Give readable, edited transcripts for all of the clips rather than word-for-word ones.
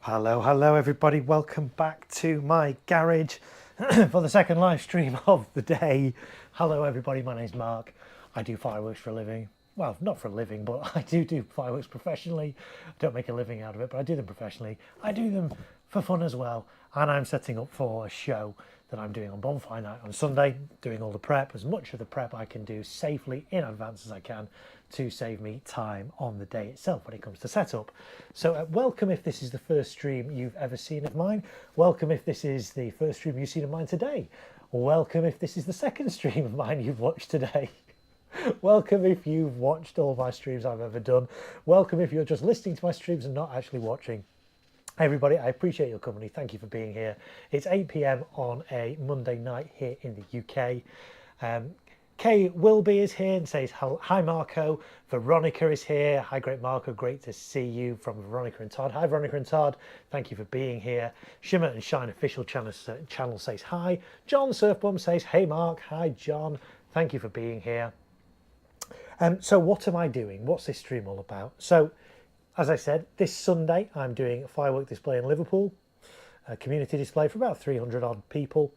Hello everybody, welcome back to my garage for the second live stream of the day. Hello everybody, my name's Mark. I do fireworks for a living. Well, not for a living, but I do fireworks professionally. I don't make a living out of it, but I do them professionally. I do them for fun as well, and I'm setting up for a show that I'm doing on Bonfire Night on Sunday, doing all the prep, as much of the prep I can do safely in advance as I can to save me time on the day itself when it comes to setup. So welcome if this is the first stream you've ever seen of mine. Welcome if this is the first stream you've seen of mine today. Welcome if this is the second stream of mine you've watched today. Welcome if you've watched all my streams I've ever done. Welcome if you're just listening to my streams and not actually watching. Everybody, I appreciate your company. Thank you for being here. It's 8 p.m. on a Monday night here in the UK. Kay Wilby is here and says, hi Marco. Veronica is here. Hi Great Marko, great to see you from Veronica and Todd. Hi Veronica and Todd, thank you for being here. Shimmer and Shine official channel says hi. John Surfbomb says, hey Mark. Hi John, thank you for being here. So what am I doing? What's this stream all about? So as I said, this Sunday I'm doing a firework display in Liverpool, a community display for about 300 odd people.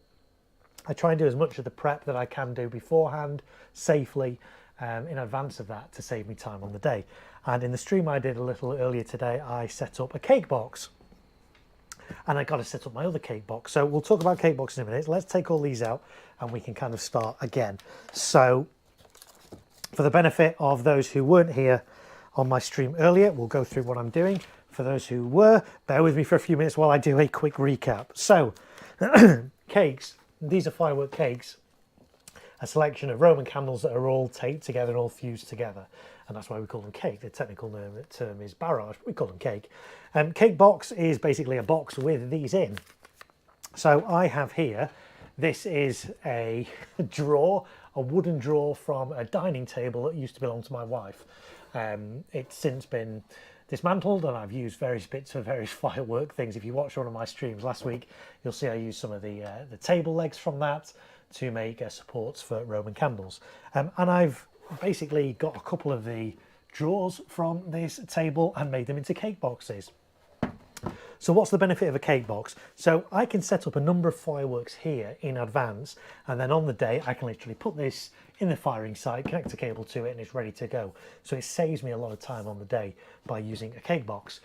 I try and do as much of the prep that I can do beforehand, safely, in advance of that to save me time on the day. And in the stream I did a little earlier today, I set up a cake box. And I got to set up my other cake box. So we'll talk about cake box in a minute. Let's take all these out and we can kind of start again. So for the benefit of those who weren't here on my stream earlier, we'll go through what I'm doing. For those who were, bear with me for a few minutes while I do a quick recap. So cakes. These are firework cakes, a selection of Roman candles that are all taped together and all fused together. And that's why we call them cake. The technical term is barrage, but we call them cake. Cake box is basically a box with these in. So I have here, this is a drawer, a wooden drawer from a dining table that used to belong to my wife. It's since been dismantled and I've used various bits for various firework things. If you watch one of my streams last week, you'll see I used some of the table legs from that to make supports for Roman candles. And I've basically got a couple of the drawers from this table and made them into cake boxes. So what's the benefit of a cake box? So I can set up a number of fireworks here in advance, and then on the day I can literally put this in the firing site, connect a cable to it, and it's ready to go. So it saves me a lot of time on the day by using a cake box.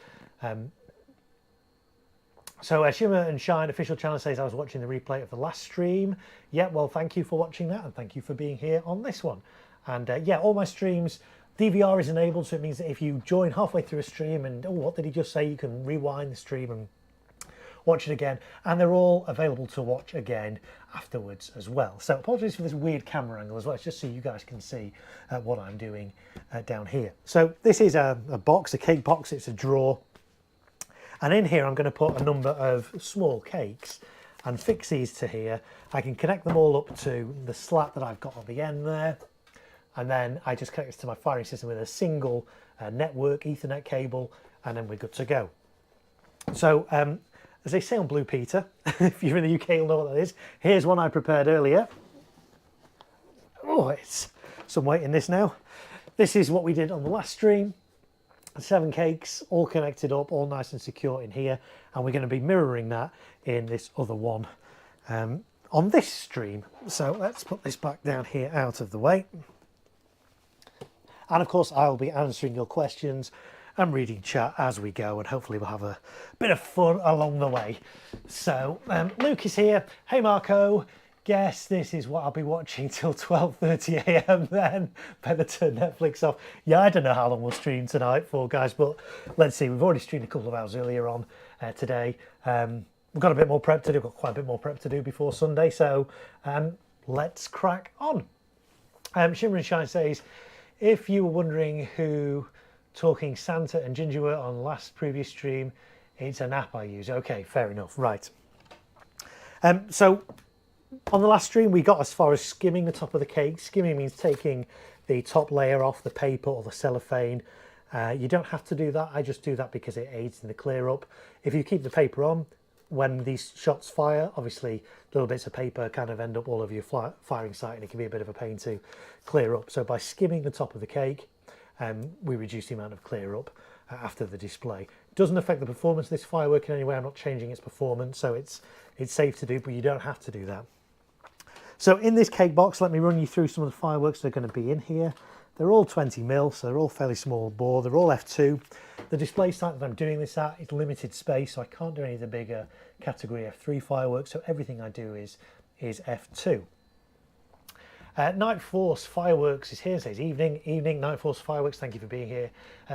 So Shimmer and Shine official channel says I was watching the replay of the last stream. Yeah, well, thank you for watching that, and thank you for being here on this one. And yeah, all my streams, DVR is enabled, so it means that if you join halfway through a stream and, oh, what did he just say? You can rewind the stream and watch it again. And they're all available to watch again afterwards as well. So apologies for this weird camera angle as well. It's just so you guys can see what I'm doing down here. So this is a box, a cake box. It's a drawer. And in here, I'm going to put a number of small cakes and fix these to here. I can connect them all up to the slat that I've got on the end there. And then I just connect this to my firing system with a single network Ethernet cable, and then we're good to go. So as they say on Blue Peter, if you're in the UK, you'll know what that is. Here's one I prepared earlier. Oh, it's some weight in this now. This is what we did on the last stream. 7 cakes, all connected up, all nice and secure in here. And we're going to be mirroring that in this other one on this stream. So let's put this back down here out of the way. And of course, I'll be answering your questions and reading chat as we go, and hopefully we'll have a bit of fun along the way. So Luke is here. Hey Marco, guess this is what I'll be watching till 12:30 a.m. then. Better turn Netflix off. Yeah, I don't know how long we'll stream tonight for, guys, but let's see. We've already streamed a couple of hours earlier on today. We've got a bit more prep to do. We've got quite a bit more prep to do before Sunday, so let's crack on. Shimmer and Shine says, if you were wondering who Talking Santa and Ginger were on last previous stream, it's an app I use. Okay, fair enough. Right. So on the last stream, we got as far as skimming the top of the cake. Skimming means taking the top layer off the paper or the cellophane. You don't have to do that. I just do that because it aids in the clear up. If you keep the paper on, when these shots fire, obviously little bits of paper kind of end up all over your firing site, and it can be a bit of a pain to clear up. So by skimming the top of the cake, we reduce the amount of clear up after the display. Doesn't affect the performance of this firework in any way. I'm not changing its performance, so it's safe to do, but you don't have to do that. So in this cake box, let me run you through some of the fireworks that are going to be in here. They're all 20mm, so they're all fairly small bore. They're all f2. The display site that I'm doing this at is limited space, so I can't do any of the bigger category f3 fireworks, so everything I do is f2. Night Force Fireworks is here, says evening. Evening, Night Force Fireworks, thank you for being here.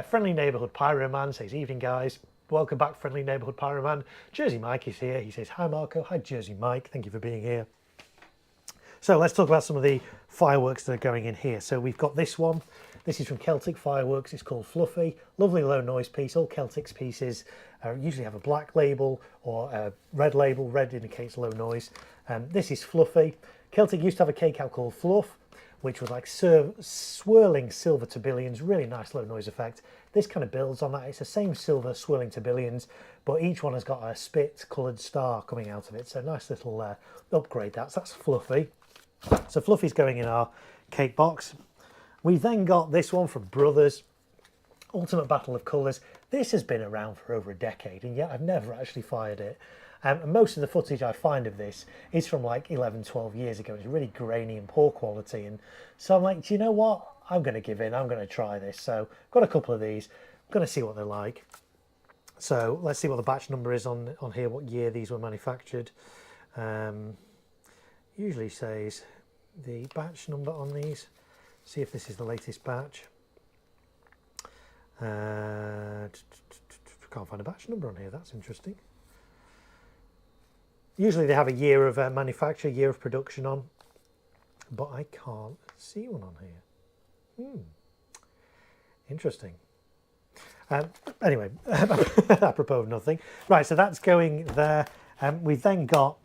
Friendly Neighbourhood Pyro Man says evening, guys. Welcome back, Friendly Neighbourhood Pyro Man. Jersey Mike is here. He says, hi, Marco. Hi, Jersey Mike. Thank you for being here. So let's talk about some of the fireworks that are going in here. So we've got this one. This is from Celtic Fireworks. It's called Fluffy. Lovely low noise piece. All Celtic's pieces usually have a black label or a red label. Red indicates low noise. This is Fluffy. Celtic used to have a cake out called Fluff, which was like swirling silver tourbillons, really nice low noise effect. This kind of builds on that. It's the same silver swirling tourbillons, but each one has got a spit coloured star coming out of it. So nice little upgrade. That's Fluffy. So Fluffy's going in our cake box. We've then got this one from Brothers, Ultimate Battle of Colours. This has been around for over a decade, and yet I've never actually fired it. And most of the footage I find of this is from like 11, 12 years ago. It's really grainy and poor quality. And so I'm like, do you know what? I'm going to give in. I'm going to try this. So I've got a couple of these. I'm going to see what they're like. So let's see what the batch number is on here, what year these were manufactured. Usually says the batch number on these. See if this is the latest batch. Can't find a batch number on here. That's interesting. Usually they have a year of manufacture, year of production on, but I can't see one on here. Interesting. Anyway, apropos of nothing. Right, so that's going there. We've then got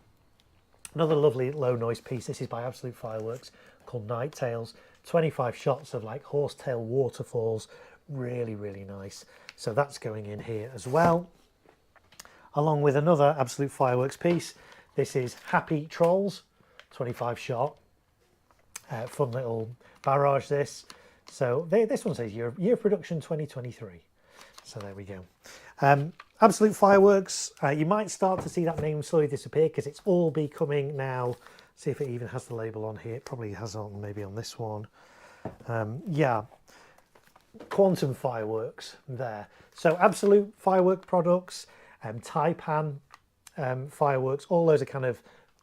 another lovely low noise piece. This is by Absolute Fireworks called Night Tales. 25 shots of like horsetail waterfalls. Really, really nice. So that's going in here as well. Along with another Absolute Fireworks piece. This is Happy Trolls, 25 shot. Fun little barrage this. So this one says year of production 2023. So there we go. Absolute Fireworks, you might start to see that name slowly disappear because it's all becoming now. See if it even has the label on here. It probably has on maybe on this one. Yeah, Quantum Fireworks there. So Absolute Firework products. Taipan Fireworks, all those are kind of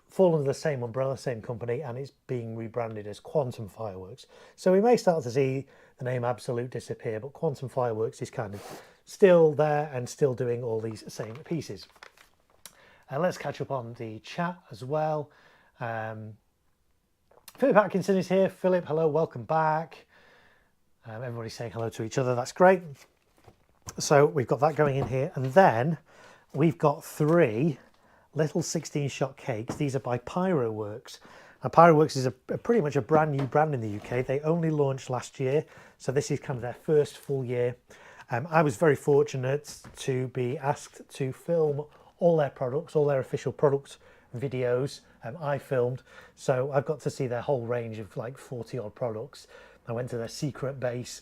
fall under the same umbrella, same company, and it's being rebranded as Quantum Fireworks. So we may start to see the name Absolute disappear, but Quantum Fireworks is kind of still there and still doing all these same pieces. Let's catch up on the chat as well. Philip Atkinson is here. Philip, hello, welcome back. Everybody's saying hello to each other, that's great. So we've got that going in here, and then we've got 3 little 16-shot cakes. These are by Pyroworks. And Pyroworks is pretty much a brand new brand in the UK. They only launched last year, so this is kind of their first full year. I was very fortunate to be asked to film all their products, all their official product videos. I filmed, so I've got to see their whole range of like 40 odd products. I went to their secret base,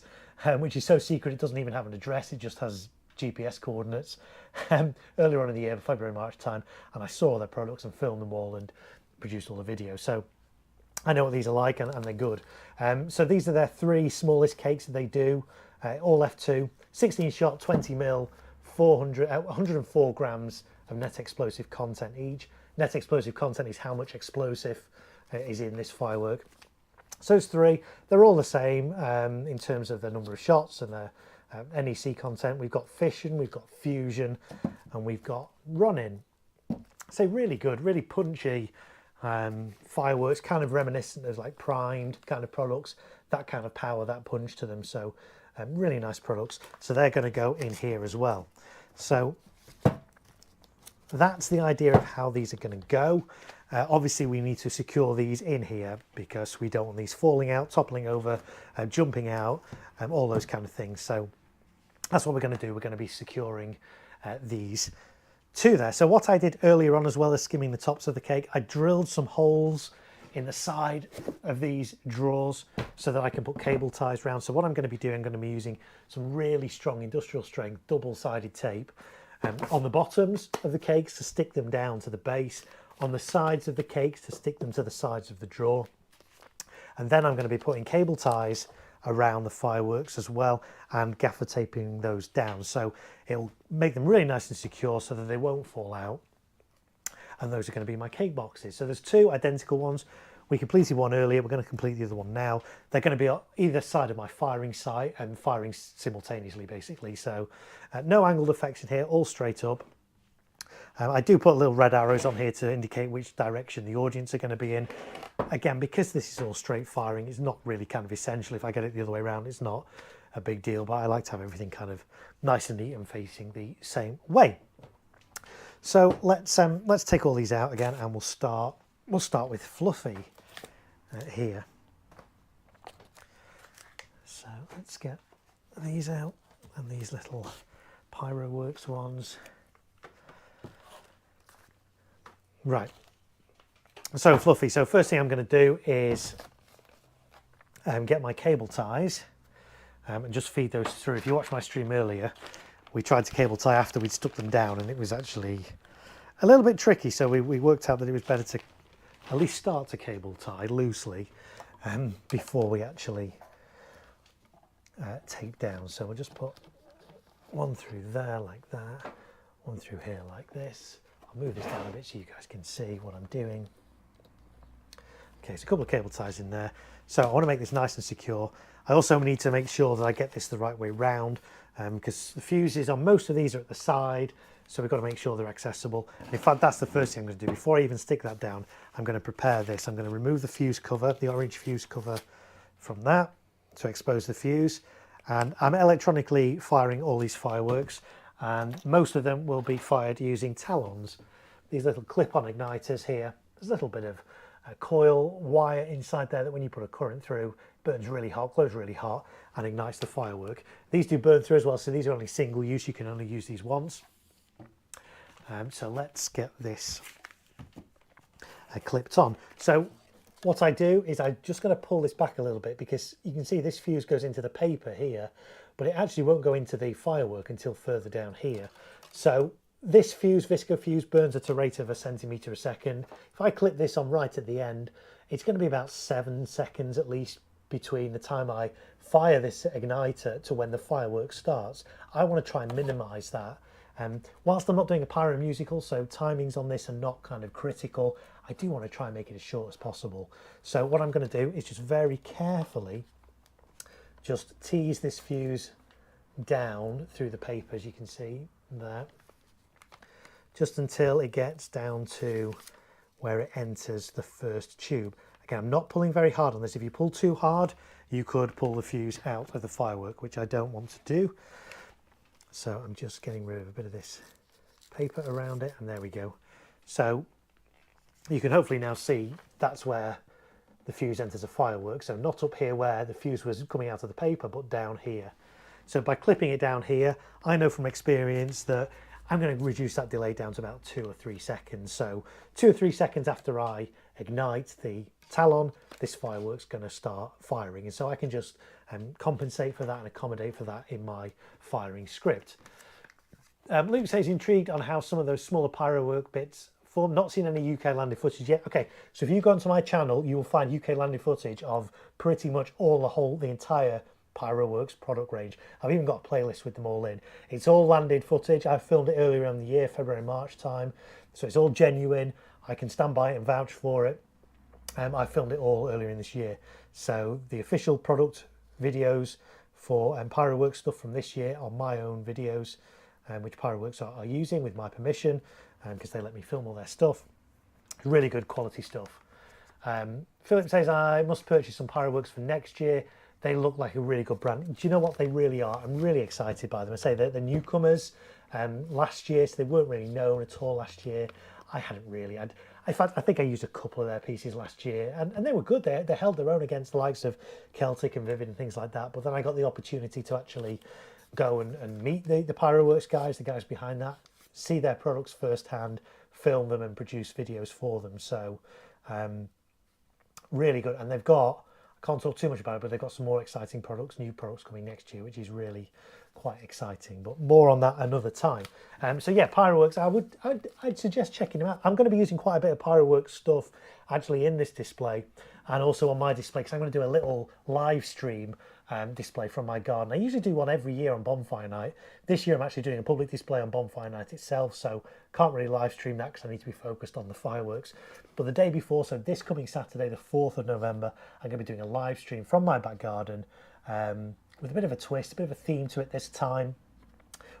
which is so secret it doesn't even have an address, it just has GPS coordinates, earlier on in the year, February, March time, and I saw their products and filmed them all and produced all the videos. So I know what these are like, and they're good. So these are their 3 smallest cakes that they do, all F2, 16 shot, 20 mil, 104 grams of net explosive content each. Net explosive content is how much explosive is in this firework. So it's 3. They're all the same in terms of the number of shots and their NEC content. We've got fission, we've got fusion, and we've got running. So really good, really punchy fireworks, kind of reminiscent of like primed kind of products, that kind of power, that punch to them. So really nice products. So they're going to go in here as well. So that's the idea of how these are going to go. Obviously we need to secure these in here because we don't want these falling out, toppling over, jumping out, all those kind of things. So that's what we're going to do. We're going to be securing these to there. So what I did earlier on, as well as skimming the tops of the cake, I drilled some holes in the side of these drawers so that I can put cable ties around. So what I'm going to be doing, I'm going to be using some really strong industrial strength double-sided tape on the bottoms of the cakes to stick them down to the base, on the sides of the cakes to stick them to the sides of the drawer. And then I'm going to be putting cable ties around the fireworks as well and gaffer taping those down. So it'll make them really nice and secure so that they won't fall out. And those are going to be my cake boxes. So there's two identical ones. We completed one earlier. We're going to complete the other one now. They're going to be on either side of my firing site and firing simultaneously, basically. So no angled effects in here, all straight up. I do put little red arrows on here to indicate which direction the audience are going to be in. Again, because this is all straight firing, it's not really kind of essential. If I get it the other way around, it's not a big deal, but I like to have everything kind of nice and neat and facing the same way. So let's take all these out again, and we'll start with Fluffy here. So let's get these out, and these little Pyroworks ones. Right, so Fluffy, so first thing I'm going to do is get my cable ties and just feed those through. If you watched my stream earlier, we tried to cable tie after we'd stuck them down, and it was actually a little bit tricky, so we worked out that it was better to at least start to cable tie loosely before we actually tape down. So we'll just put one through there like that, one through here like this. Move this down a bit so you guys can see what I'm doing. Okay, so a couple of cable ties in there. So I want to make this nice and secure. I also need to make sure that I get this the right way round because the fuses on most of these are at the side, so we've got to make sure they're accessible. And in fact, that's the first thing I'm going to do. Before I even stick that down, I'm going to prepare this. I'm going to remove the fuse cover, the orange fuse cover from that to expose the fuse. And I'm electronically firing all these fireworks, and most of them will be fired using talons. These little clip-on igniters here. There's a little bit of coil wire inside there that when you put a current through, burns really hot, glows really hot, and ignites the firework. These do burn through as well, so these are only single use. You can only use these once. So let's get this clipped on. So what I do is I'm just going to pull this back a little bit, because you can see this fuse goes into the paper here, but it actually won't go into the firework until further down here. So this fuse, Visco fuse, burns at a rate of 1 centimetre a second. If I clip this on right at the end, it's going to be about 7 seconds at least between the time I fire this igniter to when the firework starts. I want to try and minimise that. Whilst I'm not doing a pyro musical, so timings on this are not kind of critical, I do want to try and make it as short as possible. So what I'm going to do is just very carefully just tease this fuse down through the paper, as you can see there, just until it gets down to where it enters the first tube. Again, I'm not pulling very hard on this. If you pull too hard, you could pull the fuse out of the firework, which I don't want to do. So I'm just getting rid of a bit of this paper around it, and there we go. So you can hopefully now see that's where the fuse enters a firework. So not up here where the fuse was coming out of the paper, but down here. So by clipping it down here, I know from experience that I'm going to reduce that delay down to about 2 or 3 seconds. So 2 or 3 seconds after I ignite the talon, this firework's going to start firing. And so I can just compensate for that and accommodate for that in my firing script. Luke says intrigued on how some of those smaller pyrowork bits form. Not seen any UK landed footage yet. Okay, so if you go onto my channel, you will find UK landed footage of pretty much the entire Pyroworks product range. I've even got a playlist with them all in. It's all landed footage. I filmed it earlier in the year, February, March time. So it's all genuine. I can stand by it and vouch for it. I filmed it all earlier in this year. So the official product videos for Pyroworks stuff from this year are my own videos, which Pyroworks are using with my permission, because they let me film all their stuff. Really good quality stuff. Philip says I must purchase some Pyroworks for next year. They look like a really good brand. Do you know what they really are? I'm really excited by them. I say they're the newcomers last year, so they weren't really known at all last year. I hadn't really. In fact, I think I used a couple of their pieces last year, and they were good. They held their own against the likes of Celtic and Vivid and things like that. But then I got the opportunity to actually go and meet the Pyroworks guys, the guys behind that, see their products firsthand, film them and produce videos for them. So really good. And they've got, I can't talk too much about it, but they've got some more exciting products, new products coming next year, which is really quite exciting. But more on that another time. So yeah, Pyroworks, I'd suggest checking them out. I'm going to be using quite a bit of Pyroworks stuff actually in this display, and also on my display, because I'm going to do a little live stream display from my garden. I usually do one every year on Bonfire Night. This year I'm actually doing a public display on Bonfire Night itself, so can't really live stream that because I need to be focused on the fireworks. But the day before, so this coming Saturday, the 4th of November, I'm going to be doing a live stream from my back garden with a bit of a twist, a bit of a theme to it this time.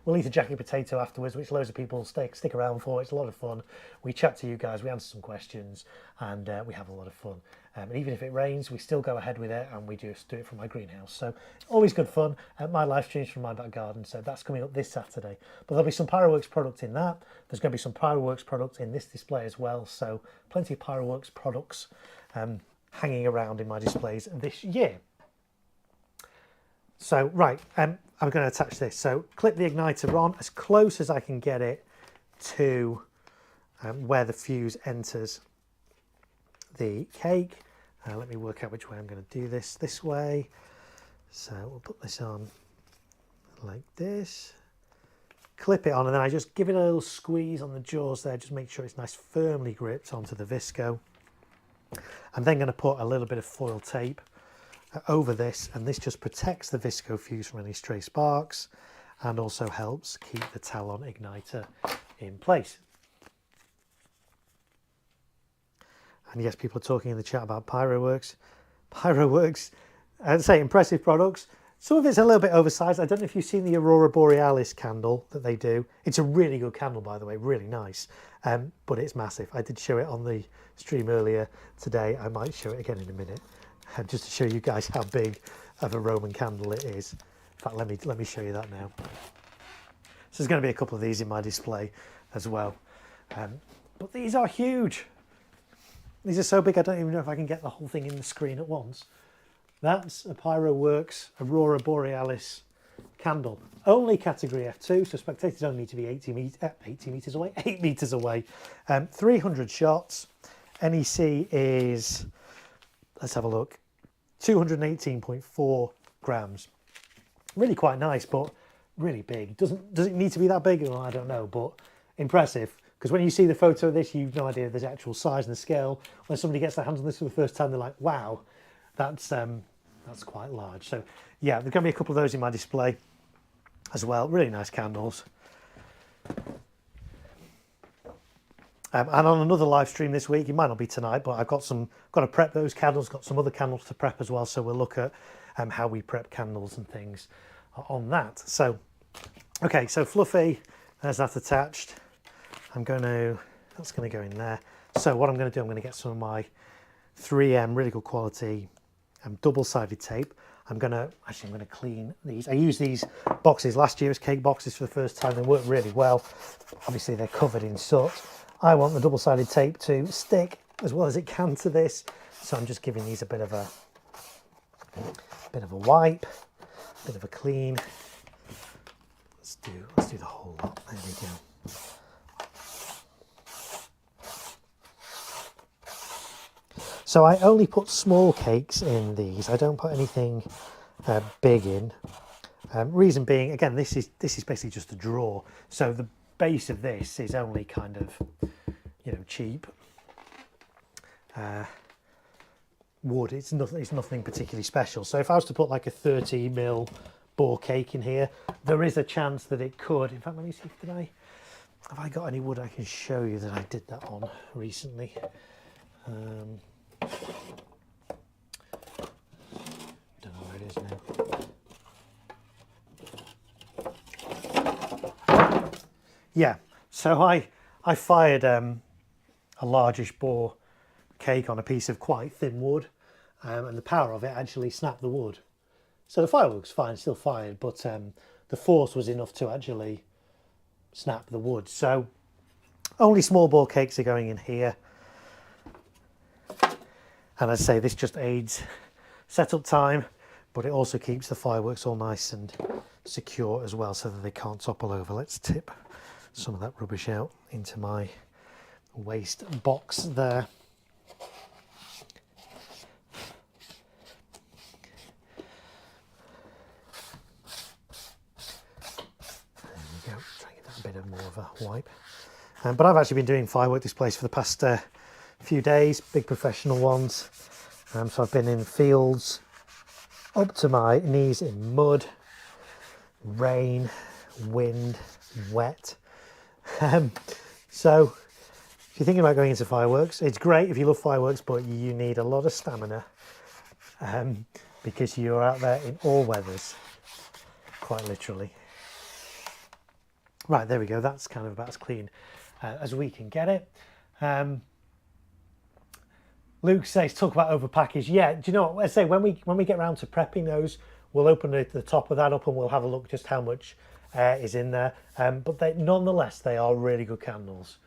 We'll eat a jacket potato afterwards, which loads of people stick around for. It's a lot of fun. We chat to you guys, we answer some questions, and we have a lot of fun. And even if it rains, we still go ahead with it, and we just do it from my greenhouse. So always good fun. My live streams from my back garden, so that's coming up this Saturday. But there'll be some Pyroworks product in that. There's going to be some Pyroworks product in this display as well. So plenty of Pyroworks products hanging around in my displays this year. So, right, I'm going to attach this. So clip the igniter on as close as I can get it to where the fuse enters the cake. Let me work out which way I'm going to do this way. So we'll put this on like this. Clip it on, and then I just give it a little squeeze on the jaws there. Just make sure it's nice firmly gripped onto the visco. I'm then going to put a little bit of foil tape over this, and this just protects the visco fuse from any stray sparks and also helps keep the Talon igniter in place. And yes, people are talking in the chat about Pyroworks. Pyroworks, I'd say impressive products. Some of it's a little bit oversized. I don't know if you've seen the Aurora Borealis candle that they do. It's a really good candle, by the way, really nice, but it's massive. I did show it on the stream earlier today. I might show it again in a minute. Just to show you guys how big of a Roman candle it is. In fact, let me show you that now. So there's going to be a couple of these in my display as well. But these are huge. These are so big I don't even know if I can get the whole thing in the screen at once. That's a Pyroworks Aurora Borealis candle. Only category F2, so spectators only need to be 8 meters away. 300 shots. NEC is, let's have a look, 218.4 grams. Really quite nice, but really big. Does it need to be that big? Well, I don't know, but impressive. Because when you see the photo of this, you've no idea the actual size and the scale. When somebody gets their hands on this for the first time, they're like, wow, that's quite large. So yeah, there's going to be a couple of those in my display as well. Really nice candles. And on another live stream this week, it might not be tonight, but I've got to prep those candles, got some other candles to prep as well. So we'll look at how we prep candles and things on that. So, okay, so fluffy, there's that attached. That's going to go in there. So what I'm going to do, I'm going to get some of my 3M really good quality double-sided tape. I'm going to clean these. I used these boxes last year as cake boxes for the first time. They worked really well. Obviously they're covered in soot. I want the double-sided tape to stick as well as it can to this, so I'm just giving these a bit of a wipe, a bit of a clean. Let's do the whole lot. There we go. So I only put small cakes in these. I don't put anything big in. Reason being, again, this is basically just a drawer. So the base of this is only kind of, cheap wood. It's nothing particularly special. So if I was to put like a 30mm bore cake in here, there is a chance that it could. In fact, let me see have I got any wood I can show you that I did that on recently. Don't know where it is now. Yeah, so I fired a largish bore cake on a piece of quite thin wood, and the power of it actually snapped the wood. So the fireworks fine, still fired, but the force was enough to actually snap the wood. So only small bore cakes are going in here. And as I say, this just aids setup time, but it also keeps the fireworks all nice and secure as well so that they can't topple over. Let's tip some of that rubbish out into my waste box there. bit more of a wipe. But I've actually been doing firework displays for the past few days, big professional ones. So I've been in fields up to my knees in mud, rain, wind, wet. So if you're thinking about going into fireworks, it's great if you love fireworks, but you need a lot of stamina because you're out there in all weathers, quite literally. Right, there we go. That's kind of about as clean as we can get it. Luke says, talk about overpackage. Yeah, do you know what I say? When we get around to prepping those, we'll open the top of that up and we'll have a look just how much is in there. But nonetheless, they are really good candles.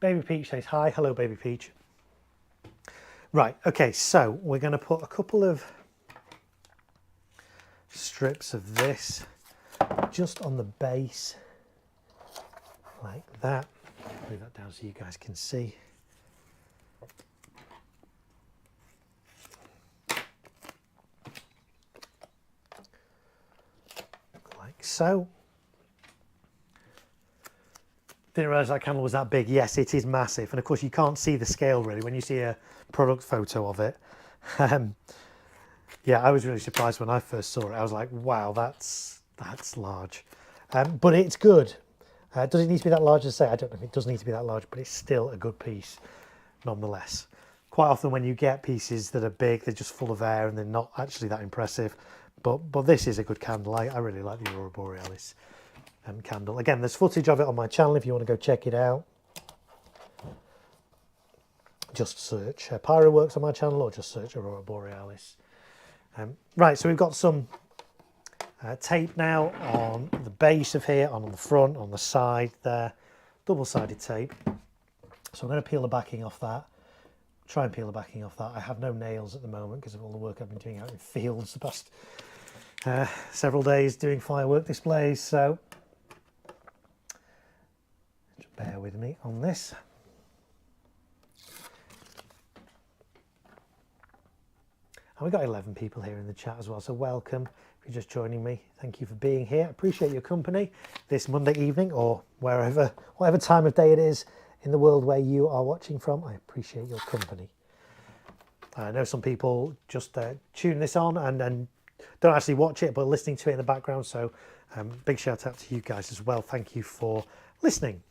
Baby Peach says hi. Hello, Baby Peach. Right, okay, so we're going to put a couple of strips of this just on the base, like that. Move that down so you guys can see. Like so. Didn't realise that candle was that big. Yes, it is massive, and of course you can't see the scale really when you see a product photo of it. Yeah, I was really surprised when I first saw it. I was like, wow, that's large, but it's good. Does it need to be that large? To say, I don't know if it does need to be that large, but it's still a good piece nonetheless. Quite often when you get pieces that are big, they're just full of air and they're not actually that impressive, but this is a good candle. I really like the Aurora Borealis candle. Again, there's footage of it on my channel if you want to go check it out. Just search Pyroworks on my channel or just search Aurora Borealis. Right, so we've got some tape now on the base of here, on the front, on the side there, double-sided tape. So I'm going to peel the backing off that, try and peel the backing off that. I have no nails at the moment because of all the work I've been doing out in fields the past several days doing firework displays, so just bear with me on this. And we've got 11 people here in the chat as well, so welcome. If you're just joining me, thank you for being here. Appreciate your company this Monday evening or whatever time of day it is in the world where you are watching from. I appreciate your company. I know some people just tune this on and don't actually watch it, but listening to it in the background, so big shout out to you guys as well. Thank you for listening.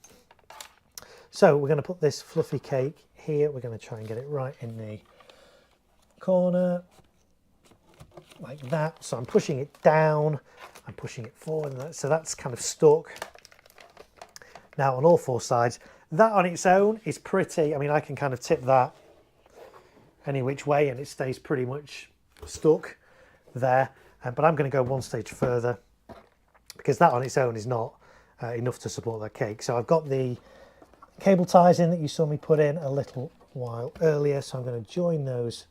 So we're going to put this fluffy cake here. We're going to try and get it right in the corner like that. So I'm pushing it down, I'm pushing it forward, so that's kind of stuck now on all four sides. That on its own is pretty, I mean, I can kind of tip that any which way and it stays pretty much stuck there, but I'm going to go one stage further because that on its own is not enough to support that cake. So I've got the cable ties in that you saw me put in a little while earlier, so I'm going to join those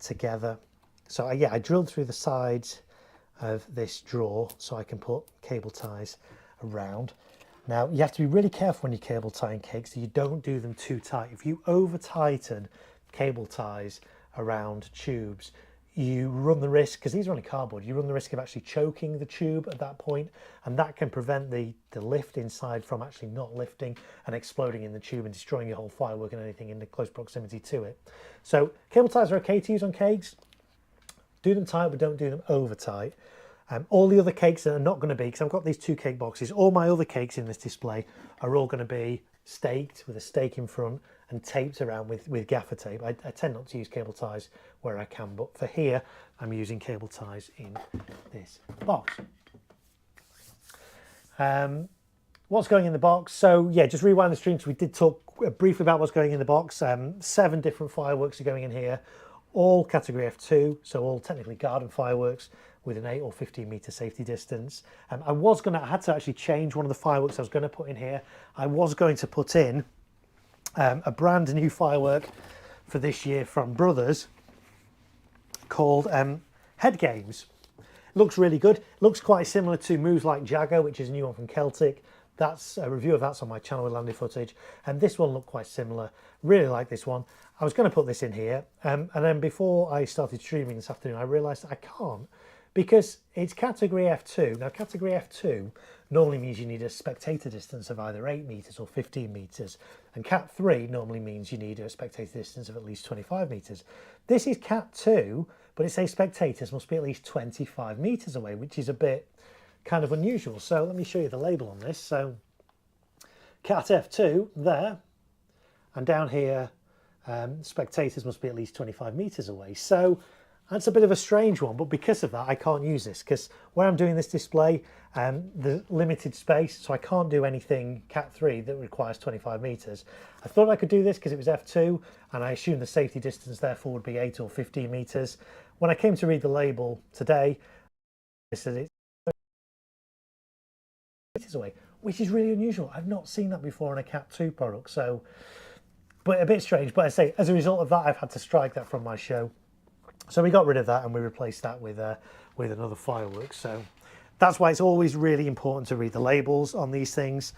together. So yeah, I drilled through the sides of this drawer so I can put cable ties around. Now you have to be really careful when you cable tying cakes so you don't do them too tight. If you over tighten cable ties around tubes, you run the risk, because these are only cardboard, you run the risk of actually choking the tube at that point, and that can prevent the lift inside from actually not lifting and exploding in the tube and destroying your whole firework and anything in the close proximity to it. So cable ties are okay to use on cakes. Do them tight, but don't do them over tight. All the other cakes that are not going to be, because I've got these two cake boxes, all my other cakes in this display are all going to be staked with a stake in front and taped around with gaffer tape. I tend not to use cable ties where I can, but for here I'm using cable ties in this box. What's going in the box? So yeah, just rewind the stream. So we did talk briefly about what's going in the box. 7 different fireworks are going in here, all category F2, so all technically garden fireworks with an 8 or 15 meter safety distance. I had to actually change one of the fireworks I was going to put in here. I was going to put in a brand new firework for this year from Brothers called Head Games. Looks really good. Looks quite similar to Moves Like Jagger, which is a new one from Celtic. That's a review of that's on my channel with landing footage, and this one looked quite similar. Really like this one. I was going to put this in here, and then before I started streaming this afternoon, I realised I can't, because it's category F2. Now, category F2 normally means you need a spectator distance of either 8 metres or 15 metres. And Cat 3 normally means you need a spectator distance of at least 25 metres. This is Cat 2, but it says spectators must be at least 25 metres away, which is a bit kind of unusual. So let me show you the label on this. So Cat F2 there, and down here, spectators must be at least 25 metres away. So that's a bit of a strange one, but because of that, I can't use this because where I'm doing this display, the limited space, so I can't do anything Cat 3 that requires 25 metres. I thought I could do this because it was F2, and I assumed the safety distance therefore would be 8 or 15 metres. When I came to read the label today, it said it's metres away, which is really unusual. I've not seen that before on a Cat 2 product, so, but a bit strange. But I say, as a result of that, I've had to strike that from my show. So we got rid of that and we replaced that with another firework. So that's why it's always really important to read the labels on these things,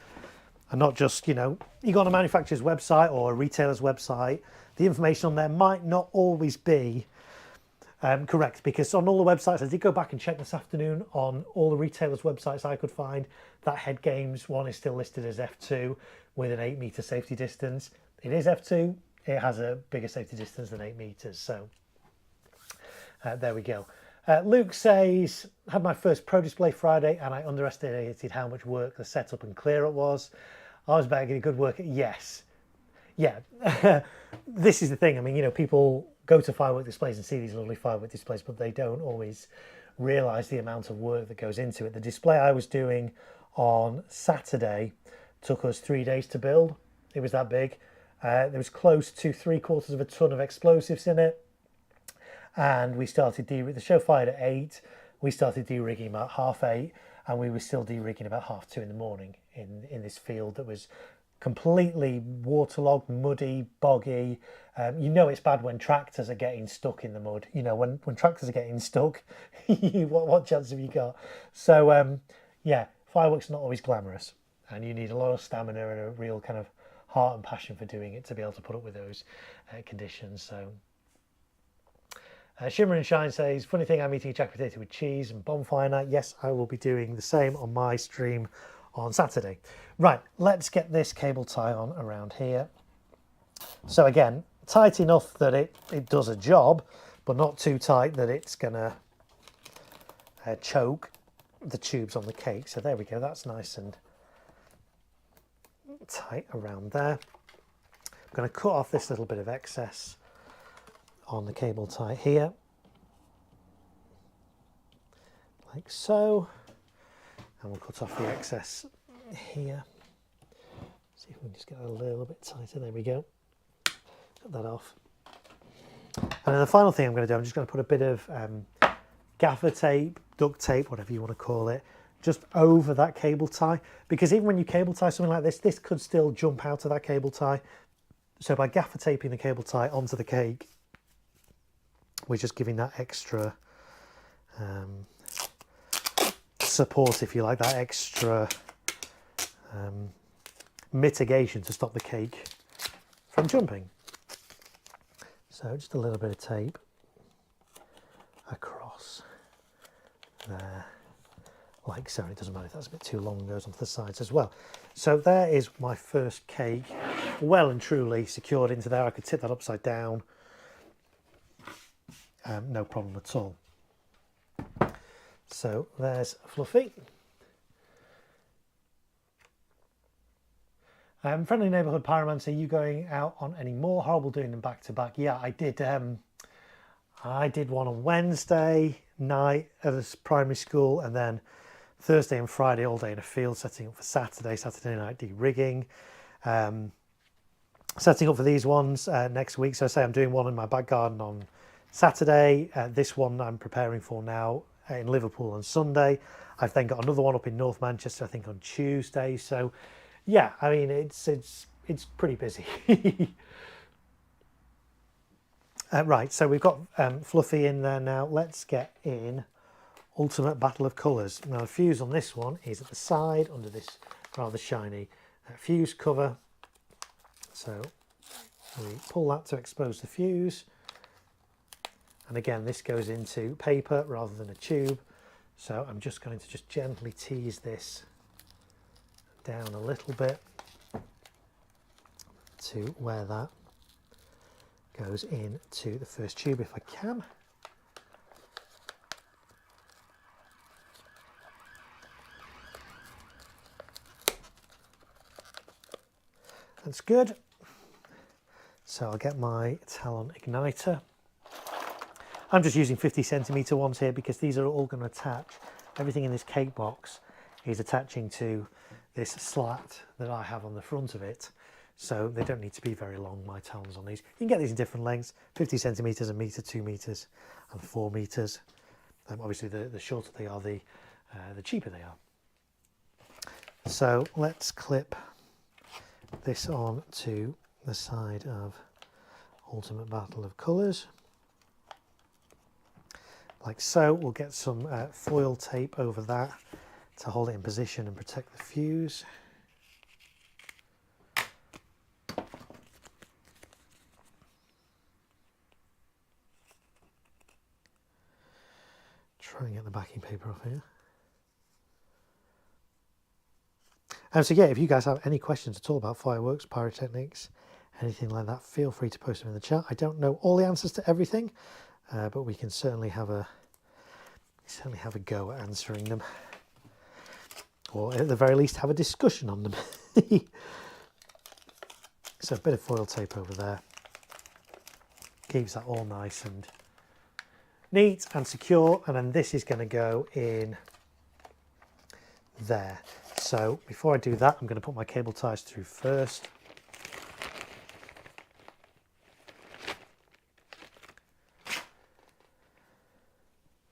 and not just, you know, you go on a manufacturer's website or a retailer's website, the information on there might not always be correct, because on all the websites, I did go back and check this afternoon on all the retailers' websites I could find, that Head Games one is still listed as F2 with an 8 metre safety distance. It is F2, it has a bigger safety distance than 8 metres, so there we go. Luke says, had my first pro display Friday and I underestimated how much work the setup and clear up was. I was back getting good work. Yes. Yeah. This is the thing. I mean, you know, people go to firework displays and see these lovely firework displays, but they don't always realise the amount of work that goes into it. The display I was doing on Saturday took us 3 days to build. It was that big. There was close to 3/4 of a ton of explosives in it. And we started the show fired at 8. We started de-rigging about 8:30, and we were still de-rigging about 2:30 in the morning in this field that was completely waterlogged, muddy, boggy. You know it's bad when tractors are getting stuck in the mud. You know, when tractors are getting stuck, what chance have you got? So yeah, fireworks are not always glamorous, and you need a lot of stamina and a real kind of heart and passion for doing it to be able to put up with those conditions. So. Shimmer and Shine says, funny thing, I'm eating a jack potato with cheese and Bonfire Night. Yes, I will be doing the same on my stream on Saturday. Right, let's get this cable tie on around here. So again, tight enough that it does a job, but not too tight that it's going to choke the tubes on the cake. So there we go, that's nice and tight around there. I'm going to cut off this little bit of excess on the cable tie here, like so, and we'll cut off the excess here. See if we can just get a little bit tighter. There we go. Cut that off. And then the final thing I'm going to do, I'm just going to put a bit of gaffer tape, duct tape, whatever you want to call it, just over that cable tie, because even when you cable tie something like this could still jump out of that cable tie. So by gaffer taping the cable tie onto the cake, we're just giving that extra support, if you like, that extra mitigation to stop the cake from jumping. So just a little bit of tape across there, like so. And it doesn't matter if that's a bit too long, goes onto the sides as well. So there is my first cake, well and truly secured into there. I could tip that upside down. No problem at all. So there's Fluffy. Friendly Neighbourhood Pyromancer, are you going out on any more? Horrible doing them back to back. Yeah, I did. I did one on Wednesday night at a primary school, and then Thursday and Friday all day in a field, setting up for Saturday night de-rigging. Setting up for these ones next week. So I say I'm doing one in my back garden on Saturday. This one I'm preparing for now in Liverpool on Sunday. I've then got another one up in North Manchester, I think on Tuesday. So yeah, I mean it's pretty busy. Right, so we've got Fluffy in there now. Let's get in Ultimate Battle of Colours. Now the fuse on this one is at the side under this rather shiny fuse cover. So we pull that to expose the fuse. And again, this goes into paper rather than a tube. So I'm just going to just gently tease this down a little bit to where that goes into the first tube if I can. That's good. So I'll get my Talon igniter. I'm just using 50cm ones here because these are all going to attach. Everything in this cake box is attaching to this slat that I have on the front of it. So they don't need to be very long, my Talons on these. You can get these in different lengths, 50cm, a metre, 2 metres and 4 metres. Obviously the shorter they are, the cheaper they are. So let's clip this on to the side of Ultimate Battle of Colours. Like so. We'll get some foil tape over that to hold it in position and protect the fuse. Try and get the backing paper off here. So yeah, if you guys have any questions at all about fireworks, pyrotechnics, anything like that, feel free to post them in the chat. I don't know all the answers to everything, but we can certainly have a go at answering them, or at the very least have a discussion on them. So a bit of foil tape over there keeps that all nice and neat and secure, and then this is going to go in there. So before I do that, I'm going to put my cable ties through first.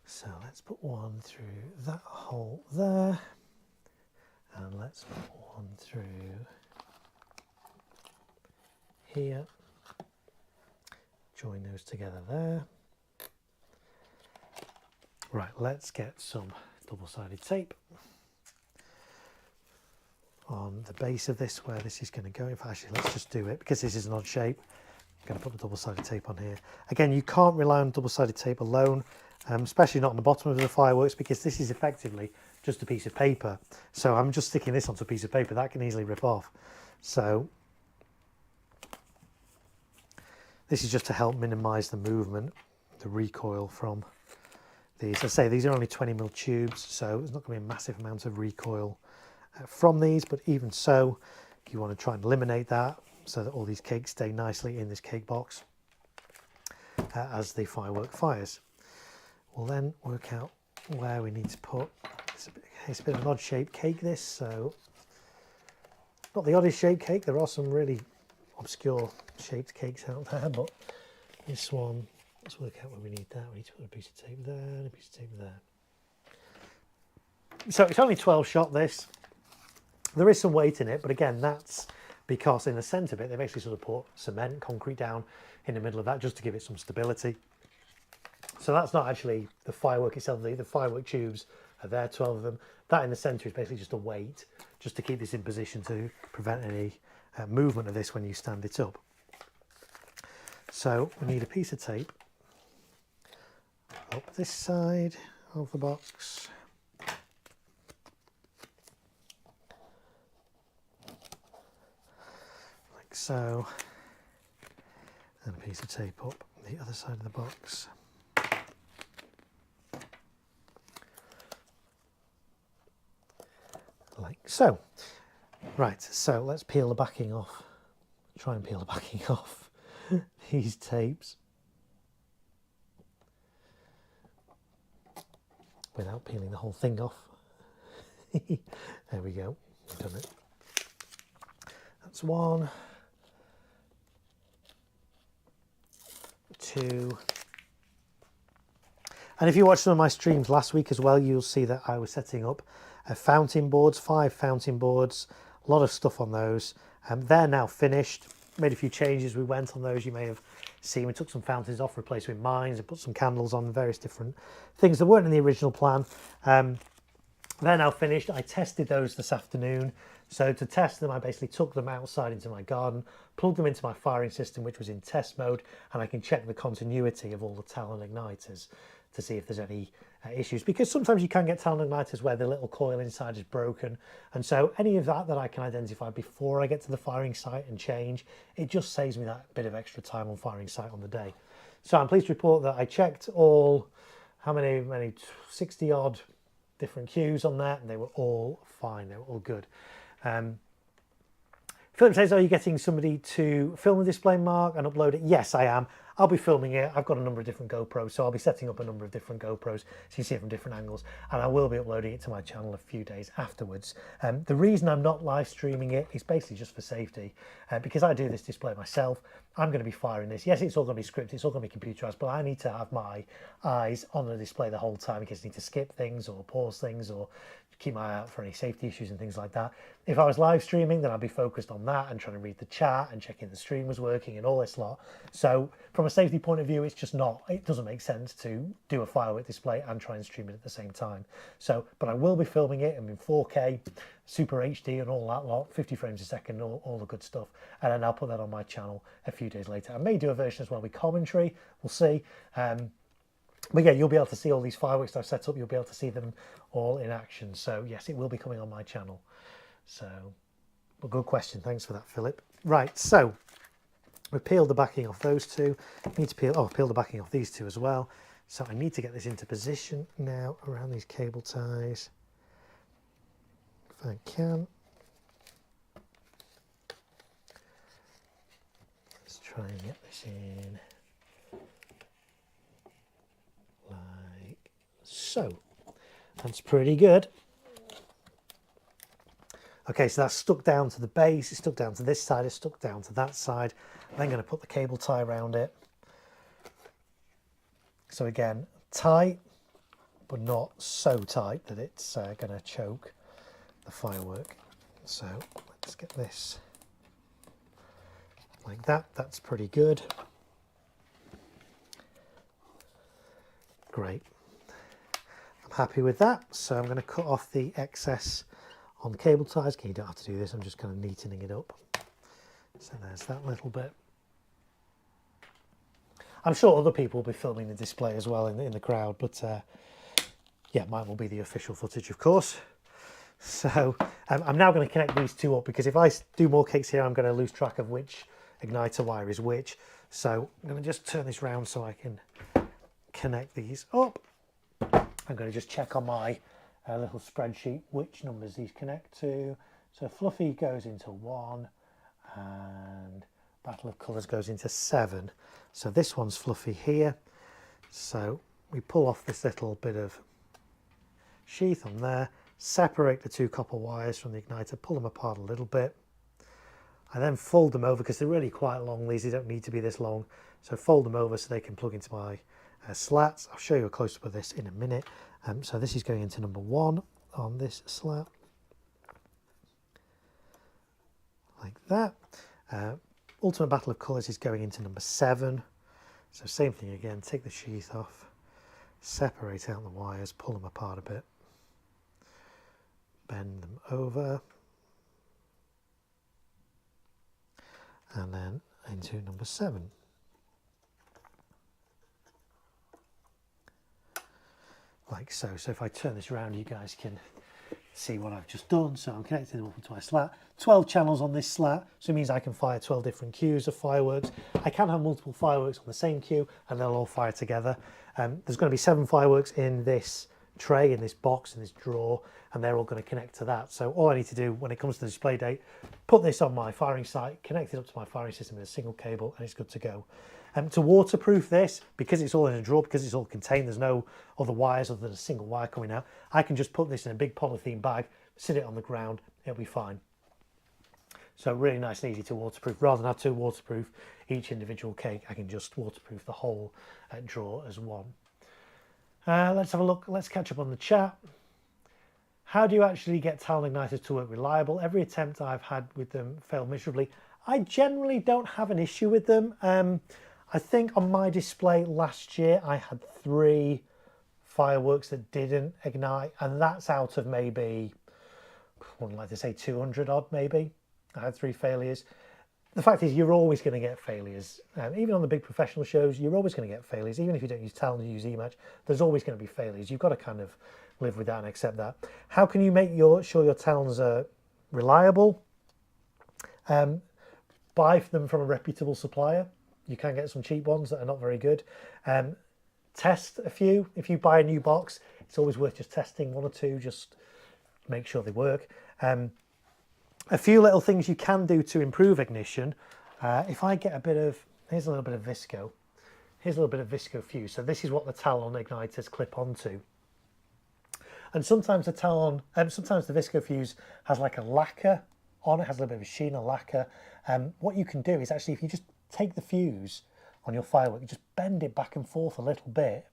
So let's put one through that hole there, and let's put one through here. Join those together there. Right, let's get some double-sided tape on the base of this where this is going to go. In fact, actually, let's just do it because this is an odd shape. I'm going to put the double-sided tape on here. Again, you can't rely on double-sided tape alone, especially not on the bottom of the fireworks, because this is effectively just a piece of paper. So I'm just sticking this onto a piece of paper that can easily rip off. So this is just to help minimize the movement, the recoil from these. As I say, these are only 20mm tubes, so there's not going to be a massive amount of recoil from these, but even so, you want to try and eliminate that so that all these cakes stay nicely in this cake box as the firework fires. We'll then work out where we need to put, it's a bit of an odd shaped cake this, so not the oddest shaped cake, there are some really obscure shaped cakes out there, but this one, let's work out where we need that. We need to put a piece of tape there and a piece of tape there. So it's only 12 shot this. There is some weight in it, but again, that's because in the centre of it, they've actually sort of put cement, concrete down in the middle of that just to give it some stability. So that's not actually the firework itself. The firework tubes are there, 12 of them. That in the centre is basically just a weight, just to keep this in position to prevent any movement of this when you stand it up. So we need a piece of tape up this side of the box. So, and a piece of tape up the other side of the box. Like so. Right, so let's peel the backing off. Try and peel the backing off these tapes without peeling the whole thing off. There we go, we've done it. That's one. 2. And if you watched some of my streams last week as well, you'll see that I was setting up fountain boards, 5 fountain boards, a lot of stuff on those. They're now finished. Made a few changes. We went on those. You may have seen we took some fountains off, replaced with mines, and put some candles on, various different things that weren't in the original plan. They're now finished. I tested those this afternoon. So to test them, I basically took them outside into my garden, plugged them into my firing system, which was in test mode, and I can check the continuity of all the talon igniters to see if there's any issues. Because sometimes you can get talon igniters where the little coil inside is broken. And so any of that I can identify before I get to the firing site and change, it just saves me that bit of extra time on firing site on the day. So I'm pleased to report that I checked all, how many 60 odd different cues on there, and they were all fine. They were all good. Philip says, are you getting somebody to film the display, Mark, and upload it? Yes, I am. I'll be filming it. I've got a number of different GoPros, so I'll be setting up a number of different GoPros so you can see it from different angles, and I will be uploading it to my channel a few days afterwards. The reason I'm not live streaming it is basically just for safety, because I do this display myself. I'm going to be firing this. Yes, it's all going to be scripted, it's all going to be computerized, but I need to have my eyes on the display the whole time in case I need to skip things or pause things or keep my eye out for any safety issues and things like that. If I was live streaming, then I'd be focused on that and trying to read the chat and checking the stream was working and all this lot. So from a safety point of view, it's just not, it doesn't make sense to do a firework display and try and stream it at the same time. So, but I will be filming it in 4K, Super HD and all that lot, 50 frames a second, all the good stuff. And then I'll put that on my channel a few days later. I may do a version as well with commentary, we'll see. But yeah, you'll be able to see all these fireworks that I've set up. You'll be able to see them all in action. So yes, it will be coming on my channel. So, well, good question. Thanks for that, Philip. Right, so we've peeled the backing off those two. I need to peel the backing off these two as well. So I need to get this into position now around these cable ties, if I can. Let's try and get this in. Like so. That's pretty good. Okay, so that's stuck down to the base, it's stuck down to this side, it's stuck down to that side. I'm then going to put the cable tie around it. So again, tight, but not so tight that it's going to choke the firework. So let's get this like that. That's pretty good. Great. I'm happy with that. So I'm going to cut off the excess on the cable ties. Okay, you don't have to do this. I'm just kind of neatening it up. So there's that little bit. I'm sure other people will be filming the display as well in the crowd, but yeah, mine will be the official footage, of course. So I'm now going to connect these two up, because if I do more cakes here, I'm going to lose track of which igniter wire is which. So I'm going to just turn this round so I can connect these up. I'm going to just check on my little spreadsheet which numbers these connect to. So Fluffy goes into 1 and Battle of Colours goes into 7. So this one's Fluffy here. So we pull off this little bit of sheath on there, separate the two copper wires from the igniter, pull them apart a little bit. I then fold them over because they're really quite long. These, they don't need to be this long. So fold them over so they can plug into my slats. I'll show you a close-up of this in a minute. So this is going into number 1 on this slat, like that. Ultimate Battle of Colours is going into number 7. So same thing again, take the sheath off, separate out the wires, pull them apart a bit, bend them over, and then into number 7. Like so. So if I turn this around, you guys can see what I've just done. So I'm connecting them up to my slat. 12 channels on this slat, so it means I can fire 12 different cues of fireworks. I can have multiple fireworks on the same cue and they'll all fire together. There's going to be 7 fireworks in this tray, in this box, in this drawer, and they're all going to connect to that. So all I need to do when it comes to the display date, put this on my firing site, connect it up to my firing system with a single cable, and it's good to go. To waterproof this, because it's all in a drawer, because it's all contained, there's no other wires other than a single wire coming out, I can just put this in a big polythene bag, sit it on the ground, it'll be fine. So really nice and easy to waterproof. Rather than have to waterproof each individual cake, I can just waterproof the whole drawer as one. Let's have a look, let's catch up on the chat. How do you actually get talon igniters to work reliable? Every attempt I've had with them failed miserably. I generally don't have an issue with them. I think on my display last year I had 3 fireworks that didn't ignite, and that's out of maybe, I wouldn't like to say 200 odd maybe. I had 3 failures. The fact is, you're always going to get failures. Even on the big professional shows, you're always going to get failures. Even if you don't use Talon, you use E-Match, there's always going to be failures. You've got to kind of live with that and accept that. How can you make sure your Talons are reliable? Buy them from a reputable supplier. You can get some cheap ones that are not very good. Test a few. If you buy a new box, it's always worth just testing 1 or 2, just make sure they work. A few little things you can do to improve ignition. If I get a bit of, here's a little bit of visco. Here's a little bit of visco fuse. So this is what the Talon igniters clip onto. And sometimes the Talon, sometimes the visco fuse has like a lacquer on it, has a little bit of a sheen, a lacquer. What you can do is actually, if you just take the fuse on your firework, you just bend it back and forth a little bit,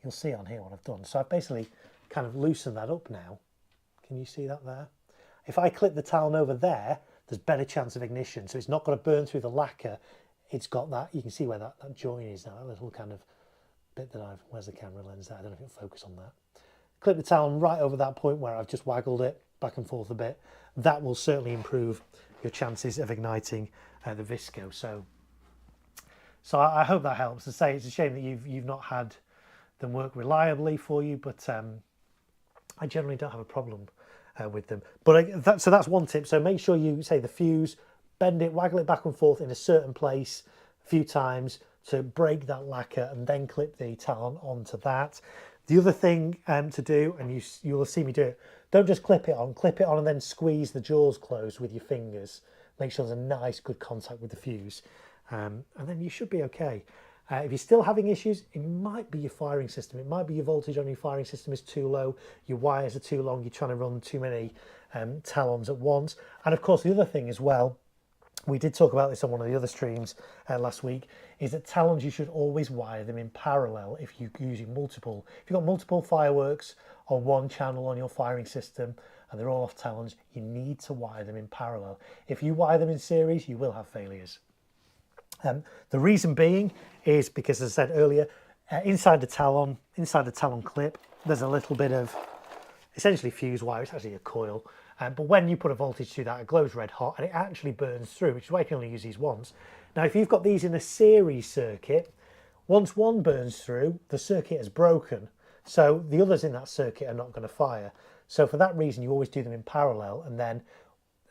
you'll see on here what I've done. So I've basically kind of loosened that up now. Can you see that there? If I clip the Talon over there, there's better chance of ignition. So it's not going to burn through the lacquer. It's got that, you can see where that join is now, that little kind of bit that I've, where's the camera lens there? I don't know if it'll focus on that. Clip the Talon right over that point where I've just waggled it back and forth a bit. That will certainly improve your chances of igniting the visco. So I hope that helps. As I say, it's a shame that you've not had them work reliably for you, but I generally don't have a problem with them. But so that's one tip. So make sure you say the fuse, bend it, waggle it back and forth in a certain place a few times to break that lacquer, and then clip the Talon onto that. The other thing to do, and you will see me do it, don't just clip it on and then squeeze the jaws closed with your fingers. Make sure there's a nice good contact with the fuse, and then you should be okay. If you're still having issues, it might be your firing system. It might be your voltage on your firing system is too low, your wires are too long, you're trying to run too many Talons at once. And of course, the other thing as well, we did talk about this on one of the other streams last week, is that Talons, you should always wire them in parallel if you're using multiple. If you've got multiple fireworks on one channel on your firing system and they're all off Talons, you need to wire them in parallel. If you wire them in series, you will have failures. The reason being is because, as I said earlier, inside the Talon clip, there's a little bit of essentially fuse wire. It's actually a coil. But when you put a voltage to that, it glows red hot and it actually burns through, which is why you can only use these once. Now, if you've got these in a series circuit, once one burns through, the circuit is broken. So the others in that circuit are not going to fire. So for that reason, you always do them in parallel, and then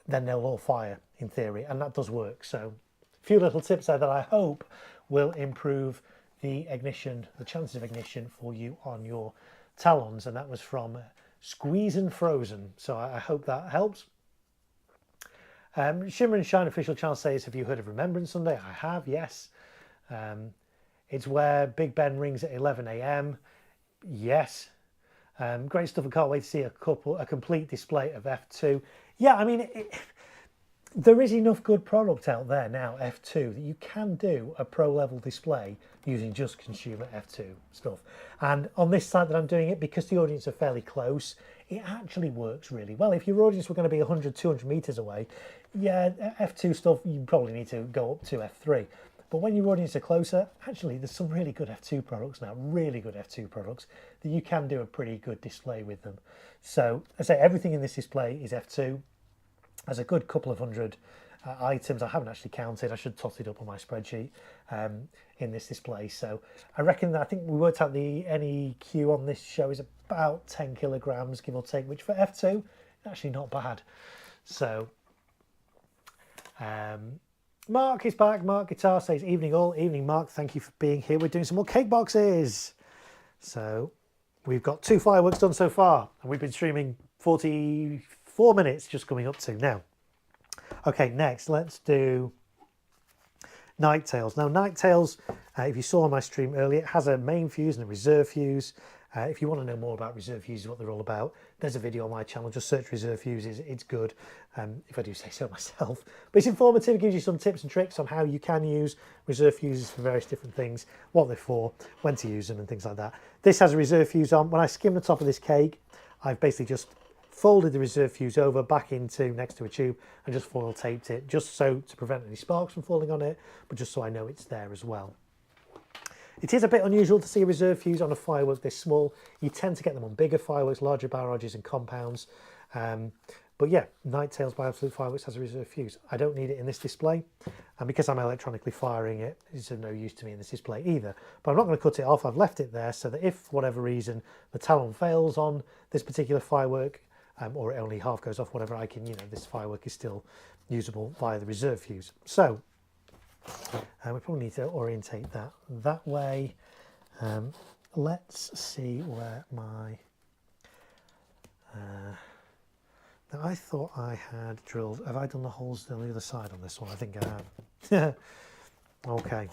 they'll all fire in theory. And that does work. So a few little tips there that I hope will improve the ignition, the chances of ignition for you on your Talons. And that was from Squeeze and Frozen. So I hope that helps. Shimmer and Shine official channel says, have you heard of Remembrance Sunday? I have, yes. It's where Big Ben rings at 11 AM. Yes. Great stuff. I can't wait to see a complete display of F2. Yeah, I mean, there is enough good product out there now, F2, that you can do a pro level display using just consumer F2 stuff. And on this site that I'm doing it, because the audience are fairly close, it actually works really well. If your audience were going to be 100, 200 meters away, yeah, F2 stuff, you probably need to go up to F3. But when your audience are closer, actually, there's some really good F2 products now, really good F2 products, that you can do a pretty good display with them. So, I say everything in this display is F2. There's a good couple of hundred items. I haven't actually counted. I should tot it up on my spreadsheet in this display. So I think we worked out the NEQ on this show is about 10 kilograms, give or take, which for F2 is actually not bad. So Mark is back. Mark Guitar says, evening all. Evening, Mark. Thank you for being here. We're doing some more cake boxes. So we've got 2 fireworks done so far, and we've been streaming 44 minutes just coming up to now. Okay, next let's do Night Tails. Now Night Tails, if you saw on my stream earlier, it has a main fuse and a reserve fuse. If you want to know more about reserve fuses, what they're all about, there's a video on my channel. Just search reserve fuses. It's good, if I do say so myself. But it's informative. It gives you some tips and tricks on how you can use reserve fuses for various different things, what they're for, when to use them, and things like that. This has a reserve fuse on. When I skim the top of this cake, I've basically just folded the reserve fuse over back into next to a tube and just foil taped it, just so to prevent any sparks from falling on it, but just so I know it's there as well. It is a bit unusual to see a reserve fuse on a firework this small. You tend to get them on bigger fireworks, larger barrages and compounds. But yeah, Night Tales by Absolute Fireworks has a reserve fuse. I don't need it in this display, and because I'm electronically firing it, it's of no use to me in this display either. But I'm not going to cut it off. I've left it there so that if, for whatever reason, the talon fails on this particular firework, or it only half goes off, whatever, I can, this firework is still usable via the reserve fuse. So we probably need to orientate that way. Let's see where my... now I thought I had drilled... Have I done the holes on the other side on this one? I think I have. Okay.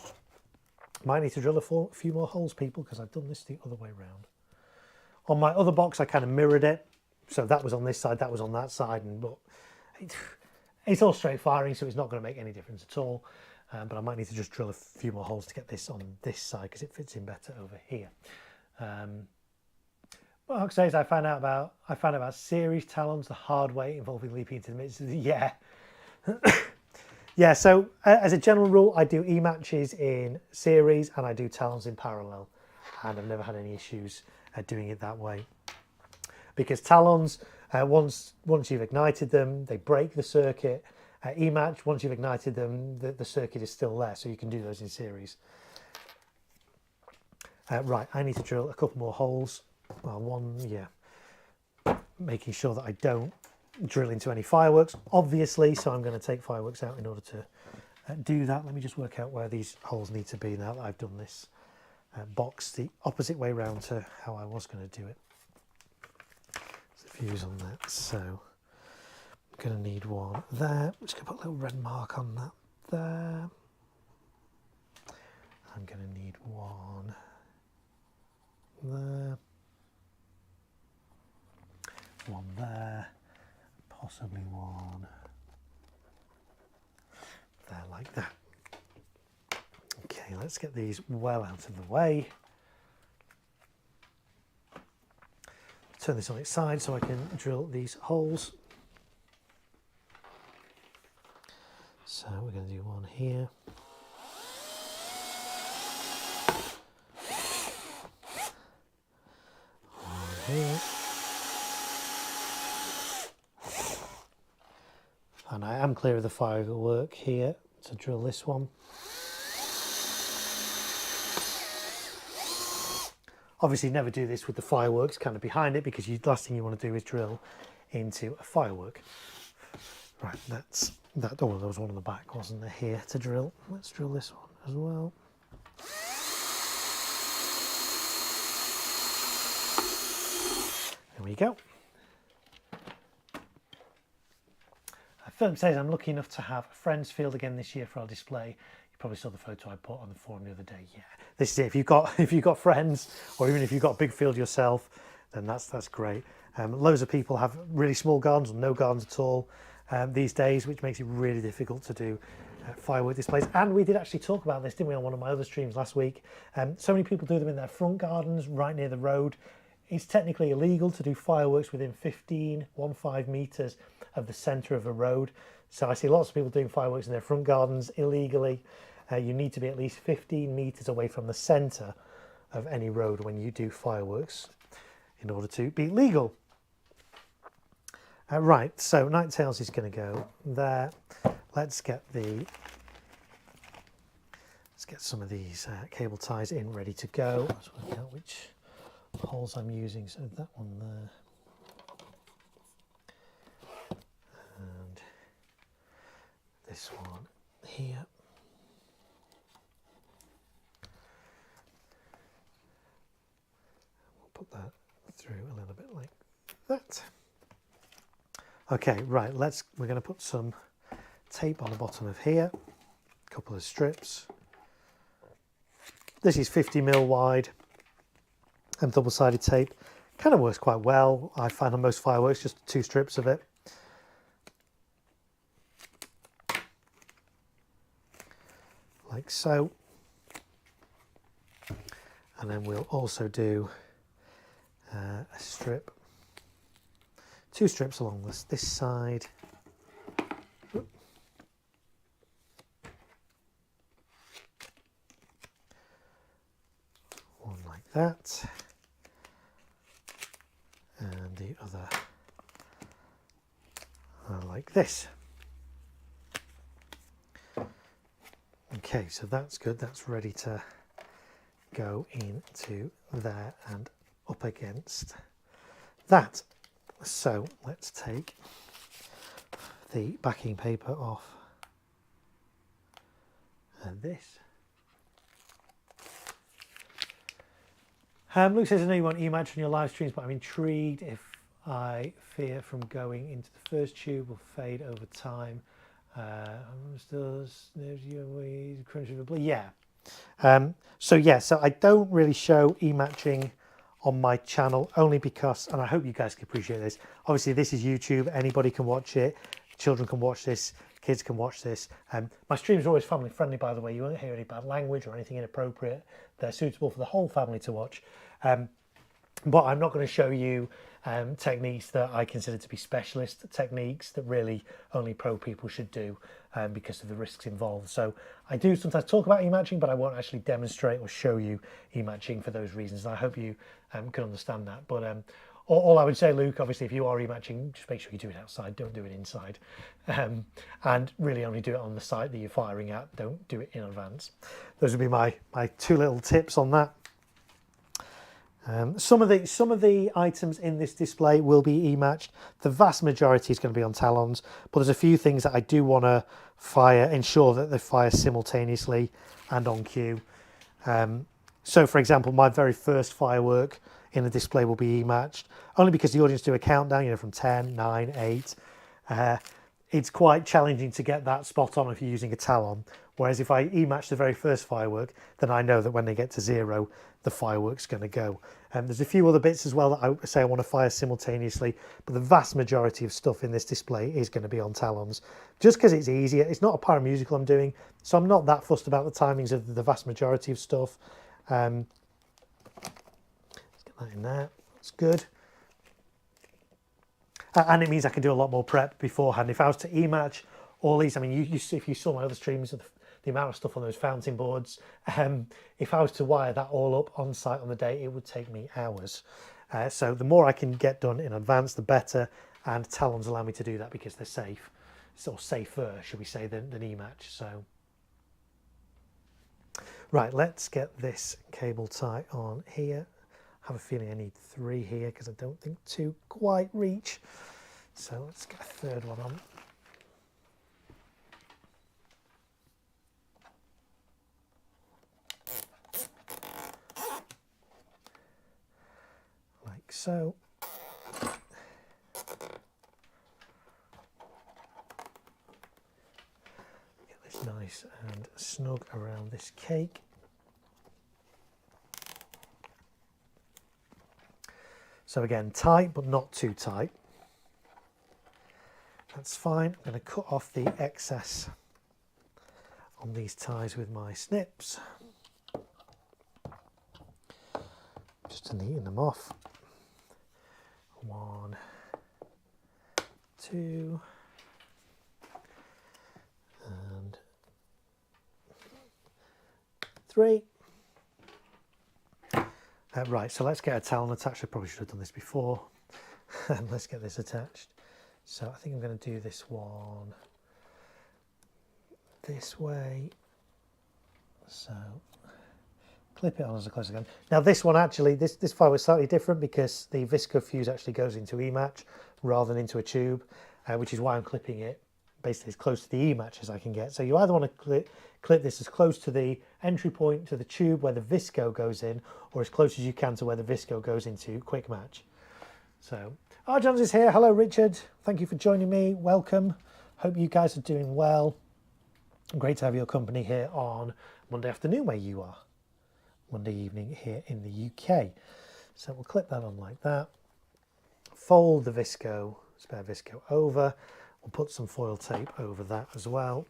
Might need to drill a few more holes, people, because I've done this the other way round. On my other box, I kind of mirrored it. So that was on this side, that was on that side. But it's all straight firing, so it's not going to make any difference at all. But I might need to just drill a few more holes to get this on this side because it fits in better over here. Well, says I found out about series talons the hard way, involving leaping into the midst. Yeah, yeah. So as a general rule, I do E-matches in series and I do talons in parallel, and I've never had any issues doing it that way. Because talons, once you've ignited them, they break the circuit. E-match, once you've ignited them, the circuit is still there, so you can do those in series. Right, I need to drill a couple more holes. Well, one, yeah. Making sure that I don't drill into any fireworks, obviously, so I'm going to take fireworks out in order to do that. Let me just work out where these holes need to be now that I've done this box the opposite way round to how I was going to do it. There's a fuse on that, so I'm going to need one there. I'm just going to put a little red mark on that there. I'm going to need one there. One there, possibly one there, like that. Okay, let's get these well out of the way. Turn this on its side so I can drill these holes. So we're going to do one here. One here. And I am clear of the firework here to drill this one. Obviously never do this with the fireworks kind of behind it, because the last thing you want to do is drill into a firework. Right, that's that. Oh, there was one on the back, wasn't there, here to drill. Let's drill this one as well. There we go. Firm says I'm lucky enough to have a friend's field again this year for our display. You probably saw the photo I put on the forum the other day. Yeah, this is it. If you've got friends, or even if you've got a big field yourself, then that's great. Loads of people have really small gardens or no gardens at all these days, which makes it really difficult to do firework displays. And we did actually talk about this, didn't we, on one of my other streams last week. So many people do them in their front gardens right near the road. It's technically illegal to do fireworks within 15 meters of the centre of a road. So I see lots of people doing fireworks in their front gardens illegally. You need to be at least 15 meters away from the centre of any road when you do fireworks in order to be legal. Right, so Night Tales is going to go there. Let's get some of these cable ties in, ready to go. Let's work out which holes I'm using. So that one there, and this one here. We'll put that through a little bit like that. Okay, right, we're going to put some tape on the bottom of here, a couple of strips. This is 50mm wide and double-sided tape. Kind of works quite well. I find on most fireworks just 2 strips of it. Like so. And then we'll also do a strip, 2 strips along this side. that, and the other like this. Okay, so that's good. That's ready to go into there and up against that. So let's take the backing paper off and this. Luke says, I know you want e-match on your live streams, but I'm intrigued if I fear from going into the first tube will fade over time. I'm still yeah. So I don't really show e-matching on my channel only because, and I hope you guys can appreciate this, obviously this is YouTube, anybody can watch it, children can watch this, kids can watch this. My streams are always family friendly, by the way. You won't hear any bad language or anything inappropriate. They're suitable for the whole family to watch. But I'm not going to show you techniques that I consider to be specialist techniques that really only pro people should do because of the risks involved. So I do sometimes talk about e-matching, but I won't actually demonstrate or show you e-matching for those reasons. And I hope you can understand that. But all I would say, Luke, obviously, if you are e-matching, just make sure you do it outside. Don't do it inside. And really only do it on the site that you're firing at. Don't do it in advance. Those would be my two little tips on that. Some of the items in this display will be e-matched. The vast majority is going to be on talons, but there's a few things that I do want to ensure that they fire simultaneously and on cue. So for example, my very first firework in the display will be e-matched, only because the audience do a countdown, from 10, 9, 8. It's quite challenging to get that spot on if you're using a talon. Whereas if I e-match the very first firework, then I know that when they get to 0, the firework's going to go. There's a few other bits as well that I say I want to fire simultaneously, but the vast majority of stuff in this display is going to be on talons, just because it's easier. It's not a paramusical I'm doing, so I'm not that fussed about the timings of the vast majority of stuff. Let's get that in there. That's good. And it means I can do a lot more prep beforehand. If I was to e-match all these, I mean, if you saw my other streams of the amount of stuff on those fountain boards, if I was to wire that all up on site on the day, it would take me hours. So the more I can get done in advance, the better. And talons allow me to do that because they're safe, or safer, should we say, than e-match. So, right, let's get this cable tie on here. I have a feeling I need 3 here because I don't think 2 quite reach. So let's get a third one on. Like so. Get this nice and snug around this cake. So again, tight, but not too tight. That's fine. I'm going to cut off the excess on these ties with my snips, just to neaten them off. 1, 2, and 3. Right, so let's get a talon attached. I probably should have done this before. Let's get this attached. So I think I'm going to do this one this way. So clip it on as close as I can. Now this one actually, this file is slightly different because the visco fuse actually goes into e-match rather than into a tube, which is why I'm clipping it basically as close to the e-match as I can get. So you either want to clip this as close to the entry point to the tube where the visco goes in, or as close as you can to where the visco goes into quick match. So, Jones is here. Hello, Richard. Thank you for joining me. Welcome. Hope you guys are doing well. Great to have your company here on Monday afternoon where you are. Monday evening here in the UK. So we'll clip that on like that. Fold the visco, spare visco over. We'll put some foil tape over that as well.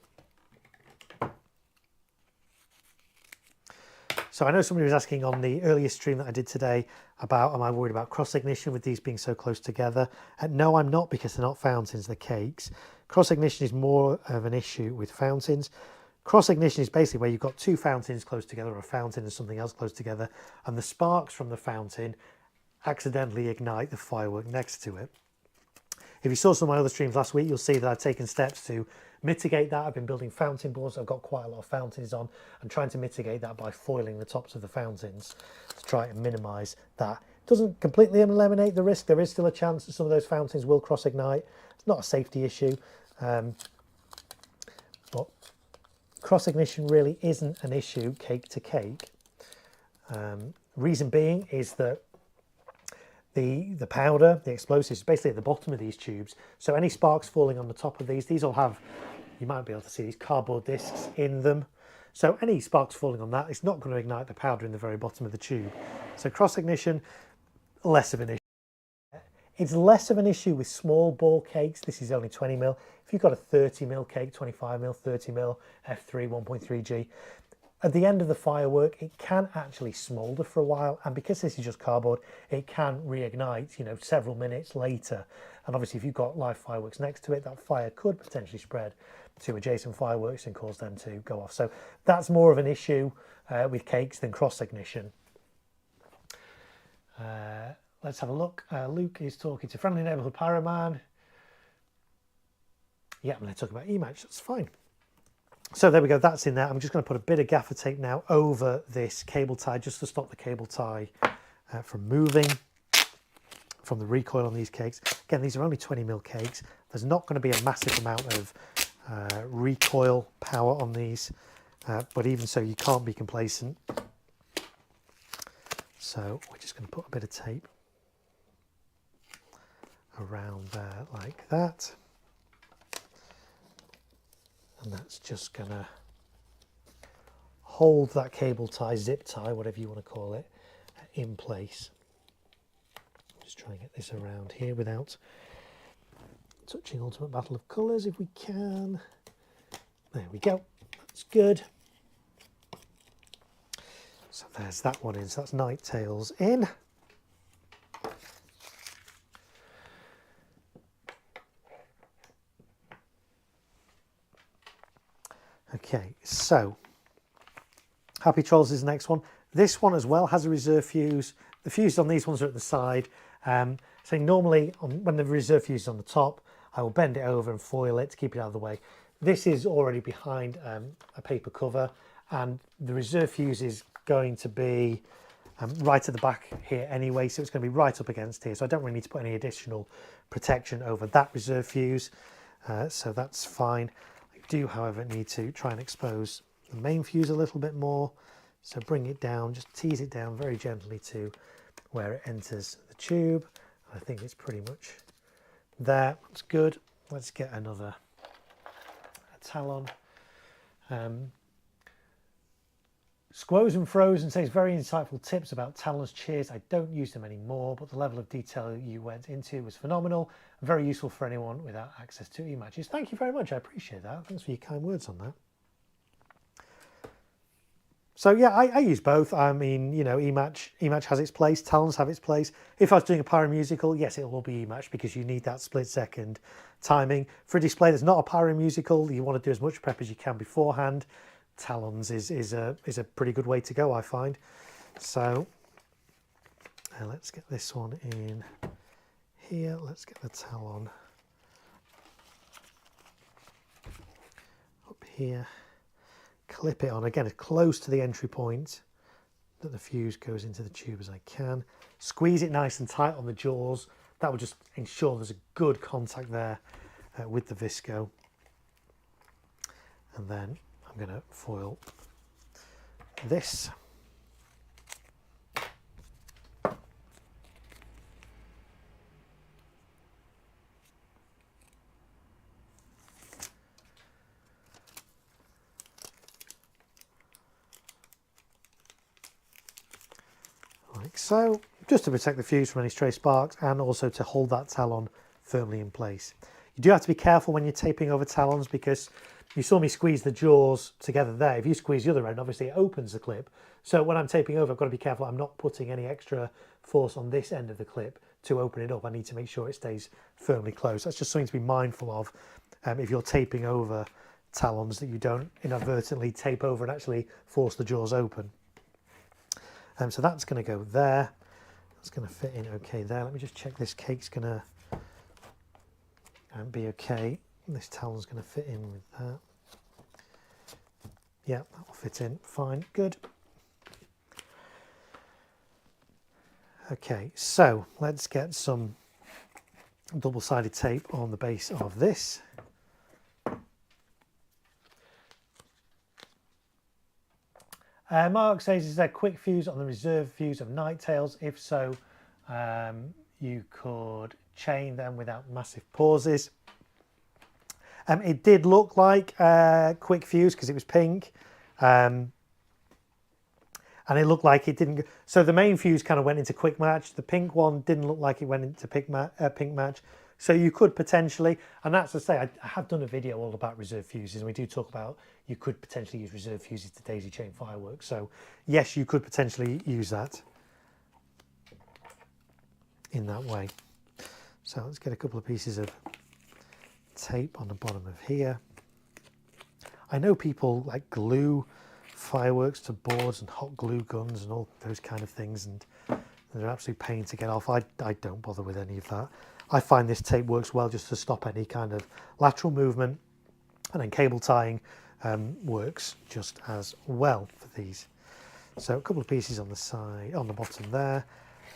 So I know somebody was asking on the earlier stream that I did today about, am I worried about cross ignition with these being so close together? No, I'm not, because they're not fountains, they're cakes. Cross ignition is more of an issue with fountains. Cross ignition is basically where you've got two fountains close together, or a fountain and something else close together, and the sparks from the fountain accidentally ignite the firework next to it. If you saw some of my other streams last week, you'll see that I've taken steps to mitigate that. I've been building fountain boards. I've got quite a lot of fountains on and trying to mitigate that by foiling the tops of the fountains to try and minimise that. It doesn't completely eliminate the risk. There is still a chance that some of those fountains will cross ignite. It's not a safety issue, but cross ignition really isn't an issue cake to cake. Reason being is that the powder, the explosives, is basically at the bottom of these tubes. So any sparks falling on the top of these all have, you might be able to see these cardboard discs in them. So any sparks falling on that, it's not going to ignite the powder in the very bottom of the tube. So cross ignition, less of an issue. It's less of an issue with small ball cakes. This is only 20mm. If you've got a 30mm cake, 25mm, 30mm, F3, 1.3G, at the end of the firework, it can actually smoulder for a while. And because this is just cardboard, it can reignite, you know, several minutes later. And obviously, if you've got live fireworks next to it, that fire could potentially spread to adjacent fireworks and cause them to go off. So that's more of an issue with cakes than cross ignition. Let's have a look. Luke is talking to Friendly Neighbourhood Pyroman. Yeah, I'm going to talk about E-Match. That's fine. So there we go. That's in there. I'm just going to put a bit of gaffer tape now over this cable tie just to stop the cable tie from moving from the recoil on these cakes. Again, these are only 20mm cakes. There's not going to be a massive amount of recoil power on these, but even so, you can't be complacent. So we're just going to put a bit of tape around there like that, and that's just going to hold that cable tie, zip tie, whatever you want to call it, in place. Just try and get this around here without touching Ultimate Battle of Colours if we can. There we go, that's good. So there's that one in, so that's Night Tails in. Okay, so Happy Trolls is the next one. This one as well has a reserve fuse. The fuses on these ones are at the side. So normally when the reserve fuse is on the top, I will bend it over and foil it to keep it out of the way. This is already behind a paper cover, and the reserve fuse is going to be right at the back here anyway, so it's going to be right up against here. So I don't really need to put any additional protection over that reserve fuse, so that's fine. I do, however, need to try and expose the main fuse a little bit more. So bring it down, just tease it down very gently to where it enters the tube. I think it's pretty much there. That's good. Let's get another Talon. Squoze and Frozen says very insightful tips about Talon's cheers. I don't use them anymore, but the level of detail you went into was phenomenal. Very useful for anyone without access to e-matches. Thank you very much. I appreciate that. Thanks for your kind words on that. So yeah, I use both. I mean, you know, e-match has its place. Talons have its place. If I was doing a pyro musical, yes, it will be e-match because you need that split second timing. For a display that's not a pyro musical, you want to do as much prep as you can beforehand. Talons is a pretty good way to go, I find. So let's get this one in here. Let's get the Talon up here. Clip it on again as close to the entry point that the fuse goes into the tube as I can. Squeeze it nice and tight on the jaws. That will just ensure there's a good contact there with the visco. And then I'm going to foil this. Like so, just to protect the fuse from any stray sparks and also to hold that Talon firmly in place. You do have to be careful when you're taping over Talons because you saw me squeeze the jaws together there. If you squeeze the other end, obviously it opens the clip. So when I'm taping over, I've got to be careful I'm not putting any extra force on this end of the clip to open it up. I need to make sure it stays firmly closed. That's just something to be mindful of if you're taping over talons that you don't inadvertently tape over and actually force the jaws open. So that's going to go there. That's going to fit in okay there. Let me just check this cake's going to be okay. This talon's going to fit in with that. Yeah, that will fit in fine. Good. Okay, so let's get some double-sided tape on the base of this. Mark says, is there a quick fuse on the reserve fuse of night tails? If so, you could chain them without massive pauses. It did look like a quick fuse because it was pink. And it looked like it didn't. So the main fuse kind of went into quick match. The pink one didn't look like it went into pink match. So you could potentially, and that's to say, I have done a video all about reserve fuses, and we do talk about you could potentially use reserve fuses to daisy chain fireworks. So yes, you could potentially use that in that way. So let's get a couple of pieces of tape on the bottom of here. I know people like glue fireworks to boards and hot glue guns and all those kind of things, and they're absolute pain to get off. I don't bother with any of that. I find this tape works well just to stop any kind of lateral movement, and then cable tying works just as well for these. So a couple of pieces on the side, on the bottom there.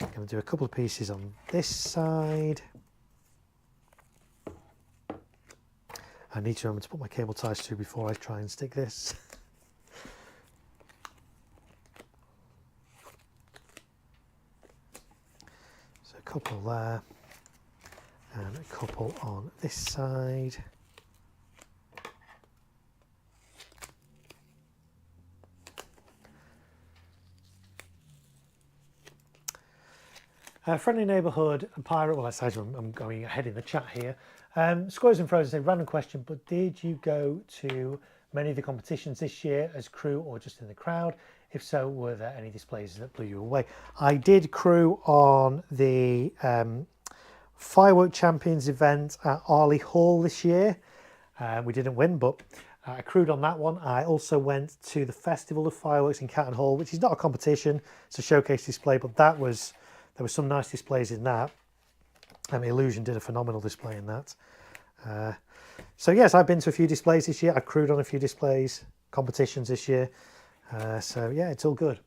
I'm going to do a couple of pieces on this side. I need to remember to put my cable ties through before I try and stick this. So a couple there, and a couple on this side. Friendly neighbourhood pirate. Well, I'm going ahead in the chat here. Squares and Frozen say, random question, but did you go to many of the competitions this year as crew or just in the crowd? If so, were there any displays that blew you away? I did crew on the Firework Champions event at Arley Hall this year. We didn't win, but I crewed on that one. I also went to the Festival of Fireworks in Catton Hall, which is not a competition, it's a showcase display, but there was some nice displays in that. Illusion did a phenomenal display in that. So yes, I've been to a few displays this year. I've crewed on a few displays, competitions this year. So yeah, it's all good.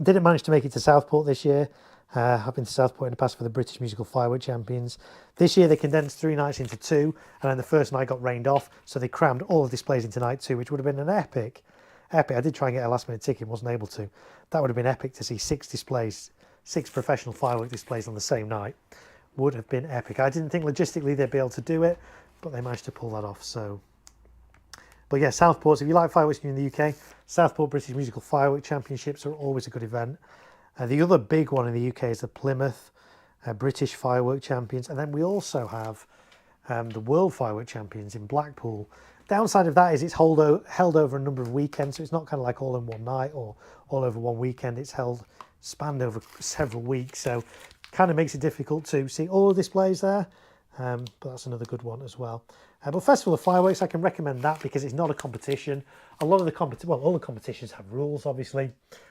Didn't manage to make it to Southport this year. I've been to Southport in the past for the British Musical Firework Champions. This year they condensed 3 nights into 2, and then the first night got rained off, so they crammed all the displays into night 2, which would have been an epic. I did try and get a last minute ticket, wasn't able to. That would have been epic to see 6 displays, 6 professional firework displays on the same night. Would have been epic. I didn't think logistically they'd be able to do it, but they managed to pull that off. So, but yeah, Southport, if you like fireworks in the UK, Southport British Musical Firework Championships are always a good event. The other big one in the UK is the Plymouth British Firework Champions, and then we also have the World Firework Champions in Blackpool. Downside of that is it's held over a number of weekends, so it's not kind of like all in one night or all over one weekend. It's spanned over several weeks, so kind of makes it difficult to see all the displays there, but that's another good one as well. But Festival of Fireworks, I can recommend that because it's not a competition. A lot of the all the competitions have rules, obviously,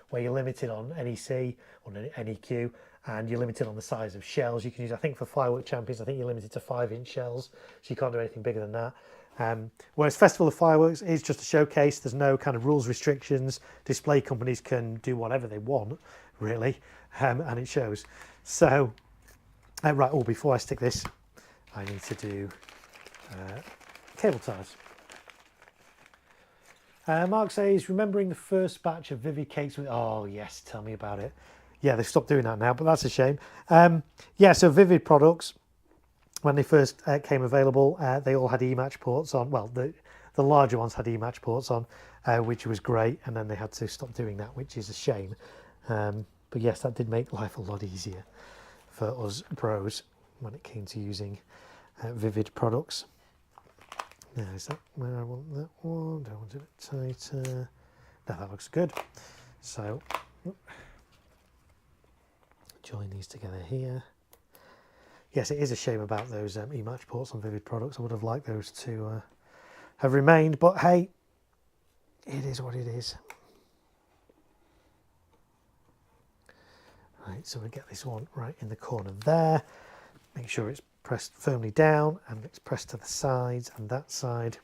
where you're limited on NEC or NEQ, and you're limited on the size of shells you can use. I think for Firework Champions, I think you're limited to 5-inch shells, so you can't do anything bigger than that. Whereas Festival of Fireworks is just a showcase. There's no kind of rules, restrictions. Display companies can do whatever they want, really, and it shows. So, right, before I stick this, I need to do cable ties. Mark says, remembering the first batch of Vivid cakes with... Oh, yes, tell me about it. Yeah, they've stopped doing that now, but that's a shame. Yeah, so Vivid products, when they first came available, they all had e-match ports on. Well, the larger ones had e-match ports on, which was great, and then they had to stop doing that, which is a shame. But yes, that did make life a lot easier for us pros when it came to using Vivid products. Now, is that where I want that one? Do I want it a bit tighter? No, that looks good. So, join these together here. Yes, it is a shame about those e-match ports on Vivid products. I would have liked those to have remained, but hey, it is what it is. Right, so we get this one right in the corner there. Make sure it's pressed firmly down and it's pressed to the sides and that side.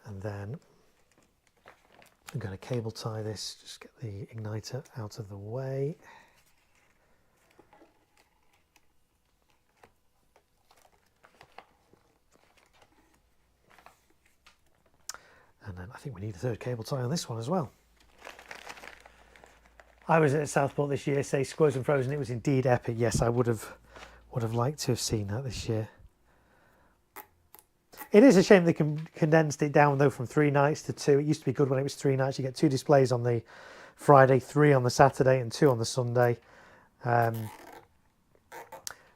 And then I'm going to cable tie this, just get the igniter out of the way. And then I think we need a third cable tie on this one as well. I was at Southport this year, say Squoze and Frozen, it was indeed epic. Yes, I would have liked to have seen that this year. It is a shame they condensed it down though from 3 nights to 2. It used to be good when it was 3 nights. You get 2 displays on the Friday, 3 on the Saturday and 2 on the Sunday.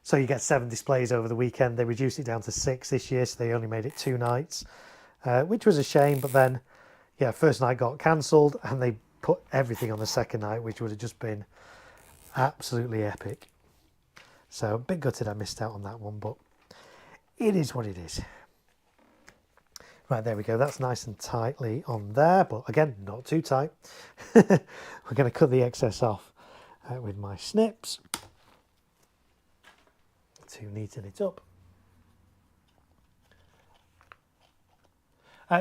So you get 7 displays over the weekend. They reduced it down to 6 this year, so they only made it 2 nights, which was a shame. But then, yeah, first night got cancelled and they put everything on the second night, which would have just been absolutely epic. So a bit gutted I missed out on that one, but it is what it is. Right, there we go. That's nice and tightly on there, but again, not too tight. We're going to cut the excess off with my snips to neaten it up.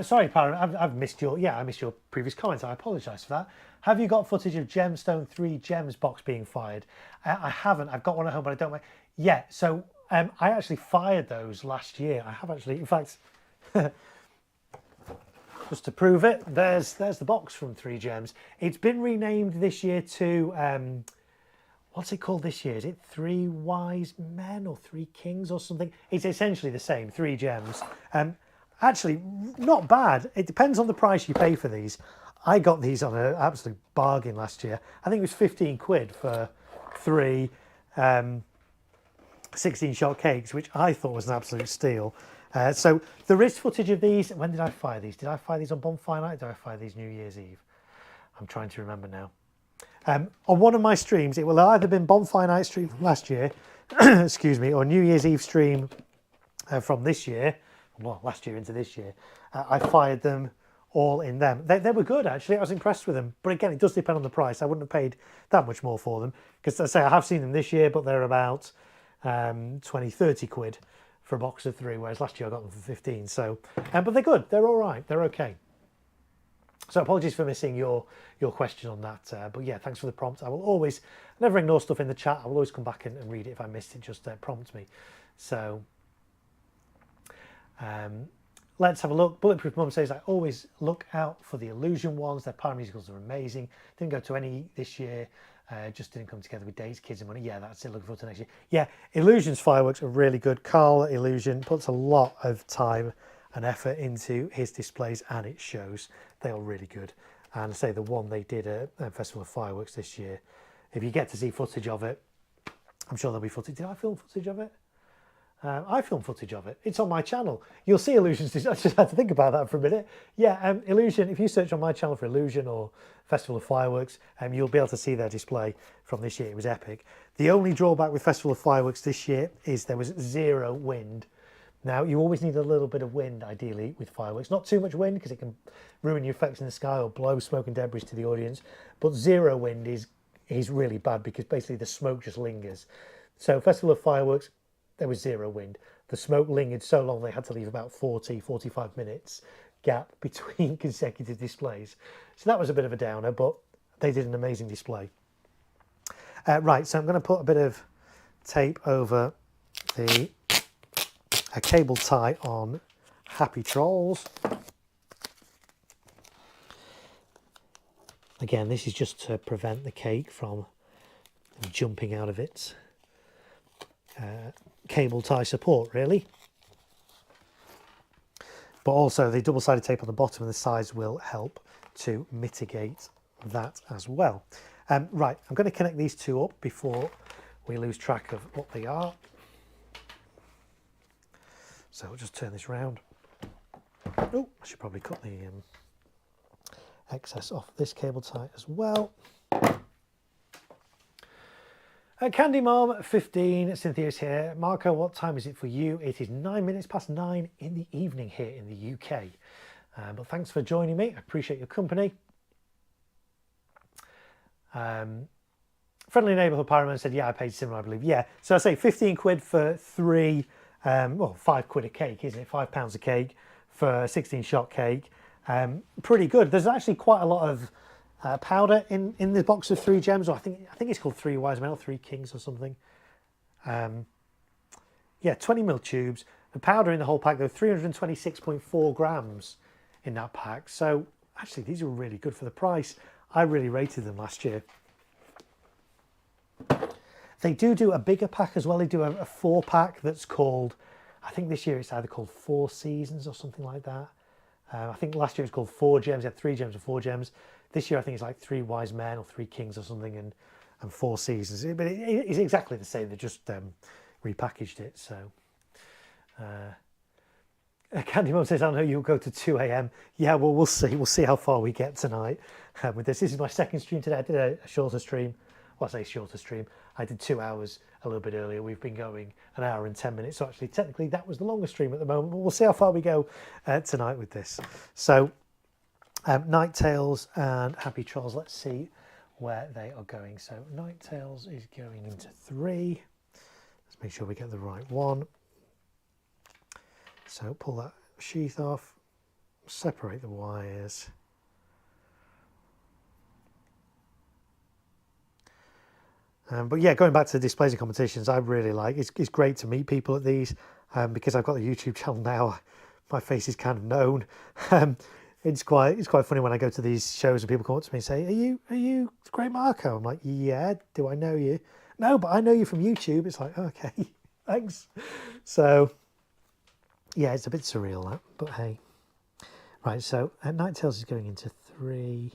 Sorry, Parent, I've missed your, I missed your previous comments. I apologise for that. Have you got footage of Gemstone 3 Gems box being fired? I haven't. I've got one at home, but I don't mind. Yeah, so I actually fired those last year. I have actually, in fact, just to prove it, there's the box from 3 Gems. It's been renamed this year to, what's it called this year? Is it 3 Wise Men or 3 Kings or something? It's essentially the same, 3 Gems. Actually, not bad. It depends on the price you pay for these. I got these on an absolute bargain last year. I think it was 15 quid for 3 16-shot cakes, which I thought was an absolute steal. So there is footage of these. When did I fire these? Did I fire these on Bonfire Night? Or did I fire these New Year's Eve? I'm trying to remember now. On one of my streams, it will have either been Bonfire Night stream from last year, excuse me, or New Year's Eve stream from this year. Well, last year into this year, I fired them all in them. They were good, actually. I was impressed with them. But again, it does depend on the price. I wouldn't have paid that much more for them. Because I say I have seen them this year, but they're about 20, 30 quid for a box of 3, whereas last year I got them for 15. So, but they're good. They're all right. They're okay. So apologies for missing your question on that. But yeah, thanks for the prompt. I will always, never ignore stuff in the chat. I will always come back and read it if I missed it. Just prompt me. So... let's have a look. Bulletproof Mum says, I always look out for the Illusion ones. Their paramusicals are amazing. Didn't go to any this year. Just didn't come together with dates, kids and money. Yeah, that's it. Looking forward to next year. Yeah, Illusion's fireworks are really good. Carl at Illusion puts a lot of time and effort into his displays and it shows. They are really good. And I say the one they did at Festival of Fireworks this year, if you get to see footage of it, I'm sure there'll be footage. Did I film footage of it? I filmed footage of it. It's on my channel. You'll see Illusions. I just had to think about that for a minute. Yeah, Illusion, if you search on my channel for Illusion or Festival of Fireworks, you'll be able to see their display from this year. It was epic. The only drawback with Festival of Fireworks this year is there was 0 wind. Now, you always need a little bit of wind, ideally, with fireworks. Not too much wind, because it can ruin your effects in the sky or blow smoke and debris to the audience. But 0 wind is really bad, because basically the smoke just lingers. So Festival of Fireworks, there was 0 wind. The smoke lingered so long they had to leave about 40, 45 minutes gap between consecutive displays. So that was a bit of a downer, but they did an amazing display. Right, so I'm going to put a bit of tape over the cable tie on Happy Trolls. Again, this is just to prevent the cake from jumping out of its cable tie support, really. But also the double-sided tape on the bottom and the sides will help to mitigate that as well. Right, I'm going to connect these two up before we lose track of what they are. So I'll just turn this round. Oh, I should probably cut the excess off this cable tie as well. Candy Mom 15, Cynthia's here. Marco, what time is it for you? It is 9 minutes past 9 in the evening here in the UK. But thanks for joining me. I appreciate your company. Friendly Neighbourhood Pyroman said, yeah, I paid similar, I believe. Yeah, so I say 15 quid for 3, well, 5 quid a cake, isn't it? £5 a cake for a 16 shot cake. Pretty good. There's actually quite a lot of powder in the box of 3 gems, or I think it's called 3 wise men or 3 kings or something. Yeah, 20mm tubes. The powder in the whole pack, though, 326.4 grams in that pack. So actually, these are really good for the price. I really rated them last year. They do a bigger pack as well. They do a 4-pack that's called, I think this year it's either called 4 Seasons or something like that. I think last year it was called 4 gems. They had 3 gems and 4 gems. This year I think it's like 3 wise men or 3 kings or something, and 4 seasons. But it's exactly the same. They just repackaged it. So Candy Mum says, I know you'll go to 2 a.m. Yeah, well, we'll see. We'll see how far we get tonight with this. This is my second stream today. I did a shorter stream. Well, I say shorter stream. I did 2 hours a little bit earlier. We've been going 1 hour and 10 minutes. So actually, technically, that was the longest stream at the moment. But we'll see how far we go tonight with this. So Night Tales and Happy Trolls. Let's see where they are going. So Night Tales is going into 3. Let's make sure we get the right one. So pull that sheath off, separate the wires. But yeah, going back to the displays and competitions, I really like it's great to meet people at these because I've got the YouTube channel now. My face is kind of known. It's quite funny when I go to these shows and people come up to me and say, "Are you Great Marko?" I'm like, "Yeah." "Do I know you?" "No, but I know you from YouTube." It's like, okay, thanks. So yeah, it's a bit surreal that, but hey. Right, so Night Tales is going into 3.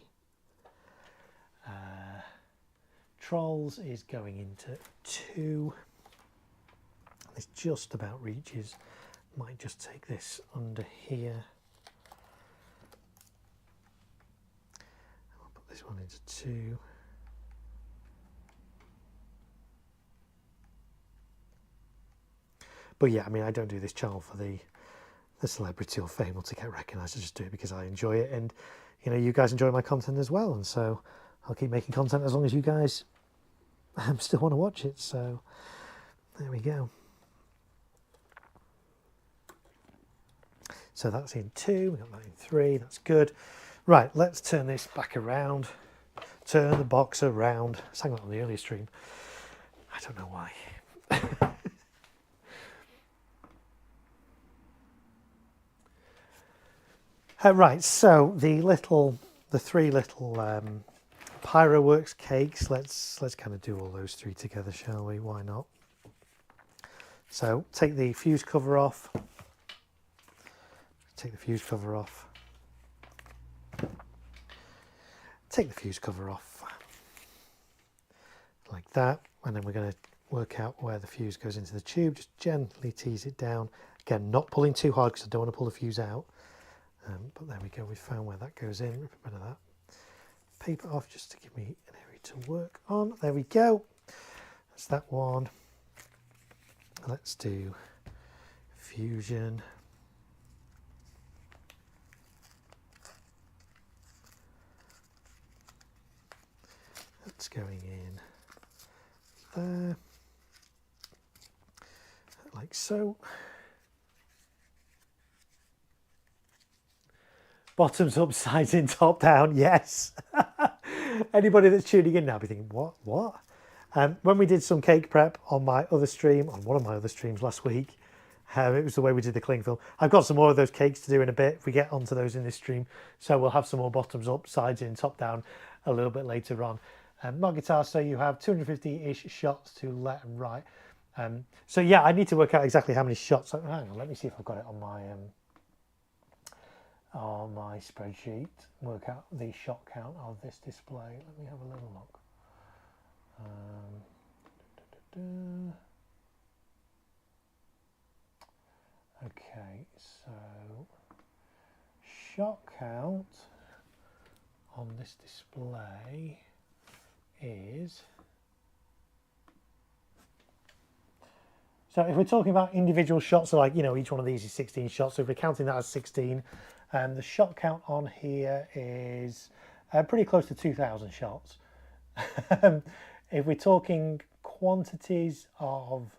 Trolls is going into 2. This just about reaches. Might just take this under here. I'll put this one into 2. But yeah, I mean, I don't do this channel for the celebrity or fame or to get recognised. I just do it because I enjoy it, and you know, you guys enjoy my content as well, and so I'll keep making content as long as you guys still want to watch it. So there we go. So that's in 2, we got that in 3, that's good. Right, let's turn this back around. Turn the box around. I sang that on the earlier stream. I don't know why. Right, so the 3 little Pyroworks cakes, let's kind of do all those 3 together, shall we? Why not? So take the fuse cover off. Take the fuse cover off. Take the fuse cover off. Like that. And then we're going to work out where the fuse goes into the tube. Just gently tease it down. Again, not pulling too hard because I don't want to pull the fuse out. But there we go, we found where that goes in. Rip a bit of that paper off just to give me an area to work on. There we go. That's that one. Let's do fusion. That's going in there, like so. Bottoms up, sides in, top down, yes. Anybody that's tuning in now be thinking, what? When we did some cake prep on my other stream, on one of my other streams last week, it was the way we did the cling film. I've got some more of those cakes to do in a bit if we get onto those in this stream. So we'll have some more bottoms up, sides in, top down a little bit later on. Not guitar, so you have 250-ish shots to left and right. So yeah, I need to work out exactly how many shots. Hang on, let me see if I've got it on my spreadsheet. Work out the shot count of this display. Let me have a little look. Okay, so shot count on this display is So if we're talking about individual shots, so like, you know, each one of these is 16 shots. So if we're counting that as 16, the shot count on here is pretty close to 2,000 shots. If we're talking quantities of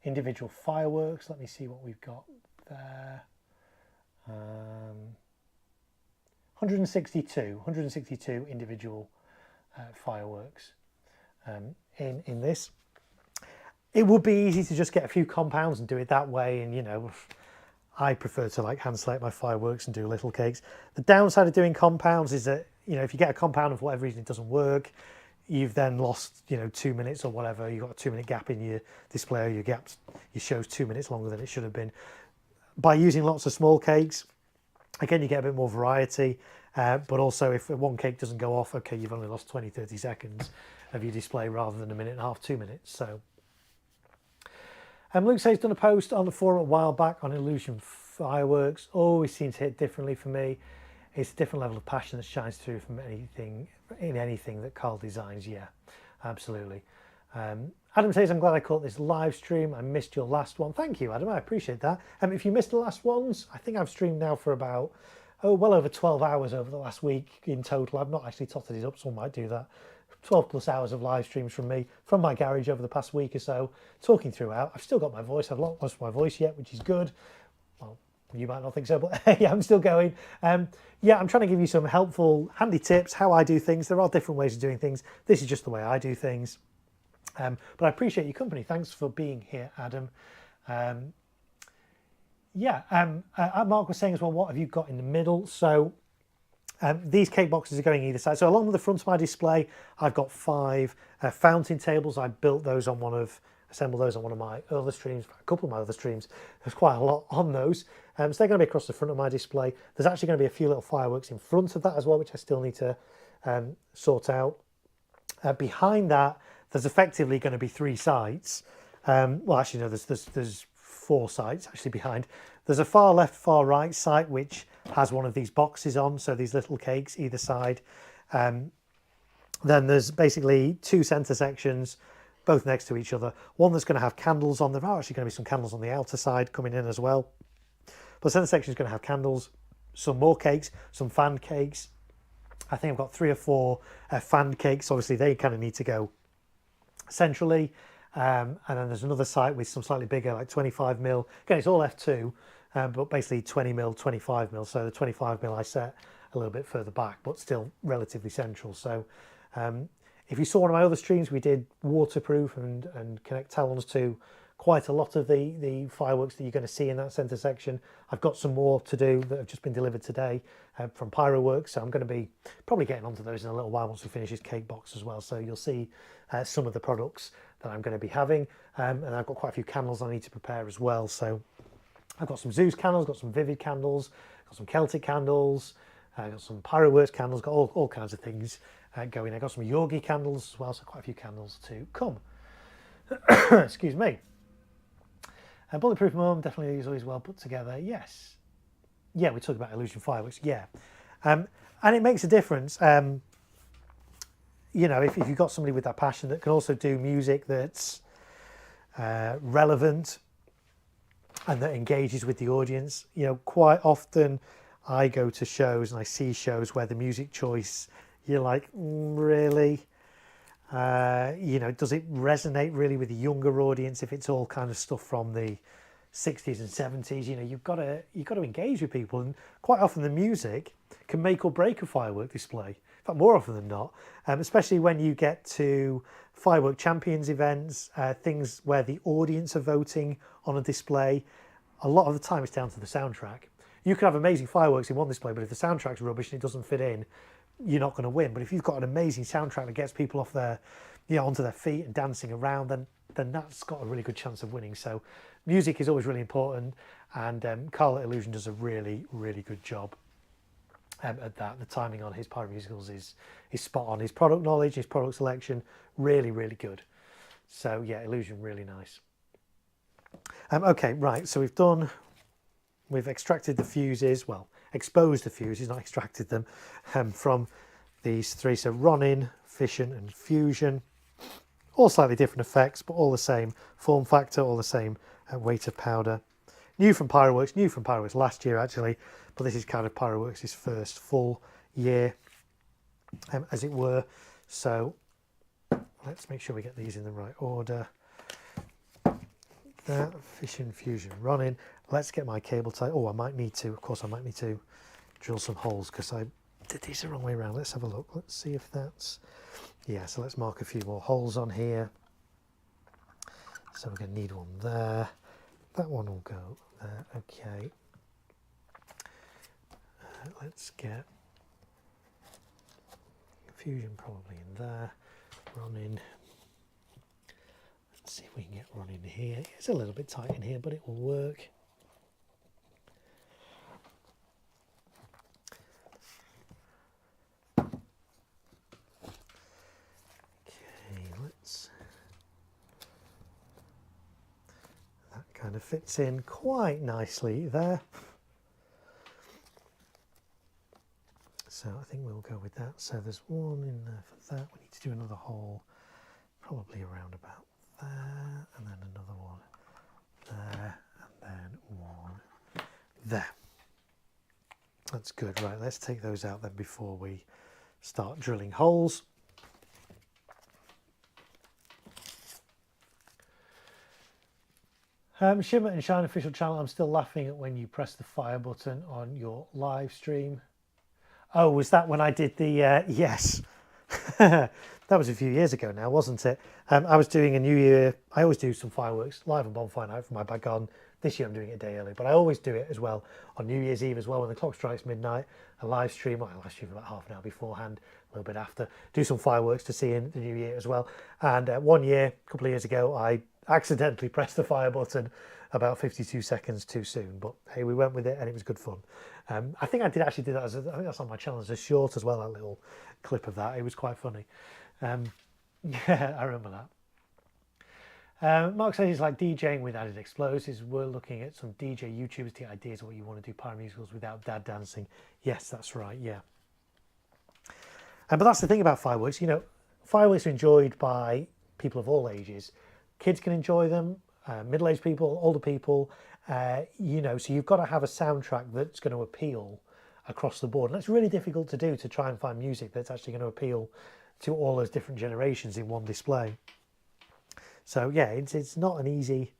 individual fireworks, let me see what we've got there. 162 individual fireworks in this. It would be easy to just get a few compounds and do it that way, and you know, I prefer to like hand select my fireworks and do little cakes. The downside of doing compounds is that, you know, if you get a compound and for whatever reason it doesn't work, you've then lost, you know, 2 minutes or whatever. You've got a 2 minute gap in your display, or your show's 2 minutes longer than it should have been. By using lots of small cakes, again, you get a bit more variety, but also if one cake doesn't go off, okay, you've only lost 20-30 seconds of your display rather than a minute and a half, 2 minutes. So Luke says he's done a post on the forum a while back on illusion fireworks. Always seems to hit differently for me. It's a different level of passion that shines through from anything that Carl designs. Yeah, absolutely. Adam says, I'm glad I caught this live stream. I missed your last one. Thank you, Adam. I appreciate that. If you missed the last ones, I think I've streamed now for about, well over 12 hours over the last week in total. I've not actually totted it up, so I might do that. 12 plus hours of live streams from me, from my garage over the past week or so, talking throughout. I've still got my voice. I've not lost my voice yet, which is good. Well, you might not think so, but yeah, I'm still going. Yeah, I'm trying to give you some helpful, handy tips, how I do things. There are different ways of doing things. This is just the way I do things. But I appreciate your company. Thanks for being here, Adam. Mark was saying as well, what have you got in the middle? So these cake boxes are going either side. So along the front of my display, I've got 5 fountain tables. I built those on assembled those on one of my other streams, a couple of my other streams. There's quite a lot on those. So they're going to be across the front of my display. There's actually going to be a few little fireworks in front of that as well, which I still need to sort out. Behind that, there's effectively going to be 3 sites. Well, actually, no, there's 4 sites actually behind. There's a far left, far right site, which has one of these boxes on, so these little cakes either side. Then there's basically 2 center sections, both next to each other. One that's going to have candles on. There are actually going to be some candles on the outer side coming in as well. But the center section is going to have candles, some more cakes, some fan cakes. I think I've got 3 or 4 fan cakes. Obviously, they kind of need to go centrally. And then there's another site with some slightly bigger, like 25mm. Again, it's all F2, but basically 20mm, 25mm. So the 25mm I set a little bit further back, but still relatively central. So if you saw one of my other streams, we did waterproof and connect talons to quite a lot of the fireworks that you're going to see in that centre section. I've got some more to do that have just been delivered today from Pyroworks, so I'm going to be probably getting onto those in a little while once we finish this cake box as well. So you'll see some of the products that I'm going to be having, and I've got quite a few candles I need to prepare as well. So I've got some Zeus candles, got some Vivid candles, got some Celtic candles, got some Pyroworks candles, got all kinds of things going. I got some Yogi candles as well, so quite a few candles to come. Excuse me. Bulletproof Mum, definitely is always well put together. Yes. Yeah, we talk about illusion fireworks. Yeah. And it makes a difference. You know, if you've got somebody with that passion that can also do music that's relevant and that engages with the audience. You know, quite often I go to shows and I see shows where the music choice, you're like, really? You know, does it resonate really with the younger audience if it's all kind of stuff from the 60s and 70s? You know, you've got to engage with people, and quite often the music can make or break a firework display. In fact, more often than not, especially when you get to firework champions events, things where the audience are voting on a display. A lot of the time it's down to the soundtrack. You can have amazing fireworks in one display, but if the soundtrack's rubbish and it doesn't fit in, you're not going to win. But if you've got an amazing soundtrack that gets people off their, you know, onto their feet and dancing around, then that's got a really good chance of winning. So music is always really important, and Carl at Illusion does a really, really good job at that. The timing on his pyro musicals is spot on. His product knowledge, his product selection, really, really good. So yeah, Illusion, really nice. Okay, right, so we've extracted the fuses, well, exposed the fuses, not extracted them, from these 3. So Ronin, Fission and Fusion. all slightly different effects, but all the same form factor, all the same weight of powder. New from Pyroworks last year actually, but this is kind of Pyroworks' first full year, as it were. So let's make sure we get these in the right order. That fission fusion running. Let's get my cable tie. Oh, I might need to, of course I might need to drill some holes because I did these the wrong way around. Let's have a look. Let's see if that's, yeah, so let's mark a few more holes on here. So we're going to need one there. That one will go there. Okay. Let's get fusion probably in there. Running. Let's see if we can get running here. It's a little bit tight in here, but it will work. Kind of fits in quite nicely there. So I think we'll go with that. So there's one in there for that. We need to do another hole, probably around about there, and then another one there, and then one there. That's good. Right, let's take those out then before we start drilling holes. Shimmer and Shine official channel, I'm still laughing at when you press the fire button on your live stream. Oh, was that when I did the, yes. That was a few years ago now, wasn't it? I was doing a New Year, I always do some fireworks live on Bonfire Night for my back garden. This year I'm doing it a day early, but I always do it as well on New Year's Eve as well when the clock strikes midnight. A live stream, well, I live stream about half an hour beforehand, a little bit after. Do some fireworks to see in the New Year as well. And one year, a couple of years ago, I accidentally pressed the fire button about 52 seconds too soon, but hey, we went with it and it was good fun. I think I did actually do that as I think that's on my channel as a short as well, that little clip of that. It was quite funny. Yeah, I remember that. Mark says he's like DJing with added explosives. We're looking at some DJ YouTubers to get ideas of what you want to do pyro musicals without dad dancing. Yes, that's right, yeah. But that's the thing about fireworks, you know, fireworks are enjoyed by people of all ages. Kids can enjoy them, middle-aged people, older people, you know, so you've got to have a soundtrack that's going to appeal across the board. And that's really difficult to do, to try and find music that's actually going to appeal to all those different generations in one display. So yeah, it's not an easy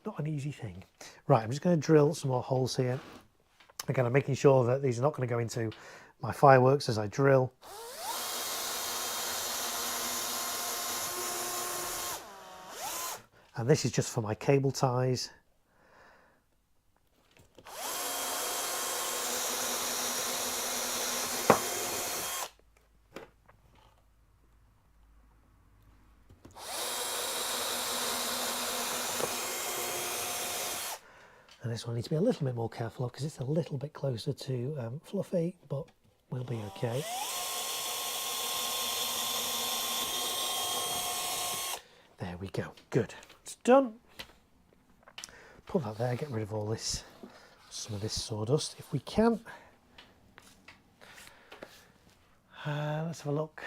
thing. Right, I'm just going to drill some more holes here. Again, I'm making sure that these are not going to go into my fireworks as I drill. And this is just for my cable ties. And this one needs to be a little bit more careful because it's a little bit closer to fluffy, but we'll be okay. There we go, good. It's done. Put that there, get rid of all this, some of this sawdust if we can. Let's have a look.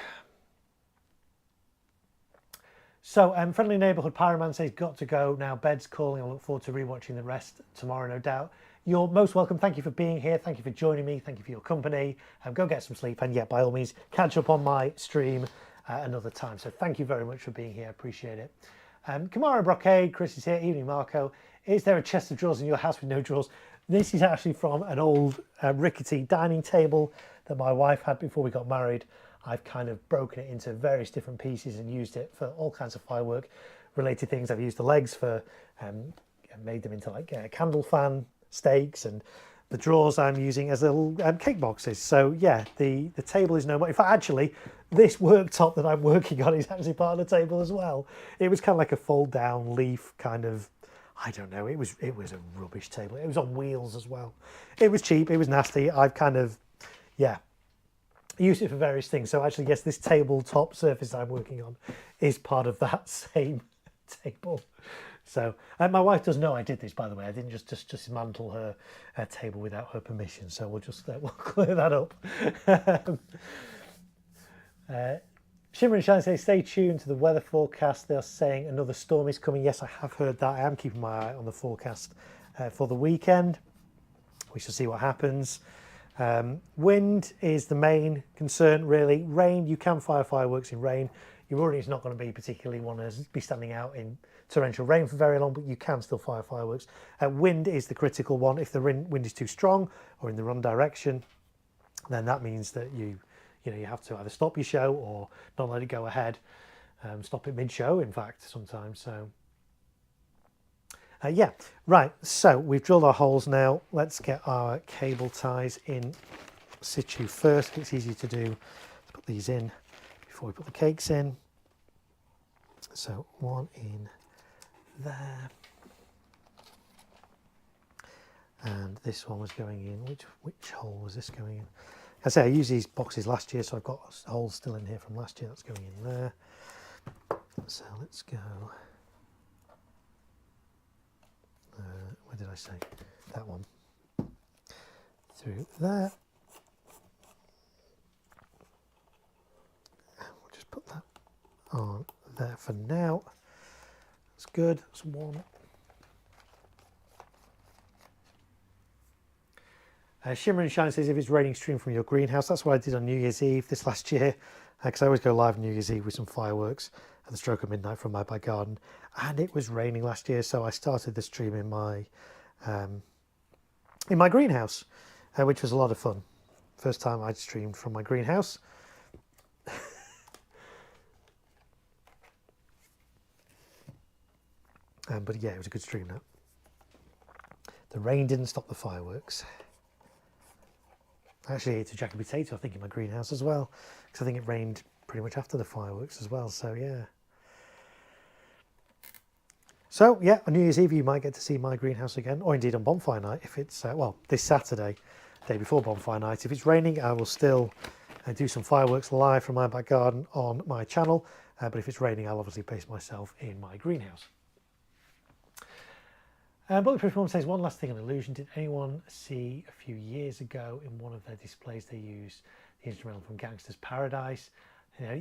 So, Friendly Neighbourhood Pyroman says, got to go now, bed's calling. I look forward to rewatching the rest tomorrow, no doubt. You're most welcome. Thank you for being here. Thank you for joining me. Thank you for your company. Go get some sleep. And yeah, by all means, catch up on my stream another time. So thank you very much for being here. I appreciate it. Kamara Brocade, Chris is here. Evening, Marco. Is there a chest of drawers in your house with no drawers? This is actually from an old rickety dining table that my wife had before we got married. I've kind of broken it into various different pieces and used it for all kinds of firework related things. I've used the legs for, made them into like candle fan stakes, and the drawers I'm using as little cake boxes. So yeah, the table is no more. In fact, actually, this worktop that I'm working on is actually part of the table as well. It was kind of like a fold down leaf kind of, I don't know, it was a rubbish table. It was on wheels as well. It was cheap, it was nasty. I've kind of, yeah, used it for various things. So actually, yes, this tabletop surface I'm working on is part of that same table. So my wife does know I did this, by the way. I didn't just dismantle her table without her permission. So we'll just we'll clear that up. Shimmer and Shine say, stay tuned to the weather forecast. They're saying another storm is coming. Yes, I have heard that. I am keeping my eye on the forecast for the weekend. We shall see what happens. Wind is the main concern, really. Rain, you can fire fireworks in rain. Your audience is not going to be particularly want to be standing out in torrential rain for very long, but you can still fire fireworks. Wind is the critical one. If the wind is too strong or in the wrong direction, then that means that you have to either stop your show or not let it go ahead. Stop it mid-show, in fact, sometimes. So, yeah, right. So we've drilled our holes now. Let's get our cable ties in situ first. It's easy to do. Let's put these in before we put the cakes in. So one in there. And this one was going in. Which hole was this going in? I say I used these boxes last year, so I've got holes still in here from last year. That's going in there. So let's go. Where did I say? That one. Through there. And we'll just put that on there for now. That's good. That's one. Shimmer and Shine says, if it's raining, stream from your greenhouse. That's what I did on New Year's Eve this last year, because I always go live on New Year's Eve with some fireworks at the stroke of midnight from my back garden. And it was raining last year, so I started the stream in my greenhouse, which was a lot of fun. First time I'd streamed from my greenhouse. But yeah, it was a good stream now. The rain didn't stop the fireworks. I actually ate a jacket potato, I think, in my greenhouse as well, because I think it rained pretty much after the fireworks as well, so yeah. So yeah, on New Year's Eve you might get to see my greenhouse again, or indeed on Bonfire Night, if it's, well, this Saturday, day before Bonfire Night. If it's raining, I will still do some fireworks live from my back garden on my channel, but if it's raining, I'll obviously place myself in my greenhouse. Bulletproof Mum says, one last thing on illusion. Did anyone see a few years ago in one of their displays they used the instrumental from Gangster's Paradise?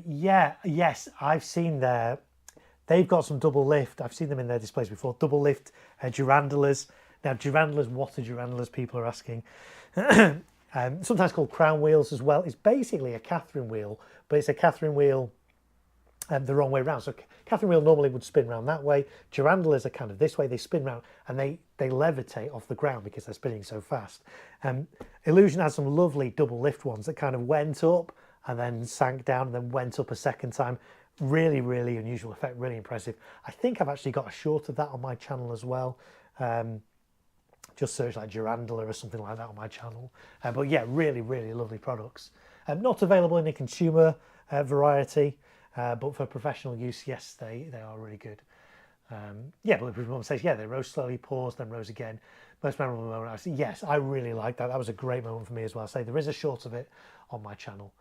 Yes, I've seen they've got some double lift. I've seen them in their displays before. Double lift girandolas. Now, girandolas, what are girandolas? People are asking. Sometimes called crown wheels as well. It's basically a Catherine wheel, but it's a Catherine wheel the wrong way around. So Catherine wheel normally would spin around that way. Girandolas are kind of this way. They spin around and they levitate off the ground because they're spinning so fast. Illusion has some lovely double lift ones that kind of went up and then sank down and then went up a second time. Really, really unusual effect, really impressive. I think I've actually got a short of that on my channel as well. Just search like Girandola or something like that on my channel. But yeah, really, really lovely products. Not available in a consumer variety. But for professional use, yes, they are really good. Yeah, Bulletproof Mum says, yeah, they rose slowly, paused, then rose again. Most memorable moment, I say, yes, I really like that. That was a great moment for me as well. I say there is a short of it on my channel.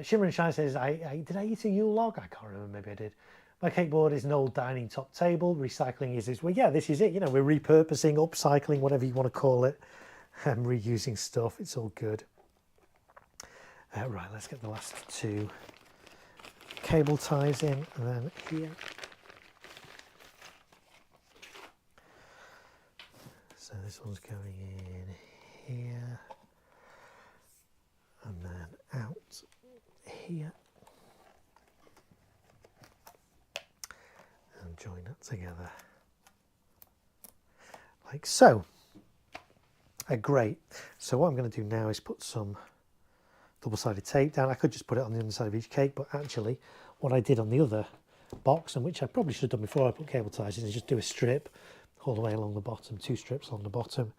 Shimmer and Shine says, did I eat a Yule log? I can't remember, maybe I did. My cake board is an old dining top table. Recycling is this. Well, yeah, this is it. You know, we're repurposing, upcycling, whatever you want to call it. Reusing stuff. It's all good. Right, let's get the last two cable ties in, and then here. So this one's going in here, and then out here, and join that together, like so. Great. So what I'm going to do now is put some double-sided tape down. I could just put it on the underside of each cake, but actually what I did on the other box, and which I probably should have done before I put cable ties in, is just do a strip all the way along the bottom, 2 strips along the bottom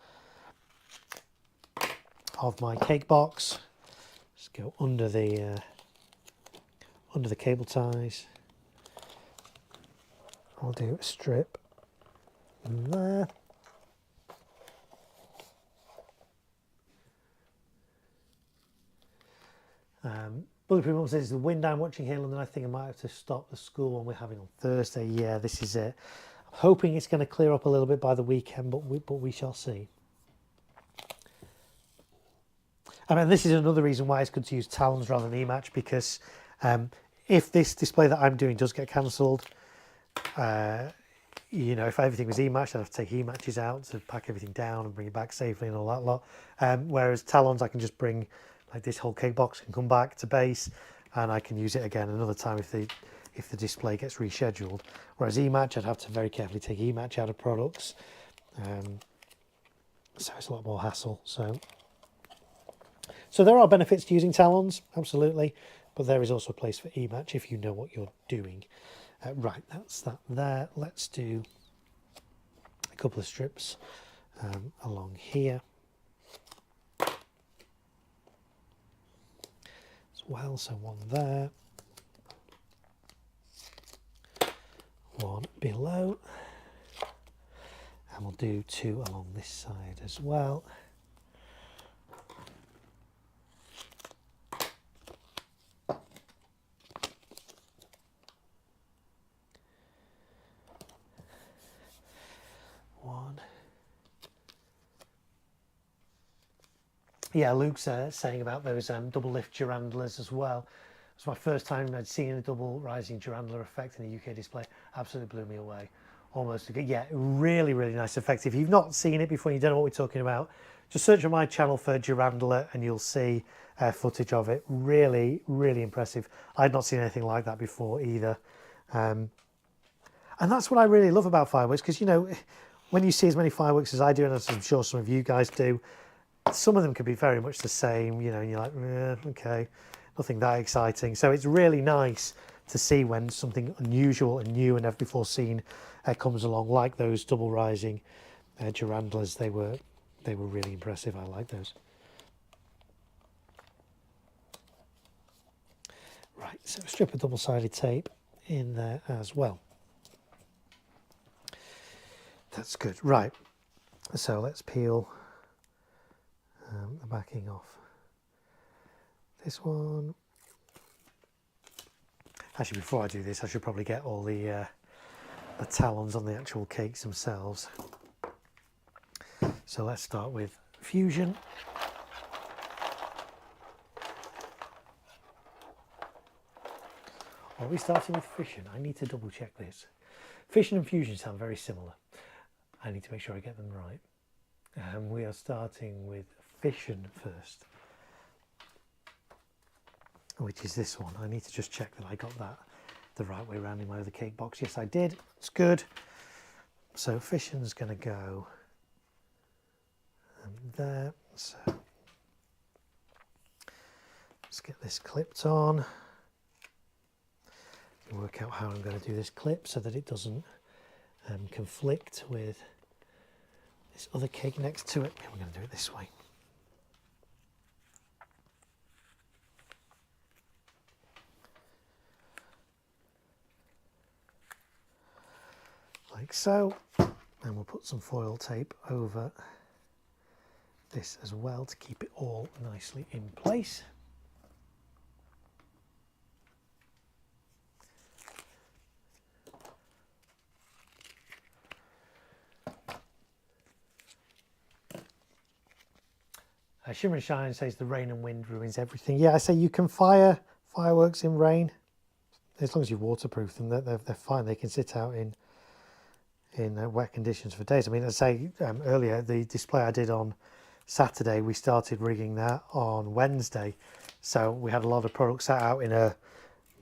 of my cake box. Just go under the cable ties. I'll do a strip there. Bulletproof Mum says, the wind I'm watching here in London, I think I might have to stop the school one we're having on Thursday. Yeah, this is it. I'm hoping it's going to clear up a little bit by the weekend, but we shall see. I mean, this is another reason why it's good to use talons rather than e-match, because if this display that I'm doing does get cancelled, you know, if everything was e-matched, I'd have to take e-matches out to pack everything down and bring it back safely and all that lot. Whereas talons, I can just bring, like, this whole cake box can come back to base, and I can use it again another time if the display gets rescheduled. Whereas e-match, I'd have to very carefully take e-match out of products, so it's a lot more hassle. So there are benefits to using talons, absolutely, but there is also a place for e-match if you know what you're doing. Right, that's that there. Let's do a couple of strips along here as well. So one there, one below, and we'll do two along this side as well. Yeah, Luke's saying about those double lift girandolas as well. It's my first time I'd seen a double rising girandula effect in a UK display. Absolutely blew me away. Almost a good, yeah, really, really nice effect. If you've not seen it before and you don't know what we're talking about, just search on my channel for girandula and you'll see footage of it. Really, really impressive. I'd not seen anything like that before either. And that's what I really love about fireworks, because, you know, when you see as many fireworks as I do, and as I'm sure some of you guys do, some of them can be very much the same, you know, and you're like, okay, nothing that exciting. So it's really nice to see when something unusual and new and never before seen comes along, like those double rising girandolas. They were really impressive. I like those. Right, so a strip of double-sided tape in there as well. That's good. Right, so let's peel the backing off this one. Actually, before I do this, I should probably get all the talons on the actual cakes themselves. So let's start with fusion. Are we starting with fission? I need to double check this. Fission and fusion sound very similar. I need to make sure I get them right. We are starting with fission first, which is this one. I need to just check that I got that the right way around in my other cake box. Yes, I did. It's good. So fission's going to go there. So let's get this clipped on. Work out how I'm going to do this clip so that it doesn't conflict with this other cake next to it. We're going to do it this way. Like so, and we'll put some foil tape over this as well to keep it all nicely in place. Shimmer and Shine says the rain and wind ruins everything. Yeah, I say you can fire fireworks in rain as long as you waterproof them. They're fine. They can sit out in wet conditions for days. I mean, as I say earlier, the display I did on Saturday, we started rigging that on Wednesday, so we had a lot of products sat out in a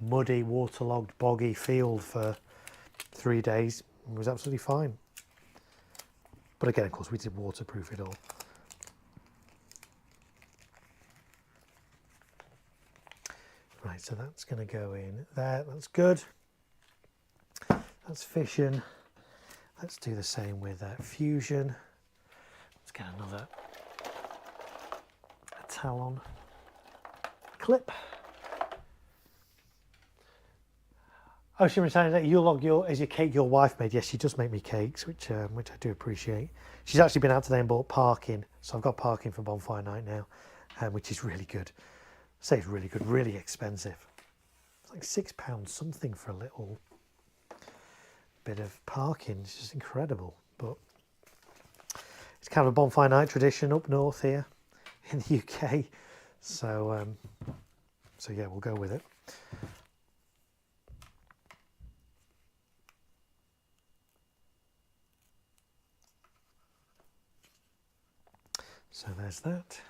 muddy, waterlogged, boggy field for 3 days. It was absolutely fine. But again, of course, we did waterproof it all. Right, so that's going to go in there. That's good. That's fission. Let's do the same with fusion. Let's get another talon clip. Oh, she was saying that you log is your cake your wife made. Yes, she does make me cakes, which I do appreciate. She's actually been out today and bought parking, so I've got parking for Bonfire Night now, which is really good. I say it's really good, really expensive. It's like £6 something for a little bit of parking. It's just incredible. But it's kind of a Bonfire Night tradition up north here in the UK. So yeah, we'll go with it. So there's that.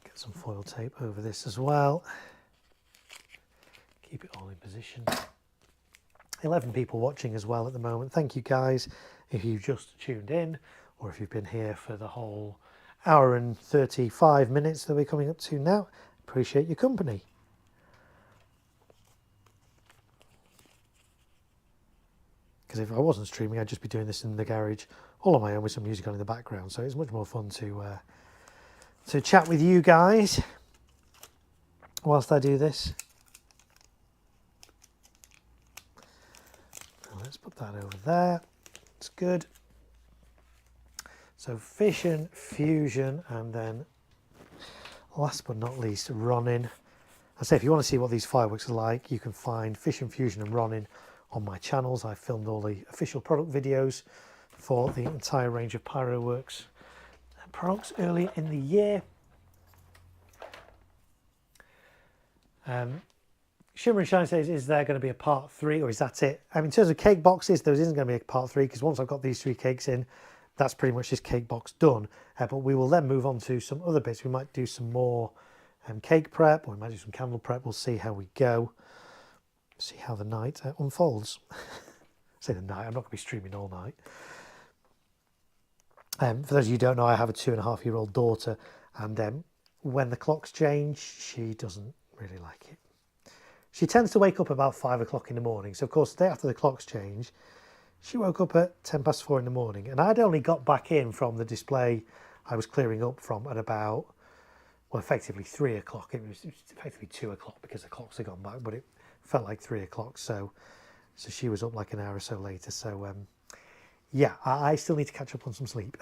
Get some foil tape over this as well. Keep it all in position. 11 people watching as well at the moment. Thank you guys if you've just tuned in, or if you've been here for the whole hour and 35 minutes that we're coming up to now. Appreciate your company. Because if I wasn't streaming, I'd just be doing this in the garage all on my own with some music on in the background. So it's much more fun to chat with you guys whilst I do this. Let's put that over there. It's good. So fission, fusion, and then last but not least, running. I say if you want to see what these fireworks are like, you can find fission, fusion, and running on my channels. I filmed all the official product videos for the entire range of Pyroworks products earlier in the year. Shimmer and Shine says, is there going to be a part 3 or is that it? In terms of cake boxes, there isn't going to be a part 3 because once I've got these 3 cakes in, that's pretty much this cake box done. But we will then move on to some other bits. We might do some more cake prep, or we might do some candle prep. We'll see how we go. See how the night unfolds. Say the night, I'm not going to be streaming all night. For those of you who don't know, I have a 2.5-year-old daughter, and when the clocks change, she doesn't really like it. She tends to wake up about 5 o'clock in the morning. So, of course, the day after the clocks change, she woke up at 4:10 in the morning. And I'd only got back in from the display I was clearing up from at about, well, effectively 3 o'clock. It was effectively 2 o'clock because the clocks had gone back, but it felt like 3 o'clock. So she was up like an hour or so later. So, yeah, I still need to catch up on some sleep.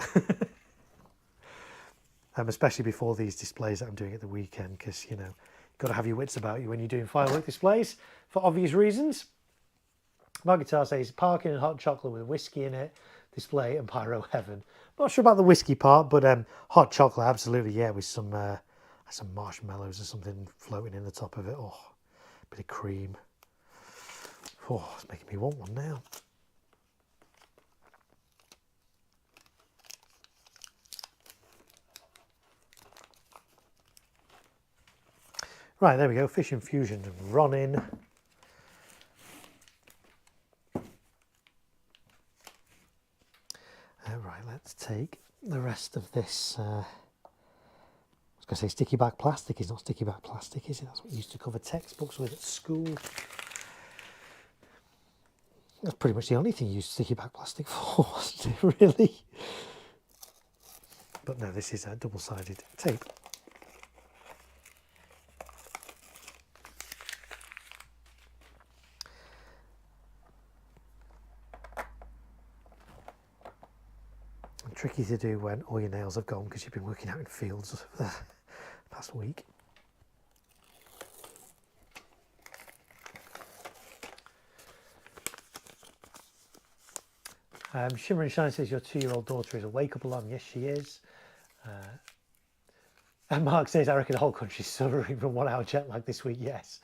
Especially before these displays that I'm doing at the weekend, because, you know, got to have your wits about you when you're doing firework displays for obvious reasons. My guitar says parking and hot chocolate with whiskey in it, display and pyro heaven. Not sure about the whiskey part, but hot chocolate, absolutely, yeah, with some marshmallows or something floating in the top of it. Oh, a bit of cream. Oh, it's making me want one now. Right, there we go, fission, fusion and running. Right, let's take the rest of this. I was going to say sticky back plastic. It's not sticky back plastic, is it? That's what you used to cover textbooks with at school. That's pretty much the only thing you used sticky back plastic for, wasn't it, really? But no, this is a double-sided tape. Tricky to do when all your nails have gone because you've been working out in fields for the past week. Shimmer and Shine says your 2-year-old daughter is a wake-up alarm. Yes, she is. And Mark says, I reckon the whole country's suffering from 1 hour jet lag this week. Yes.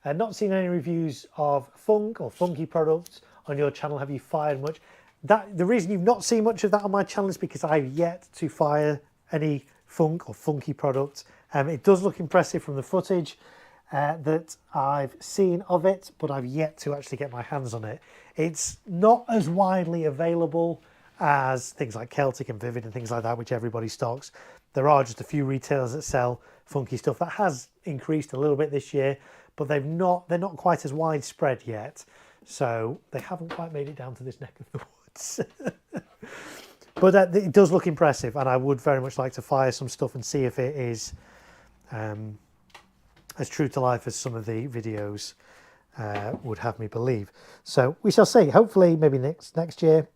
Not seen any reviews of funk or funky products on your channel. Have you fired much? The reason you've not seen much of that on my channel is because I've yet to fire any funk or funky products. It does look impressive from the footage that I've seen of it, but I've yet to actually get my hands on it. It's not as widely available as things like Celtic and Vivid and things like that, which everybody stocks. There are just a few retailers that sell funky stuff. That has increased a little bit this year, but they're not quite as widespread yet. So they haven't quite made it down to this neck of the woods. But it does look impressive, and I would very much like to fire some stuff and see if it is as true to life as some of the videos would have me believe. So we shall see. Hopefully maybe next year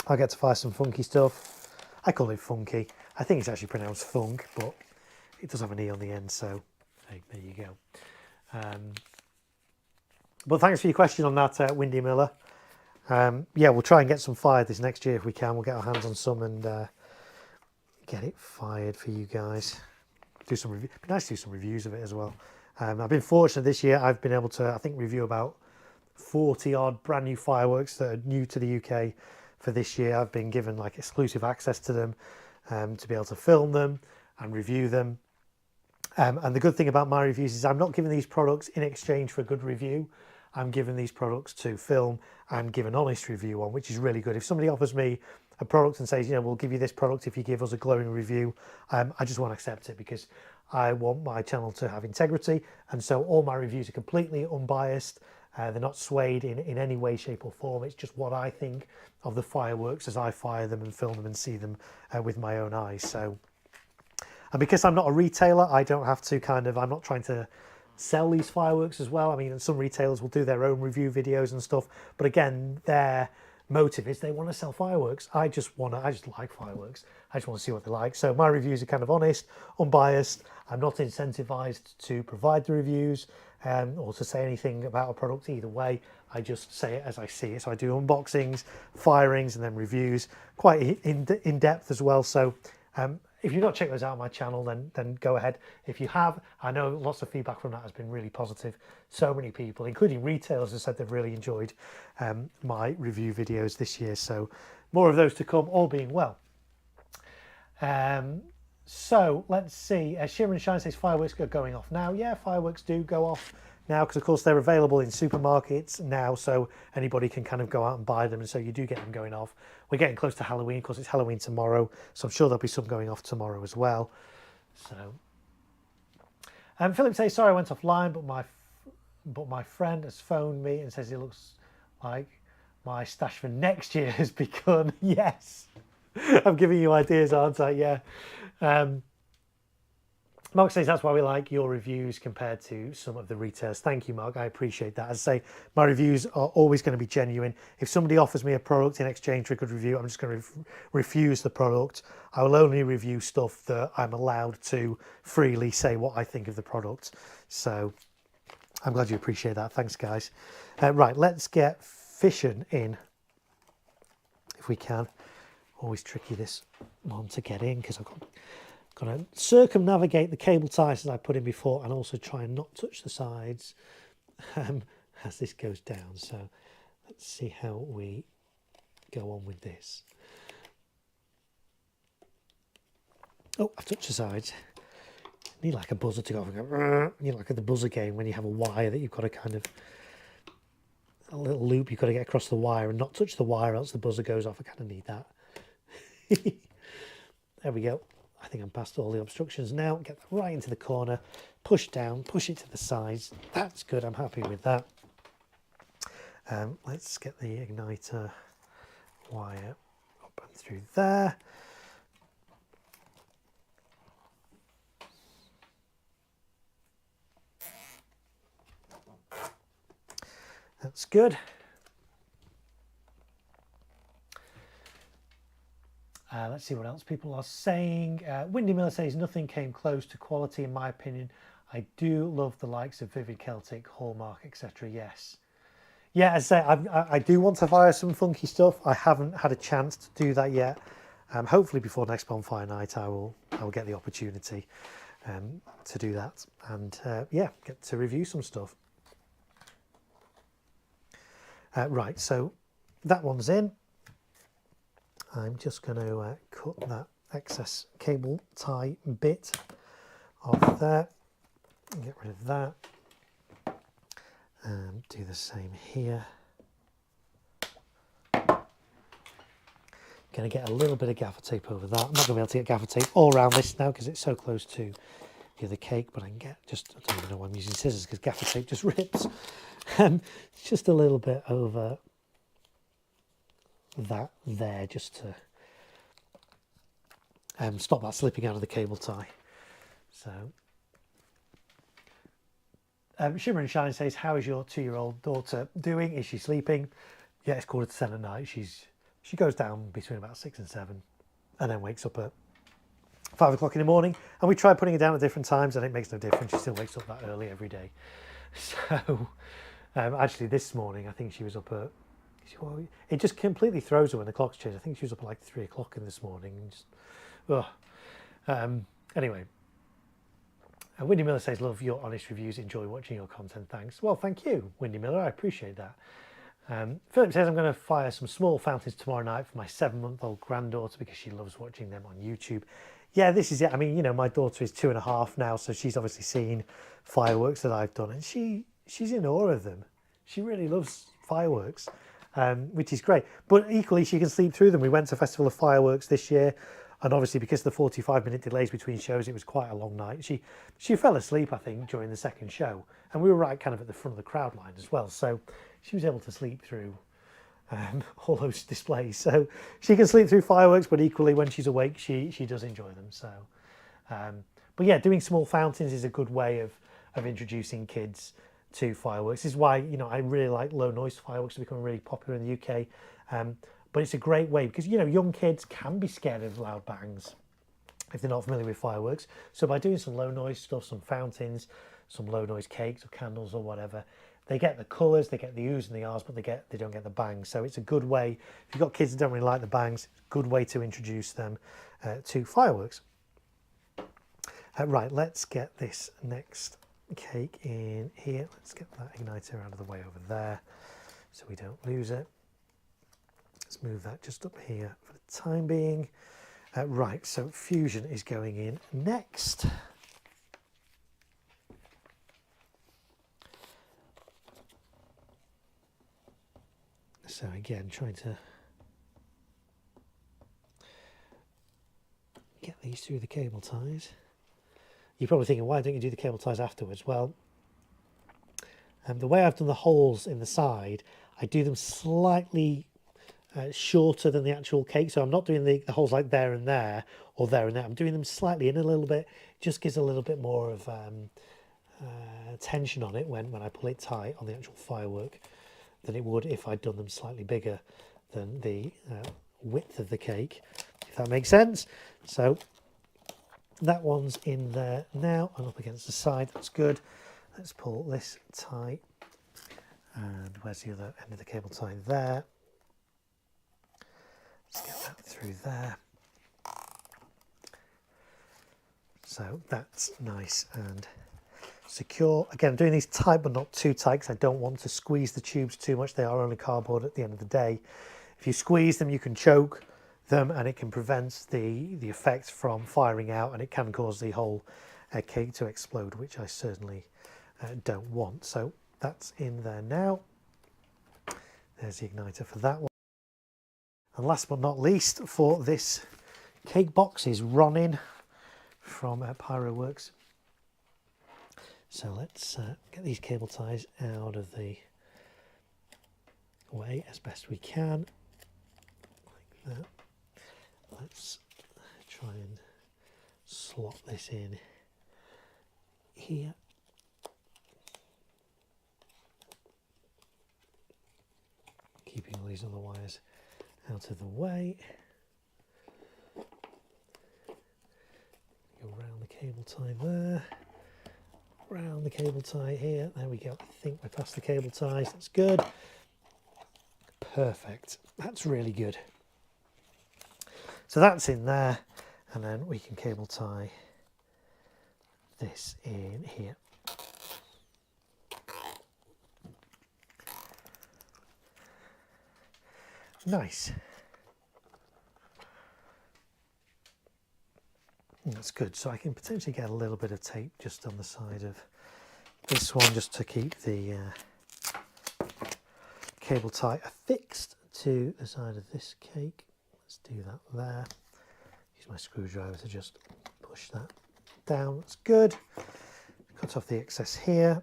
I'll get to fire some funky stuff. I call it funky. I think it's actually pronounced funk, but it does have an E on the end, so hey, there you go. But thanks for your question on that, Windy Miller. Yeah, we'll try and get some fired this next year if we can. We'll get our hands on some and get it fired for you guys. do some review. It'd be nice to do some reviews of it as well. I've been fortunate this year. I've been able to, I think, review about 40 odd brand new fireworks that are new to the UK for this year. I've been given like exclusive access to them to be able to film them and review them. And the good thing about my reviews is I'm not giving these products in exchange for a good review. I'm giving these products to film and give an honest review on, which is really good. If somebody offers me a product and says, you know, we'll give you this product if you give us a glowing review, I just won't accept it, because I want my channel to have integrity. And so all my reviews are completely unbiased. They're not swayed in any way, shape or form. It's just what I think of the fireworks as I fire them and film them and see them with my own eyes. So, and because I'm not a retailer, I don't have to I'm not trying to sell these fireworks as well. I mean, some retailers will do their own review videos and stuff, but again, their motive is they want to sell fireworks. I just like fireworks. I just want to see what they like. So my reviews are kind of honest, unbiased. I'm not incentivized to provide the reviews or to say anything about a product either way. I just say it as I see it. So I do unboxings, firings, and then reviews, quite in depth as well. So if you've not checked those out on my channel, then go ahead. If you have, I know lots of feedback from that has been really positive. So many people, including retailers, have said they've really enjoyed my review videos this year. So more of those to come, all being well. So let's see. Shimmer and Shine says fireworks are going off now. Yeah, fireworks do go off now, because of course they're available in supermarkets now, so anybody can kind of go out and buy them, and so you do get them going off. We're getting close to Halloween. Of course, it's Halloween tomorrow, so I'm sure there'll be some going off tomorrow as well. So Philip says, sorry I went offline, but my friend has phoned me and says it looks like my stash for next year has begun. Yes, I'm giving you ideas, aren't I? Yeah. Mark says that's why we like your reviews compared to some of the retailers. Thank you, Mark. I appreciate that. As I say, my reviews are always going to be genuine. If somebody offers me a product in exchange for a good review, I'm just going to refuse the product. I will only review stuff that I'm allowed to freely say what I think of the product. So I'm glad you appreciate that. Thanks, guys. Right, let's get fishing in if we can. Always tricky, this one, to get in, because I've got to circumnavigate the cable ties that I put in before, and also try and not touch the sides as this goes down. So let's see how we go on with this. Oh, I've touched the sides. You need like a buzzer to go off and go, you know, like at the buzzer game when you have a wire that you've got to kind of, a little loop you've got to get across the wire and not touch the wire, else the buzzer goes off. I kind of need that. There we go. I think I'm past all the obstructions now. Get that right into the corner, push down, push it to the sides. That's good. I'm happy with that. Let's get the igniter wire up and through there. That's good. Let's see what else people are saying. Windy Miller says nothing came close to quality in my opinion. I do love the likes of Vivid Celtic, Hallmark, etc. Yes. Yeah, as I say, I do want to fire some funky stuff. I haven't had a chance to do that yet. Hopefully before next Bonfire Night I will get the opportunity to do that, and yeah, get to review some stuff. Right, so that one's in. I'm just going to cut that excess cable tie bit off there, get rid of that, and do the same here. Going to get a little bit of gaffer tape over that. I'm not going to be able to get gaffer tape all around this now because it's so close to the other cake, but I can get just, I don't even know why I'm using scissors because gaffer tape just rips. It's just a little bit over that there, just to stop that slipping out of the cable tie. So Shimmer and Shine says, how is your 2-year-old daughter doing? Is she sleeping? Yeah, it's 7:15 at night. She goes down between about 6 and 7 and then wakes up at 5 o'clock in the morning, and we try putting her down at different times and it makes no difference. She still wakes up that early every day. So actually this morning I think she was up at, it just completely throws her when the clocks change. I think she was up at like 3 o'clock in this morning. Just, anyway, Windy Miller says, love your honest reviews, enjoy watching your content, thanks. Well, thank you, Windy Miller, I appreciate that. Philip says, I'm going to fire some small fountains tomorrow night for my 7-month-old granddaughter because she loves watching them on YouTube. Yeah, this is it. I mean, you know, my daughter is 2.5 now, so she's obviously seen fireworks that I've done, and she's in awe of them. She really loves fireworks, which is great. But equally, she can sleep through them. We went to Festival of Fireworks this year, and obviously because of the 45-minute delays between shows, it was quite a long night. She fell asleep, I think, during the second show, and we were right kind of at the front of the crowd line as well, so she was able to sleep through all those displays. So she can sleep through fireworks, but equally when she's awake, she does enjoy them. So, but yeah, doing small fountains is a good way of introducing kids to fireworks. This is why, you know, I really like low noise fireworks to become really popular in the UK. But it's a great way because, you know, young kids can be scared of loud bangs if they're not familiar with fireworks. So by doing some low noise stuff, some fountains, some low noise cakes or candles or whatever, they get the colours, they get the oohs and the ahs, but they don't get the bangs. So it's a good way, if you've got kids that don't really like the bangs, good way to introduce them to fireworks. Right, let's get this next cake in here. Let's get that igniter out of the way over there so we don't lose it. Let's move that just up here for the time being. Right, so fusion is going in next. So again, trying to get these through the cable ties. You're probably thinking, why don't you do the cable ties afterwards? Well, the way I've done the holes in the side, I do them slightly shorter than the actual cake. So I'm not doing the holes like there and there or there and there. I'm doing them slightly in a little bit. It just gives a little bit more of tension on it when I pull it tight on the actual firework than it would if I'd done them slightly bigger than the width of the cake, if that makes sense. So that one's in there now and up against the side. That's good. Let's pull this tight. And where's the other end of the cable tie? There. Let's get that through there. So that's nice and secure. Again, I'm doing these tight but not too tight because I don't want to squeeze the tubes too much. They are only cardboard at the end of the day. If you squeeze them, you can choke them and it can prevent the effect from firing out, and it can cause the whole cake to explode, which I certainly don't want. So that's in there now. There's the igniter for that one. And last but not least for this cake box is Ronin from Pyroworks. So let's get these cable ties out of the way as best we can, like that. Let's try and slot this in here. Keeping all these other wires out of the way. Go around the cable tie there. Round the cable tie here. There we go. I think we're past the cable ties. That's good. Perfect. That's really good. So that's in there, and then we can cable tie this in here. Nice. That's good. So I can potentially get a little bit of tape just on the side of this one, just to keep the cable tie affixed to the side of this cake. Let's do that there. Use my screwdriver to just push that down. That's good. Cut off the excess here.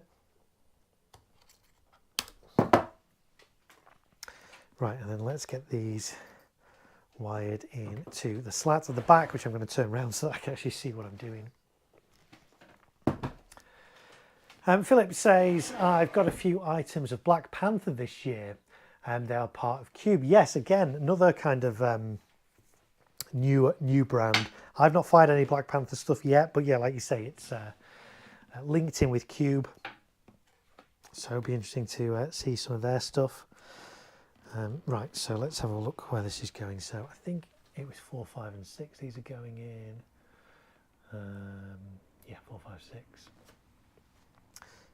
Right, and then let's get these wired into the slats at the back, which I'm going to turn around so that I can actually see what I'm doing. Philip says, I've got a few items of Black Panther this year, and they are part of Cube. Yes, again, another kind of new brand. I've not fired any Black Panther stuff yet, but yeah, like you say, it's linked in with Cube. So it'll be interesting to see some of their stuff. Right, so let's have a look where this is going. So I think it was 4, 5 and 6 these are going in. Yeah, 4, 5, 6.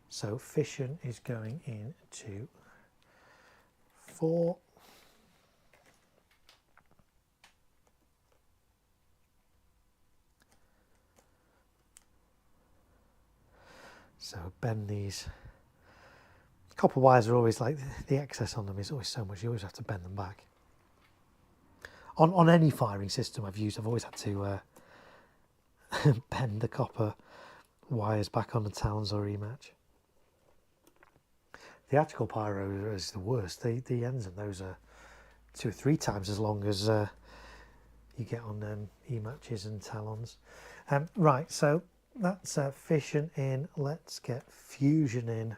So fission is going into 4. So bend these. Copper wires are always like, the excess on them is always so much, you always have to bend them back. On any firing system I've always had to bend the copper wires back on the talons or rematch. The Theatrical pyro is the worst. The ends of those are 2 or 3 times as long as you get on e-matches and talons. Right, so that's fission in. Let's get fusion in.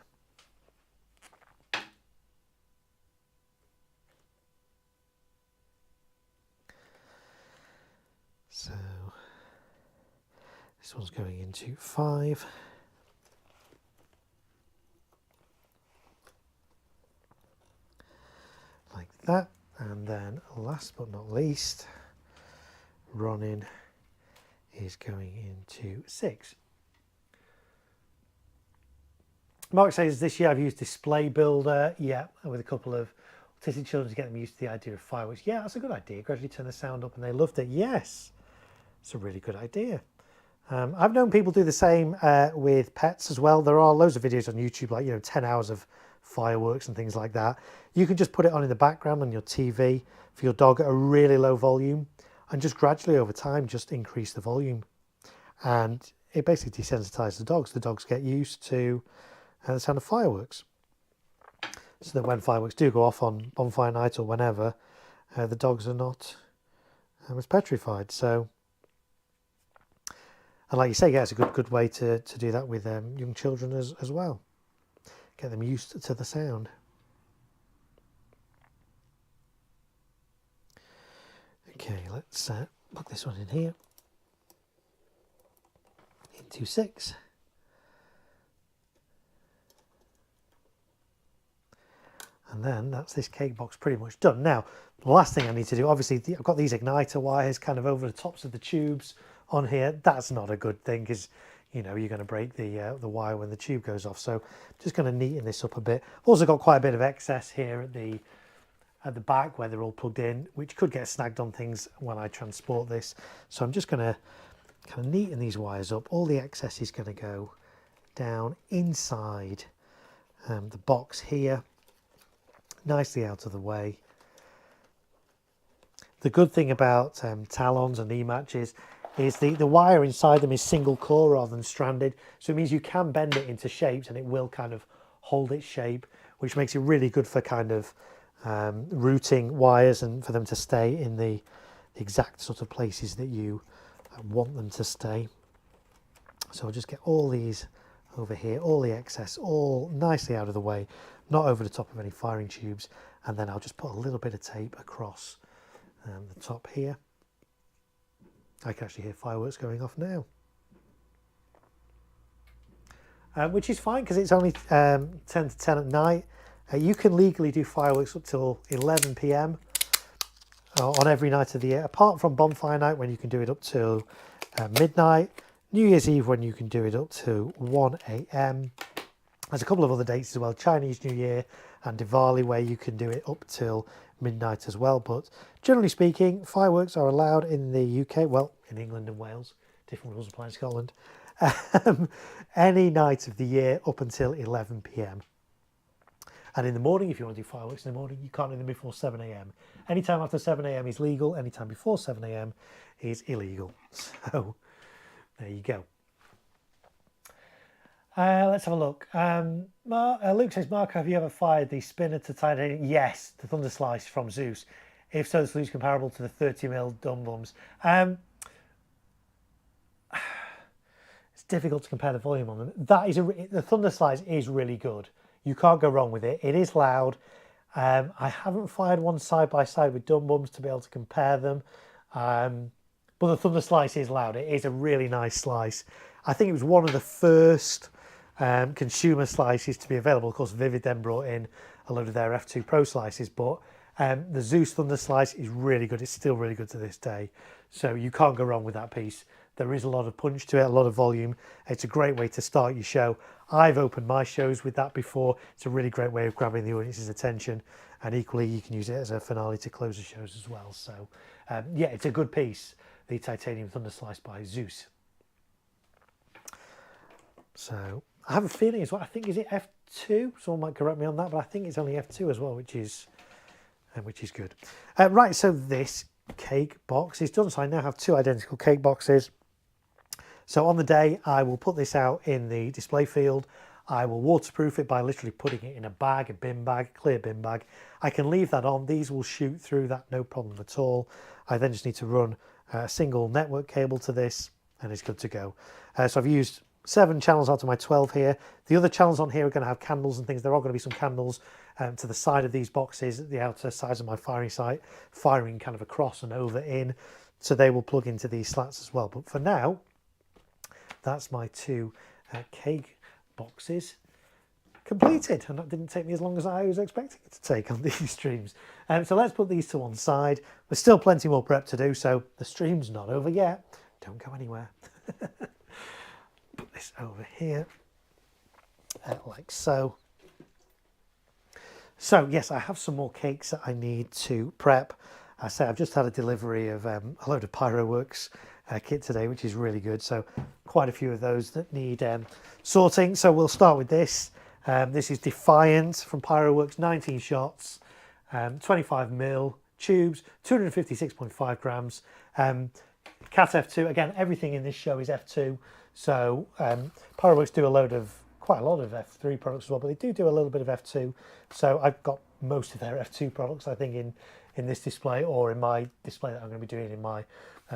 So this one's going into 5. Like that. And then last but not least, running is going into 6. Mark says this year I've used Display Builder, yeah, with a couple of autistic children to get them used to the idea of fireworks. Yeah, that's a good idea. Gradually turn the sound up and they loved it. Yes, it's a really good idea. I've known people do the same with pets as well. There are loads of videos on YouTube, like, 10 hours of fireworks and things like that. You can just put it on in the background on your TV for your dog at a really low volume and just gradually over time just increase the volume. And it basically desensitizes the dogs. The dogs get used to the sound of fireworks. So that when fireworks do go off on Bonfire Night or whenever, the dogs are not as petrified. So, and like you say, yeah, it's a good way to do that with young children as well. Get them used to the sound. Okay, let's plug this one in here. Into 6. And then that's this cake box pretty much done. Now, the last thing I need to do, obviously, I've got these igniter wires kind of over the tops of the tubes on here. That's not a good thing because, you're going to break the wire when the tube goes off. So I'm just going to neaten this up a bit. I've also got quite a bit of excess here at the back where they're all plugged in, which could get snagged on things when I transport this. So I'm just going to kind of neaten these wires up. All the excess is going to go down inside the box here, nicely out of the way. The good thing about talons and e-matches is the wire inside them is single core rather than stranded, so it means you can bend it into shapes and it will kind of hold its shape, which makes it really good for kind of routing wires and for them to stay in the exact sort of places that you want them to stay. So I'll just get all these over here, all the excess, all nicely out of the way, not over the top of any firing tubes, and then I'll just put a little bit of tape across the top here. I can actually hear fireworks going off now, which is fine because it's only 10 to 10 at night. You can legally do fireworks up till 11 p.m. On every night of the year, apart from Bonfire Night when you can do it up till midnight, New Year's Eve when you can do it up to 1 a.m. There's a couple of other dates as well, Chinese New Year and Diwali, where you can do it up till midnight as well. But generally speaking, fireworks are allowed in the UK, well, in England and Wales, different rules apply in Scotland, any night of the year up until 11 p.m. And in the morning, if you want to do fireworks in the morning, you can't do them before 7 a.m. Anytime after 7 a.m. is legal, anytime before 7 a.m. is illegal. So there you go. Let's have a look. Luke says, Mark, have you ever fired the spinner to titanium? Yes, the Thunder Slice from Zeus. If so, the solution is comparable to the 30mm Dum Bums. It's difficult to compare the volume on them. The Thunder Slice is really good. You can't go wrong with it. It is loud. I haven't fired one side by side with Dum Bums to be able to compare them. But the Thunder Slice is loud. It is a really nice slice. I think it was one of the first consumer slices to be available. Of course, Vivid then brought in a load of their F2 Pro slices, but the Zeus Thunder Slice is really good. It's still really good to this day. So you can't go wrong with that piece. There is a lot of punch to it, a lot of volume. It's a great way to start your show. I've opened my shows with that before. It's a really great way of grabbing the audience's attention, and equally you can use it as a finale to close the shows as well. So yeah, it's a good piece, the Titanium Thunder Slice by Zeus. So I have a feeling as well, I think, is it F2? Someone might correct me on that, but I think it's only F2 as well, which is good. Right, so this cake box is done. So I now have 2 identical cake boxes. So on the day, I will put this out in the display field. I will waterproof it by literally putting it in a bag, a bin bag, clear bin bag. I can leave that on. These will shoot through that, no problem at all. I then just need to run a single network cable to this, and it's good to go. So I've used 7 channels out of my 12 here. The other channels on here are going to have candles and things. There are going to be some candles to the side of these boxes, at the outer sides of my firing site, firing kind of across and over in, so they will plug into these slats as well. But for now, that's my 2 cake boxes completed, and that didn't take me as long as I was expecting it to take on these streams. So let's put these to one side. There's still plenty more prep to do, so the stream's not over yet. Don't go anywhere. Put this over here, like so. So yes, I have some more cakes that I need to prep. I say I've just had a delivery of a load of Pyroworks kit today, which is really good. So quite a few of those that need sorting. So we'll start with this. This is Defiant from Pyroworks, 19 shots, 25mm tubes, 256.5 grams. Cat F2, again, everything in this show is F2. So Pyroworks do quite a lot of F3 products as well, but they do a little bit of F2. So I've got most of their F2 products, I think, in this display, or in my display that I'm going to be doing in my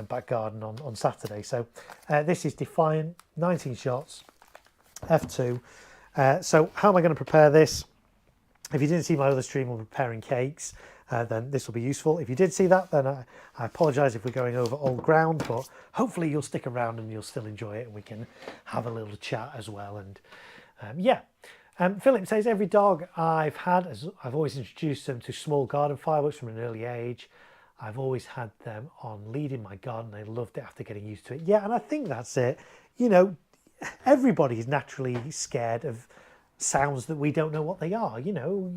back garden on Saturday. So this is Defiant, 19 shots, F2. So how am I going to prepare this? If you didn't see my other stream on preparing cakes, then this will be useful. If you did see that, then I apologise if we're going over old ground, but hopefully you'll stick around and you'll still enjoy it, and we can have a little chat as well. And yeah. Philip says, every dog I've had, I've always introduced them to small garden fireworks from an early age. I've always had them on lead in my garden. They loved it after getting used to it. Yeah, and I think that's it. You know, everybody is naturally scared of sounds that we don't know what they are. You know,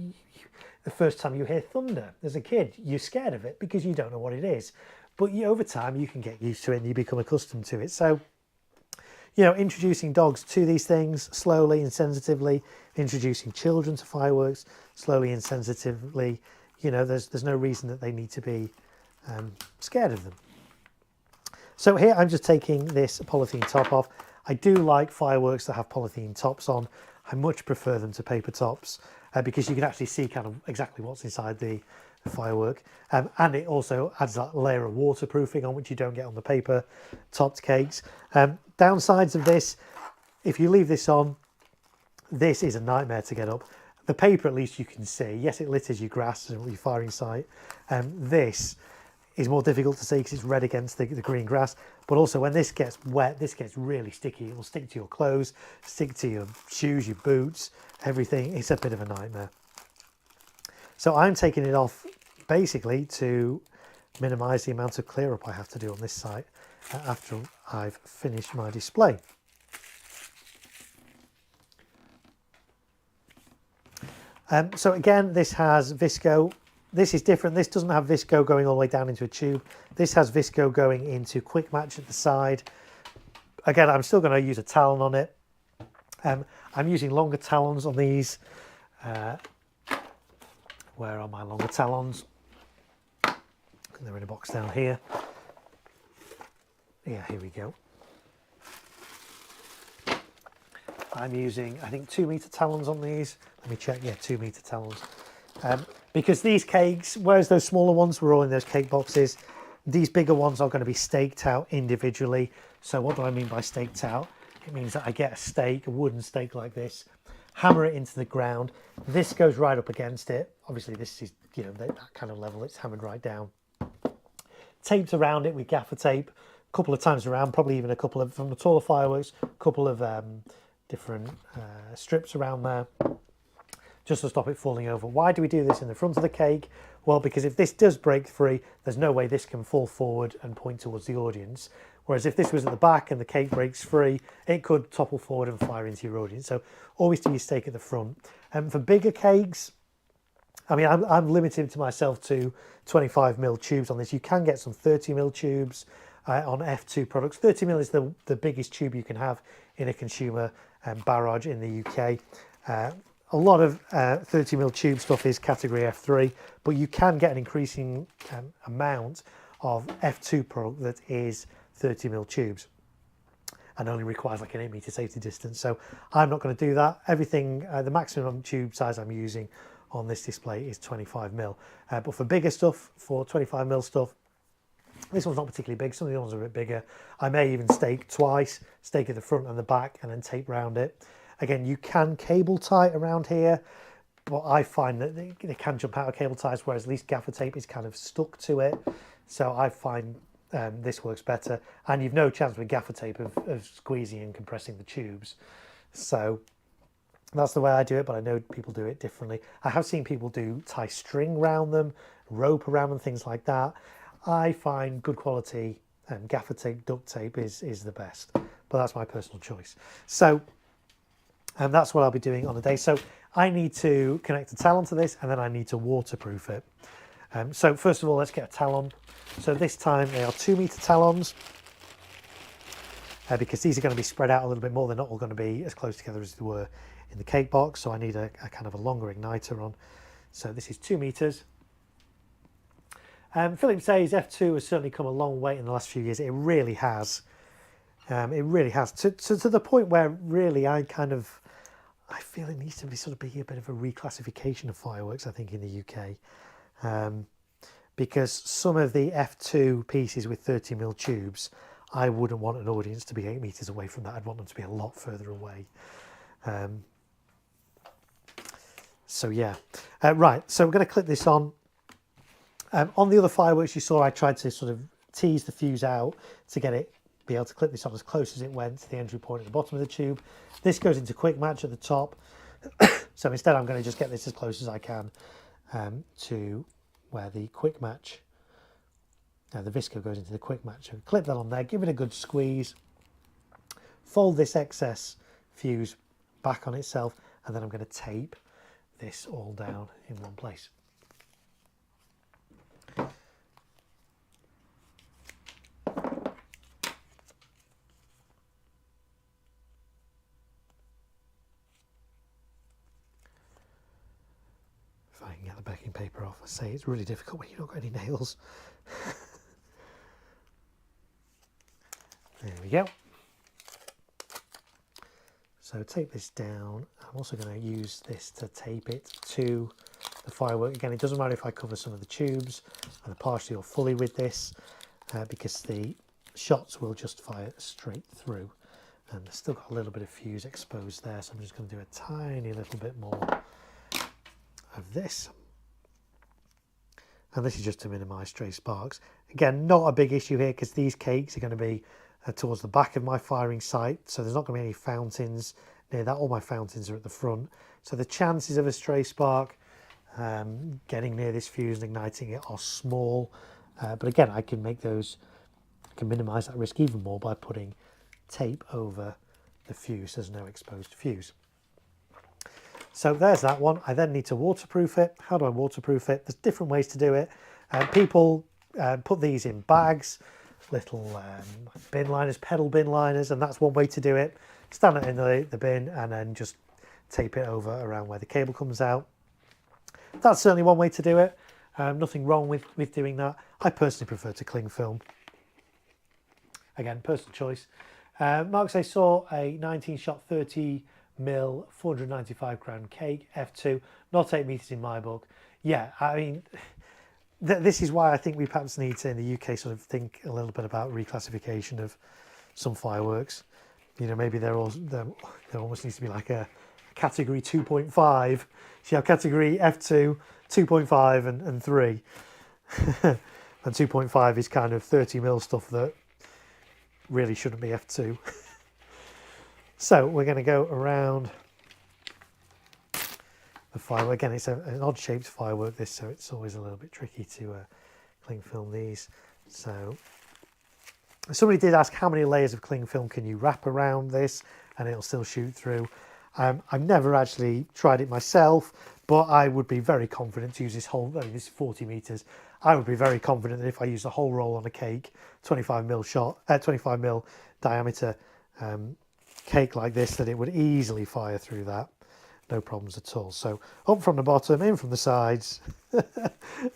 the first time you hear thunder as a kid, you're scared of it because you don't know what it is. But over time, you can get used to it and you become accustomed to it. So, you know, introducing dogs to these things slowly and sensitively, introducing children to fireworks slowly and sensitively, you know, there's no reason that they need to be scared of them. So here I'm just taking this polythene top off. I do like fireworks that have polythene tops on. I much prefer them to paper tops because you can actually see kind of exactly what's inside the firework. And it also adds that layer of waterproofing on, which you don't get on the paper topped cakes. Downsides of this, if you leave this on, this is a nightmare to get up. The paper, at least you can see. Yes, it litters your grass and your firing site. This is more difficult to see because it's red against the green grass. But also when this gets wet, this gets really sticky. It will stick to your clothes, stick to your shoes, your boots, everything. It's a bit of a nightmare. So I'm taking it off basically to minimize the amount of clear up I have to do on this site after I've finished my display. So again, this has Visco. This is different. This doesn't have Visco going all the way down into a tube. This has Visco going into quick match at the side. Again, I'm still going to use a talon on it. I'm using longer talons on these. Where are my longer talons? They're in a box down here. Yeah, here we go. I'm using, I think, 2-meter talons on these. Let me check. Yeah, 2-meter talons. Because these cakes, whereas those smaller ones were all in those cake boxes, these bigger ones are going to be staked out individually. So what do I mean by staked out? It means that I get a stake, a wooden stake like this, hammer it into the ground. This goes right up against it. Obviously, this is, you know, that kind of level. It's hammered right down. Taped around it with gaffer tape a couple of times around, probably even a couple of, from the taller fireworks, a couple of different strips around there, just to stop it falling over. Why do we do this in the front of the cake? Well, because if this does break free, there's no way this can fall forward and point towards the audience, Whereas if this was at the back and the cake breaks free, it could topple forward and fire into your audience. So always do your stake at the front. And for bigger cakes, I mean, I'm limited to myself to 25mm tubes on this. You can get some 30mm tubes on F2 products. 30mm is the biggest tube you can have in a consumer barrage in the UK. A lot of 30mm tube stuff is category F3, but you can get an increasing amount of F2 product that is 30mm tubes and only requires like an 8 meter safety distance. So I'm not going to do that. Everything, the maximum tube size I'm using on this display is 25mm. But for bigger stuff, for 25mm stuff, this one's not particularly big. Some of the ones are a bit bigger. I may even stake twice, stake at the front and the back and then tape round it. Again, you can cable tie around here, but I find that they can jump out of cable ties, whereas at least gaffer tape is kind of stuck to it. So I find this works better. And you've no chance with gaffer tape of squeezing and compressing the tubes. So that's the way I do it, but I know people do it differently. I have seen people tie string around them, rope around them, things like that. I find good quality gaffer tape, duct tape is the best, but that's my personal choice. So that's what I'll be doing on the day. So I need to connect a talon to this, and then I need to waterproof it. So first of all, let's get a talon. So this time they are 2 meter talons, because these are going to be spread out a little bit more. They're not all going to be as close together as they were in the cake box. So I need a kind of a longer igniter on. So this is 2 meters. Philip says F2 has certainly come a long way in the last few years. It really has. It really has. To the point where really I feel it needs to be sort of be a bit of a reclassification of fireworks, I think, in the UK. Because some of the F2 pieces with 30mm tubes, I wouldn't want an audience to be 8 meters away from that. I'd want them to be a lot further away. So yeah. Right, so we're going to clip this on. On the other fireworks you saw, I tried to sort of tease the fuse out to be able to clip this on as close as it went to the entry point at the bottom of the tube. This goes into quick match at the top. So instead I'm going to just get this as close as I can to where the quick match, the visco goes into the quick match. So clip that on there, give it a good squeeze, fold this excess fuse back on itself, and then I'm going to tape this all down in one place. If I can get the backing paper off. I say it's really difficult when you've not got any nails. There we go. So tape this down. I'm also going to use this to tape it to the firework. Again, it doesn't matter if I cover some of the tubes and partially or fully with this, because the shots will just fire straight through. And I've still got a little bit of fuse exposed there, so I'm just going to do a tiny little bit more of this. And this is just to minimise stray sparks. Again, not a big issue here because these cakes are going to be towards the back of my firing site, so there's not going to be any fountains near that. All my fountains are at the front, so the chances of a stray spark getting near this fuse and igniting it are small. But again, I can minimise that risk even more by putting tape over the fuse. There's no exposed fuse. So there's that one. I then need to waterproof it. How do I waterproof it? There's different ways to do it. People put these in bags, little bin liners, pedal bin liners, and that's one way to do it. Stand it in the bin and then just tape it over around where the cable comes out. That's certainly one way to do it. Nothing wrong with doing that. I personally prefer to cling film. Again, personal choice. Mark says, saw a 19-shot 30mm 495 gram cake, F2, not 8 meters in my book. Yeah, I mean, this is why I think we perhaps need to, in the UK, sort of think a little bit about reclassification of some fireworks. You know, maybe there almost needs to be like a category 2.5. So you have category F2, 2.5 and 3. And 2.5 is kind of 30mm stuff that really shouldn't be F2. So we're going to go around the firework. Again, it's an odd shaped firework this, so it's always a little bit tricky to cling film these. So Somebody did ask how many layers of cling film can you wrap around this and it'll still shoot through. I've never actually tried it myself, but I would be very confident to use this whole, I mean, this is 40 meters. I would be very confident that if I use the whole roll on a cake, 25 mil diameter cake like this, that it would easily fire through that. No problems at all. So up from the bottom, in from the sides,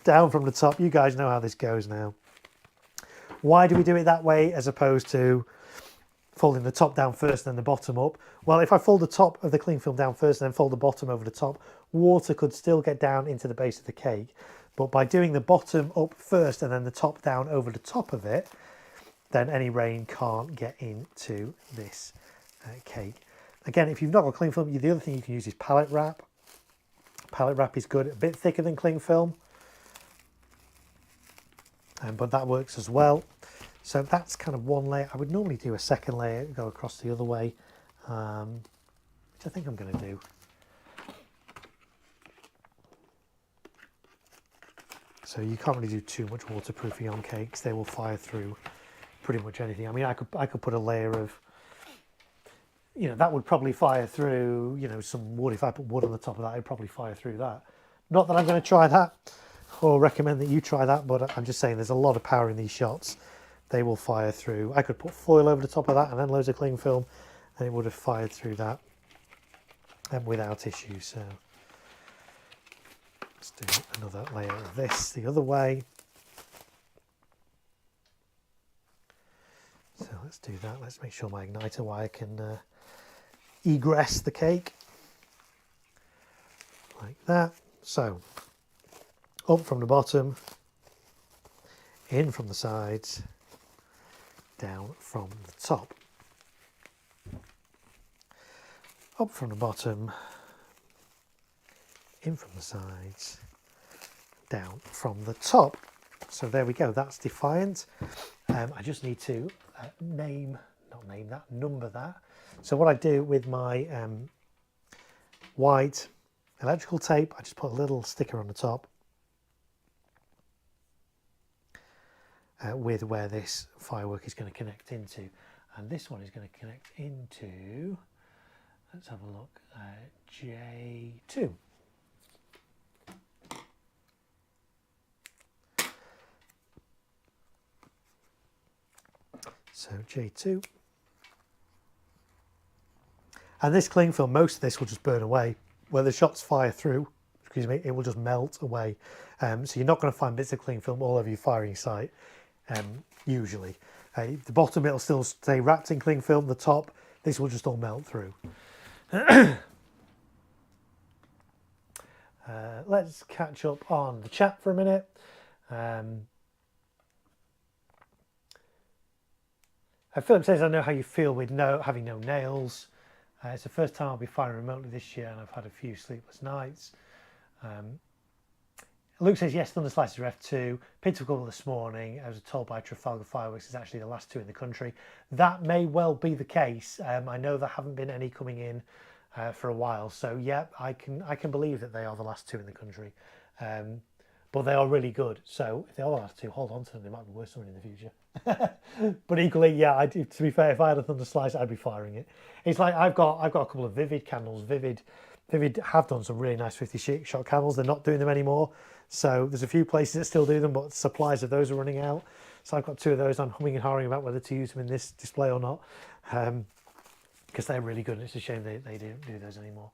down from the top. You guys know how this goes now. Why do we do it that way as opposed to folding the top down first and then the bottom up? Well, if I fold the top of the cling film down first and then fold the bottom over the top, water could still get down into the base of the cake. But by doing the bottom up first and then the top down over the top of it, then any rain can't get into this cake. Again, if you've not got cling film, the other thing you can use is pallet wrap. Pallet wrap is good, a bit thicker than cling film, but that works as well. So that's kind of one layer. I would normally do a second layer, go across the other way, which I think I'm going to do. So you can't really do too much waterproofing on cakes. They will fire through pretty much anything. I mean, I could put a layer of, you know, that would probably fire through, you know, some wood. If I put wood on the top of that, it'd probably fire through that. Not that I'm going to try that or recommend that you try that, but I'm just saying there's a lot of power in these shots. They will fire through. I could put foil over the top of that and then loads of cling film and it would have fired through that without issue. So let's do another layer of this the other way. So let's do that. Let's make sure my igniter wire can egress the cake like that. So up from the bottom, in from the sides, down from the top. Up from the bottom, in from the sides, down from the top. So there we go, that's Defiant. I just need to number that. So what I do with my white electrical tape, I just put a little sticker on the top with where this firework is going to connect into. And this one is going to connect into, let's have a look, J2. So J2. And this cling film, most of this will just burn away. Where the shots fire through, excuse me, it will just melt away. So you're not going to find bits of cling film all over your firing site, usually. The bottom, it'll still stay wrapped in cling film. The top, this will just all melt through. Let's catch up on the chat for a minute. Philip says, I know how you feel with having no nails. It's the first time I'll be firing remotely this year and I've had a few sleepless nights. Luke says, yes, Thunder Slices are F2. Picked up a couple this morning. I was told by Trafalgar Fireworks is actually the last two in the country. That may well be the case. I know there haven't been any coming in for a while. So yeah, I can believe that they are the last two in the country. But they are really good. So if they are the last two, hold on to them. They might be worth something in the future. But equally, yeah, to be fair, if I had a Thunder Slice, I'd be firing it. It's like I've got a couple of Vivid candles. Vivid have done some really nice 50 shot candles. They're not doing them anymore. So there's a few places that still do them, but supplies of those are running out. So I've got two of those. I'm humming and hawing about whether to use them in this display or not, because they're really good. And it's a shame they don't do those anymore.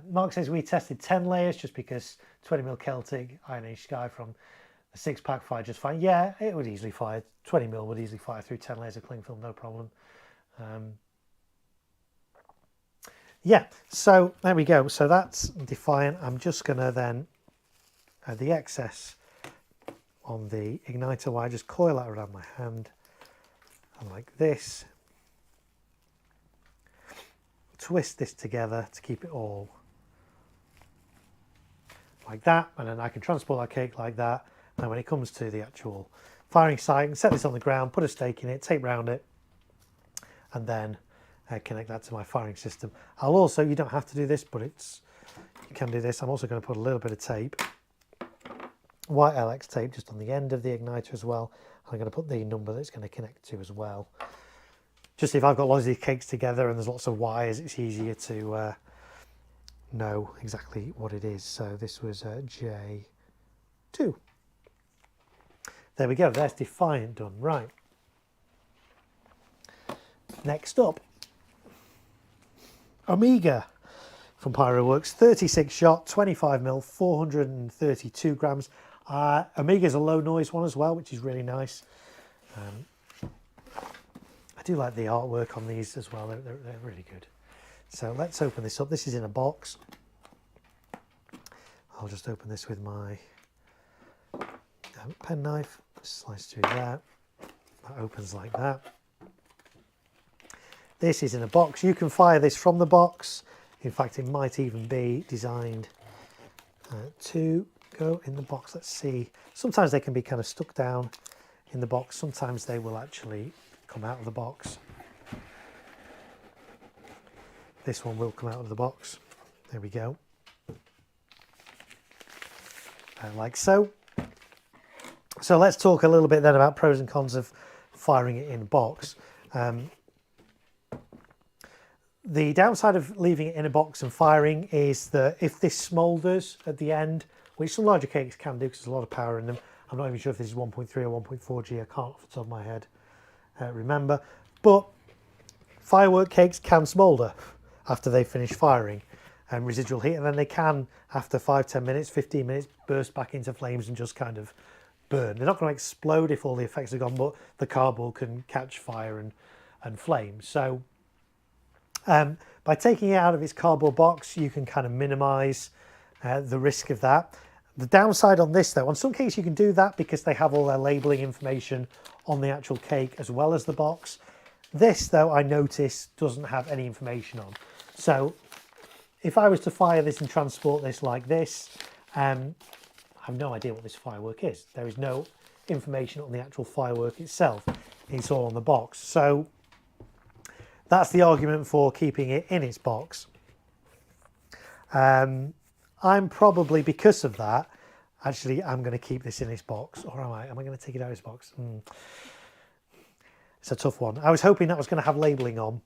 Mark says we tested 10 layers just because 20mm Celtic Iron Age Sky from a 6-pack fired just fine. Yeah, it would easily fire. 20mm would easily fire through 10 layers of cling film, no problem. Yeah, so there we go. So that's Defiant. I'm just going to then add the excess on the igniter wire, just coil that around my hand and like this. Twist this together to keep it all like that, and then I can transport that cake like that. And when it comes to the actual firing site, I can set this on the ground, put a stake in it, tape round it, and then connect that to my firing system. I'll also, you don't have to do this, but you can do this. I'm also going to put a little bit of tape white LX tape just on the end of the igniter as well. I'm going to put the number that it's going to connect to as well. Just if I've got lots of these cakes together and there's lots of wires, it's easier to know exactly what it is. So this was J2. There we go, there's Defiant done. Right. Next up, Omega from Pyroworks, 36 shot, 25mm, 432 grams. Omega's a low noise one as well, which is really nice. I do like the artwork on these as well, they're really good. So let's open this up. This is in a box. I'll just open this with my penknife, slice through that. That opens like that. This is in a box. You can fire this from the box. In fact, it might even be designed to go in the box. Let's see. Sometimes they can be kind of stuck down in the box. Sometimes they will actually come out of the box. This one will come out of the box. There we go. Like so. So let's talk a little bit then about pros and cons of firing it in a box. The downside of leaving it in a box and firing is that if this smoulders at the end, which some larger cakes can do because there's a lot of power in them. I'm not even sure if this is 1.3 or 1.4G, I can't off the top of my head remember. But firework cakes can smoulder after they finish firing and residual heat, and then they can, after 5, 10 minutes, 15 minutes, burst back into flames and just kind of burn. They're not going to explode if all the effects are gone, but the cardboard can catch fire and flame. So by taking it out of its cardboard box, you can kind of minimise the risk of that. The downside on this though, on some cakes you can do that because they have all their labelling information on the actual cake as well as the box. This though, I notice, doesn't have any information on. So if I was to fire this and transport this like this, I have no idea what this firework is. There is no information on the actual firework itself. It's all on the box. So that's the argument for keeping it in its box. I'm probably, because of that, actually, I'm going to keep this in its box. Or am I going to take it out of its box? It's a tough one. I was hoping that was going to have labelling on,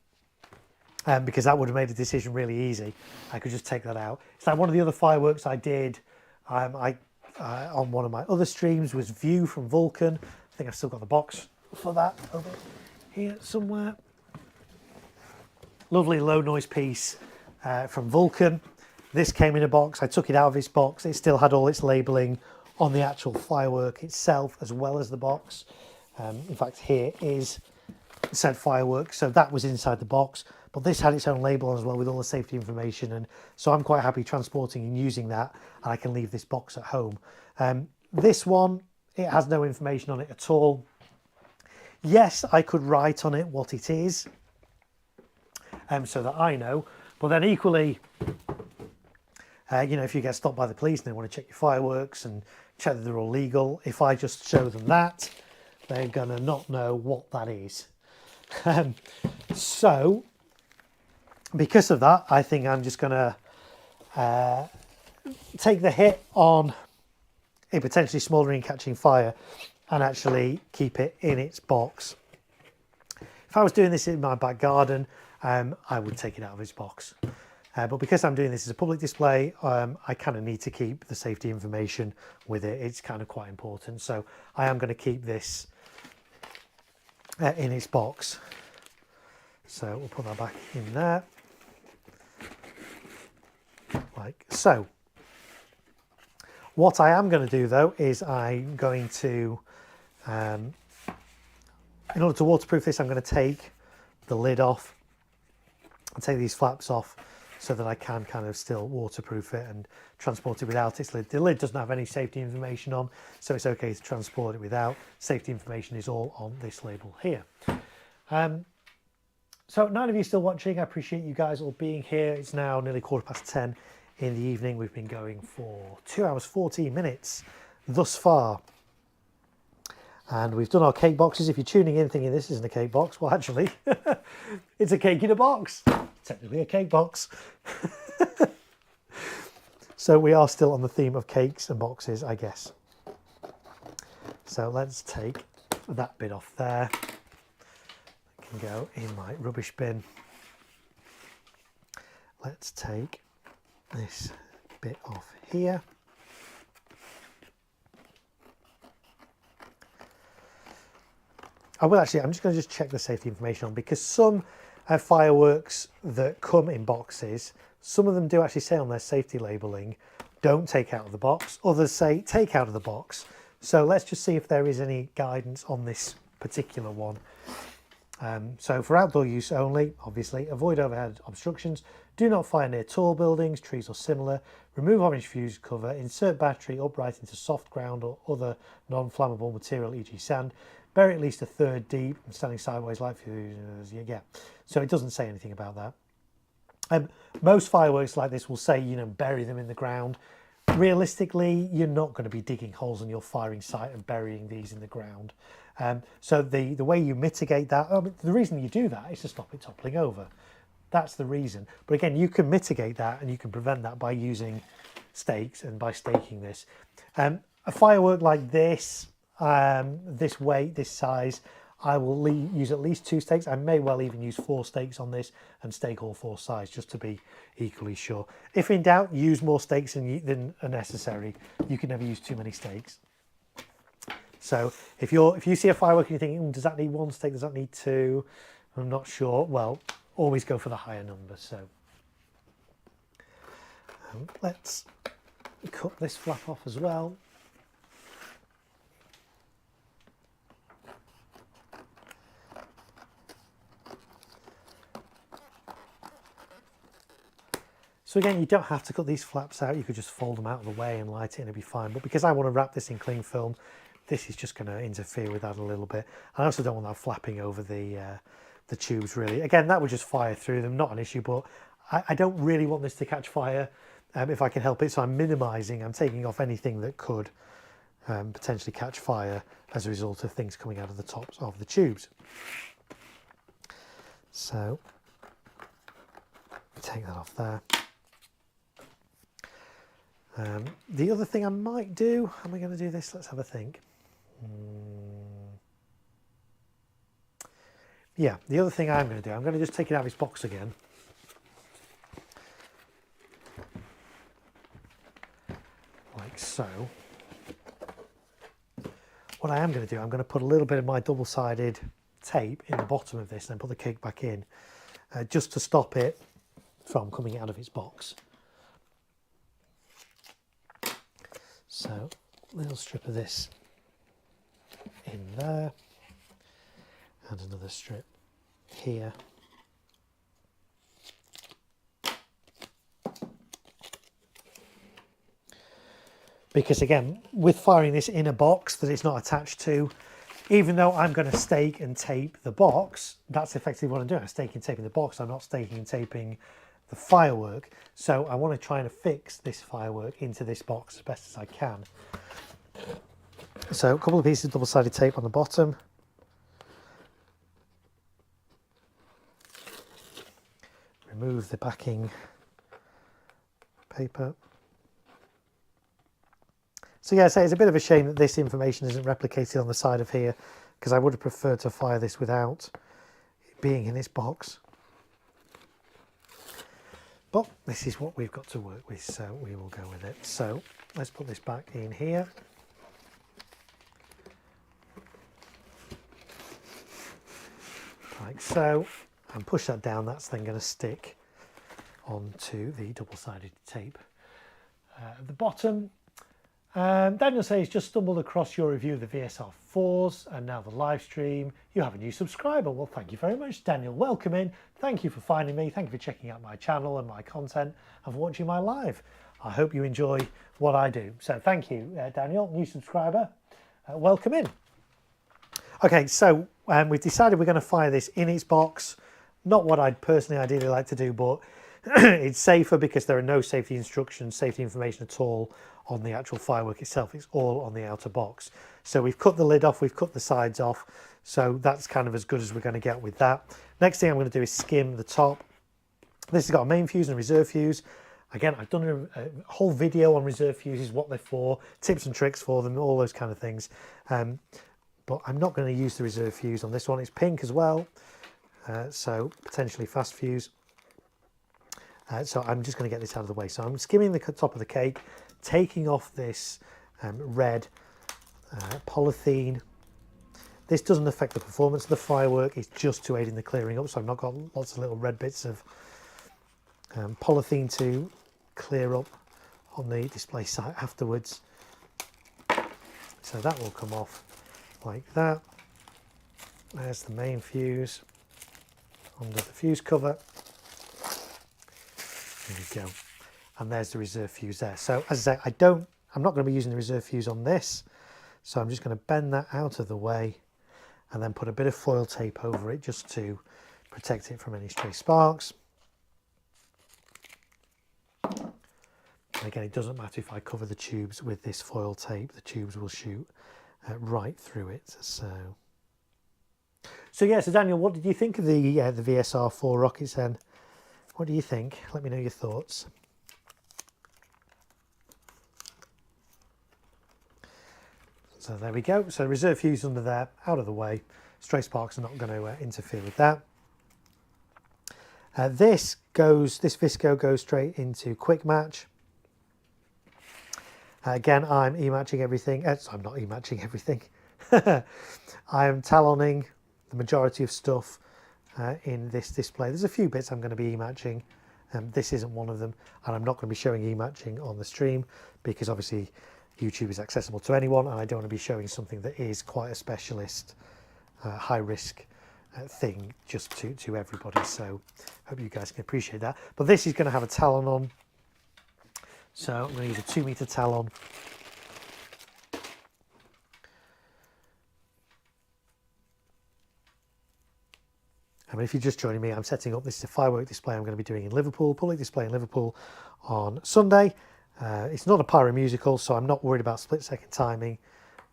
because that would have made the decision really easy. I could just take that out. It's like one of the other fireworks I did on one of my other streams was View from Vulcan. I think I've still got the box for that over here somewhere. Lovely low noise piece from Vulcan. This came in a box. I took it out of its box. It still had all its labelling on the actual firework itself as well as the box. In fact, here is said firework, so that was inside the box, but this had its own label as well with all the safety information, and so I'm quite happy transporting and using that, and I can leave this box at home. This one, it has no information on it at all. Yes, I could write on it what it is, so that I know, but then equally, you know, if you get stopped by the police and they want to check your fireworks and check that they're all legal, if I just show them that, they're going to not know what that is. So, because of that, I think I'm just going to take the hit on it potentially smouldering and catching fire and actually keep it in its box. If I was doing this in my back garden, I would take it out of its box. But because I'm doing this as a public display, I kind of need to keep the safety information with it. It's kind of quite important. So I am going to keep this in its box. So we'll put that back in there. Like so. What I am going to do though is I'm going to, in order to waterproof this, I'm going to take the lid off and take these flaps off, so that I can kind of still waterproof it and transport it without its lid. The lid doesn't have any safety information on, so it's okay to transport it without. Safety information is all on this label here. So 9 of you still watching. I appreciate you guys all being here. It's now nearly 10:15 in the evening. We've been going for 2 hours 14 minutes thus far. And we've done our cake boxes. If you're tuning in thinking this isn't a cake box, well actually, it's a cake in a box. Technically a cake box. So we are still on the theme of cakes and boxes, I guess. So let's take that bit off there. It can go in my rubbish bin. Let's take this bit off here. I'm just going to check the safety information on, because some fireworks that come in boxes, some of them do actually say on their safety labelling, don't take out of the box. Others say take out of the box. So let's just see if there is any guidance on this particular one. So for outdoor use only, obviously, avoid overhead obstructions, do not fire near tall buildings, trees or similar, remove orange fuse cover, insert battery upright into soft ground or other non-flammable material, e.g. sand, bury at least a third deep, and standing sideways light fuse, yeah. So it doesn't say anything about that. Most fireworks like this will say, you know, bury them in the ground. Realistically, you're not going to be digging holes in your firing site and burying these in the ground. So the way you mitigate that, the reason you do that is to stop it toppling over. That's the reason. But again, you can mitigate that and you can prevent that by using stakes and by staking this. A firework like this, this weight, this size, I will use at least 2 stakes. I may well even use 4 stakes on this and stake all 4 sides just to be equally sure. If in doubt, use more stakes than are necessary. You can never use too many stakes. So if you see a firework and you're thinking, does that need 1 stake? Does that need 2? I'm not sure. Well, always go for the higher number. So let's cut this flap off as well. So again, you don't have to cut these flaps out. You could just fold them out of the way and light it and it'll be fine. But because I want to wrap this in cling film, this is just going to interfere with that a little bit. I also don't want that flapping over the tubes really. Again, that would just fire through them, not an issue, but I don't really want this to catch fire if I can help it. So I'm minimising, I'm taking off anything that could potentially catch fire as a result of things coming out of the tops of the tubes. So take that off there. The other thing I might do, how am I going to do this? Let's have a think. Yeah, the other thing I'm going to do, I'm going to just take it out of its box again. Like so. What I am going to do, I'm going to put a little bit of my double-sided tape in the bottom of this and then put the cake back in, just to stop it from coming out of its box. So, a little strip of this in there, and another strip here. Because again, with firing this in a box that it's not attached to, even though I'm going to stake and tape the box, that's effectively what I'm doing. I'm staking and taping the box. I'm not staking and taping the firework. So I want to try and fix this firework into this box as best as I can. So a couple of pieces of double-sided tape on the bottom. Remove the backing paper. So yeah, I say it's a bit of a shame that this information isn't replicated on the side of here, because I would have preferred to fire this without it being in this box. But this is what we've got to work with, so we will go with it. So let's put this back in here. Like so, and push that down. That's then going to stick onto the double-sided tape at the bottom. Daniel says, just stumbled across your review of the VSR4s and now the live stream. You have a new subscriber. Well, thank you very much, Daniel. Welcome in. Thank you for finding me. Thank you for checking out my channel and my content and for watching my live. I hope you enjoy what I do. So thank you, Daniel, new subscriber. Welcome in. Okay, so we've decided we're going to fire this in its box. Not what I'd personally ideally like to do, but it's safer because there are no safety instructions, safety information at all on the actual firework itself. It's all on the outer box. So we've cut the lid off, we've cut the sides off. So that's kind of as good as we're going to get with that. Next thing I'm going to do is skim the top. This has got a main fuse and a reserve fuse. Again, I've done a whole video on reserve fuses, what they're for, tips and tricks for them, all those kind of things. But I'm not going to use the reserve fuse on this one. It's pink as well, so potentially fast fuse. So I'm just going to get this out of the way. So I'm skimming the top of the cake, taking off this red polythene. This doesn't affect the performance of the firework, it's just to aid in the clearing up. So I've not got lots of little red bits of polythene to clear up on the display site afterwards. So that will come off like that. There's the main fuse under the fuse cover. There we go. And there's the reserve fuse there. So as I say, I'm not going to be using the reserve fuse on this. So I'm just going to bend that out of the way and then put a bit of foil tape over it just to protect it from any stray sparks. And again, it doesn't matter if I cover the tubes with this foil tape, the tubes will shoot right through it. So yeah, so Daniel, what did you think of the VSR4 rockets then? What do you think? Let me know your thoughts. So there we go. So reserve fuse under there, out of the way. Stray sparks are not going to interfere with that. This Visco goes straight into quick match. Again, I'm e-matching everything. So I'm not e-matching everything. I am taloning the majority of stuff in this display. There's a few bits I'm going to be e-matching. This isn't one of them, and I'm not going to be showing e-matching on the stream because obviously YouTube is accessible to anyone, and I don't want to be showing something that is quite a specialist, high risk thing just to everybody. So hope you guys can appreciate that. But this is going to have a talon on, so I'm going to use a 2 meter talon. I mean, if you're just joining me, I'm setting up, this is a firework display I'm going to be doing in Liverpool, public display in Liverpool on Sunday. It's not a pyro musical, so I'm not worried about split-second timing.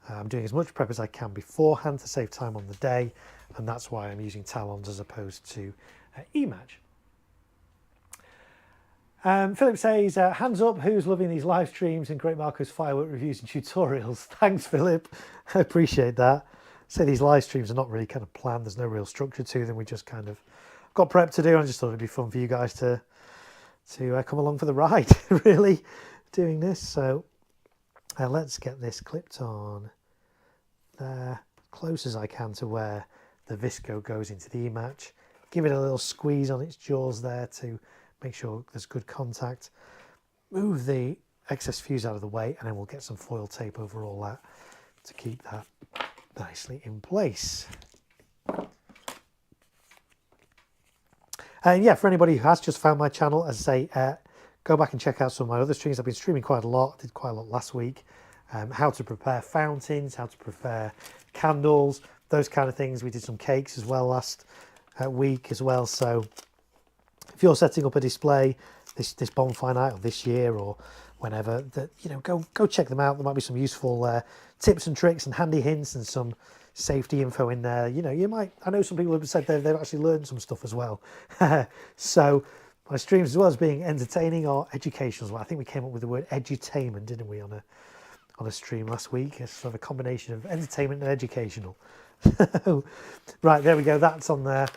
I'm doing as much prep as I can beforehand to save time on the day, and that's why I'm using talons as opposed to e-match. Philip says, hands up, who's loving these live streams and Great Marko's firework reviews and tutorials? Thanks, Philip. I appreciate that. So these live streams are not really kind of planned. There's no real structure to them. We just kind of got prep to do. And I just thought it'd be fun for you guys to come along for the ride, really, doing this. So let's get this clipped on there, close as I can to where the Visco goes into the E-match. Give it a little squeeze on its jaws there to make sure there's good contact. Move the excess fuse out of the way, and then we'll get some foil tape over all that to keep that nicely in place. And yeah, for anybody who has just found my channel, as I say, go back and check out some of my other streams. I've been streaming quite a lot. I did quite a lot last week. How to prepare fountains, how to prepare candles, those kind of things. We did some cakes as well last week as well. So if you're setting up a display this Bonfire Night or this year or whenever, that, you know, go check them out. There might be some useful tips and tricks and handy hints and some safety info in there. You know, you might, I know some people have said they've actually learned some stuff as well. So my streams, as well as being entertaining, are educational as well. I think we came up with the word edutainment, didn't we, on a stream last week? It's sort of a combination of entertainment and educational. Right, there we go, that's on there.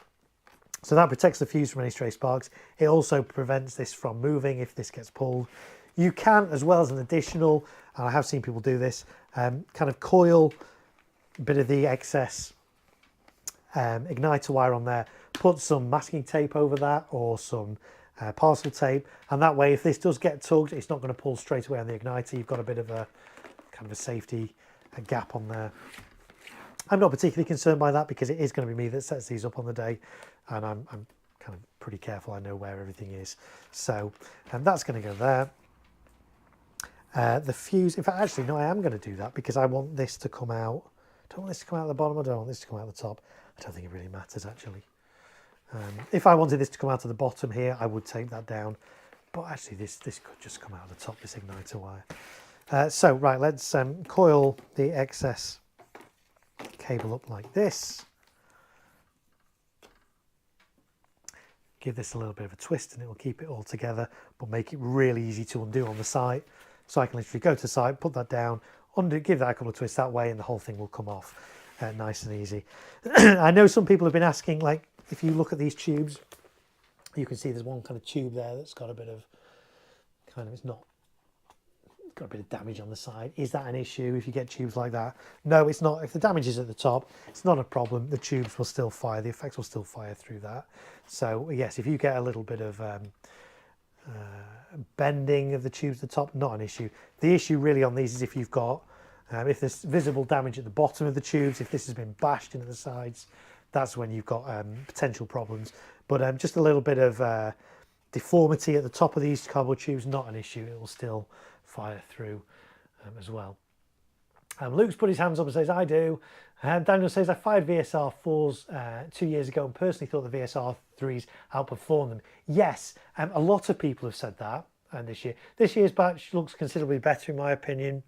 So that protects the fuse from any stray sparks. It also prevents this from moving if this gets pulled. You can, as well as an additional, and I have seen people do this, kind of coil a bit of the excess igniter wire on there, put some masking tape over that or some parcel tape, and that way if this does get tugged, it's not going to pull straight away on the igniter. You've got a bit of a kind of a safety gap on there. I'm not particularly concerned by that because it is going to be me that sets these up on the day, and I'm kind of pretty careful. I know where everything is. So, and that's going to go there. The fuse, in fact, actually, no, I am going to do that because I want this to come out. I don't want this to come out at the bottom. I don't want this to come out the top. I don't think it really matters, actually. If I wanted this to come out at the bottom here, I would tape that down. But actually, this could just come out of the top, this igniter wire. So, right, let's coil the excess cable up like this. give this a little bit of a twist and it will keep it all together, but make it really easy to undo on the site. So I can literally go to the site, put that down, undo, give that a couple of twists that way, and the whole thing will come off nice and easy. I know some people have been asking, like, if you look at these tubes, you can see there's one kind of tube there that's got a bit of it's got a bit of damage on the side. Is that an issue if you get tubes like that? No, it's not. If the damage is at the top, it's not a problem. The tubes will still fire, the effects will still fire through that. So yes, if you get a little bit of bending of the tubes at the top, not an issue. The issue really on these is if you've got if there's visible damage at the bottom of the tubes, if this has been bashed into the sides, that's when you've got potential problems. But just a little bit of deformity at the top of these cardboard tubes, not an issue. It will still fire through as well. Luke's put his hands up and says, I do. Daniel says, I fired VSR 4s 2 years ago and personally thought the VSR 3s outperformed them. Yes, a lot of people have said that this year. This year's batch looks considerably better in my opinion.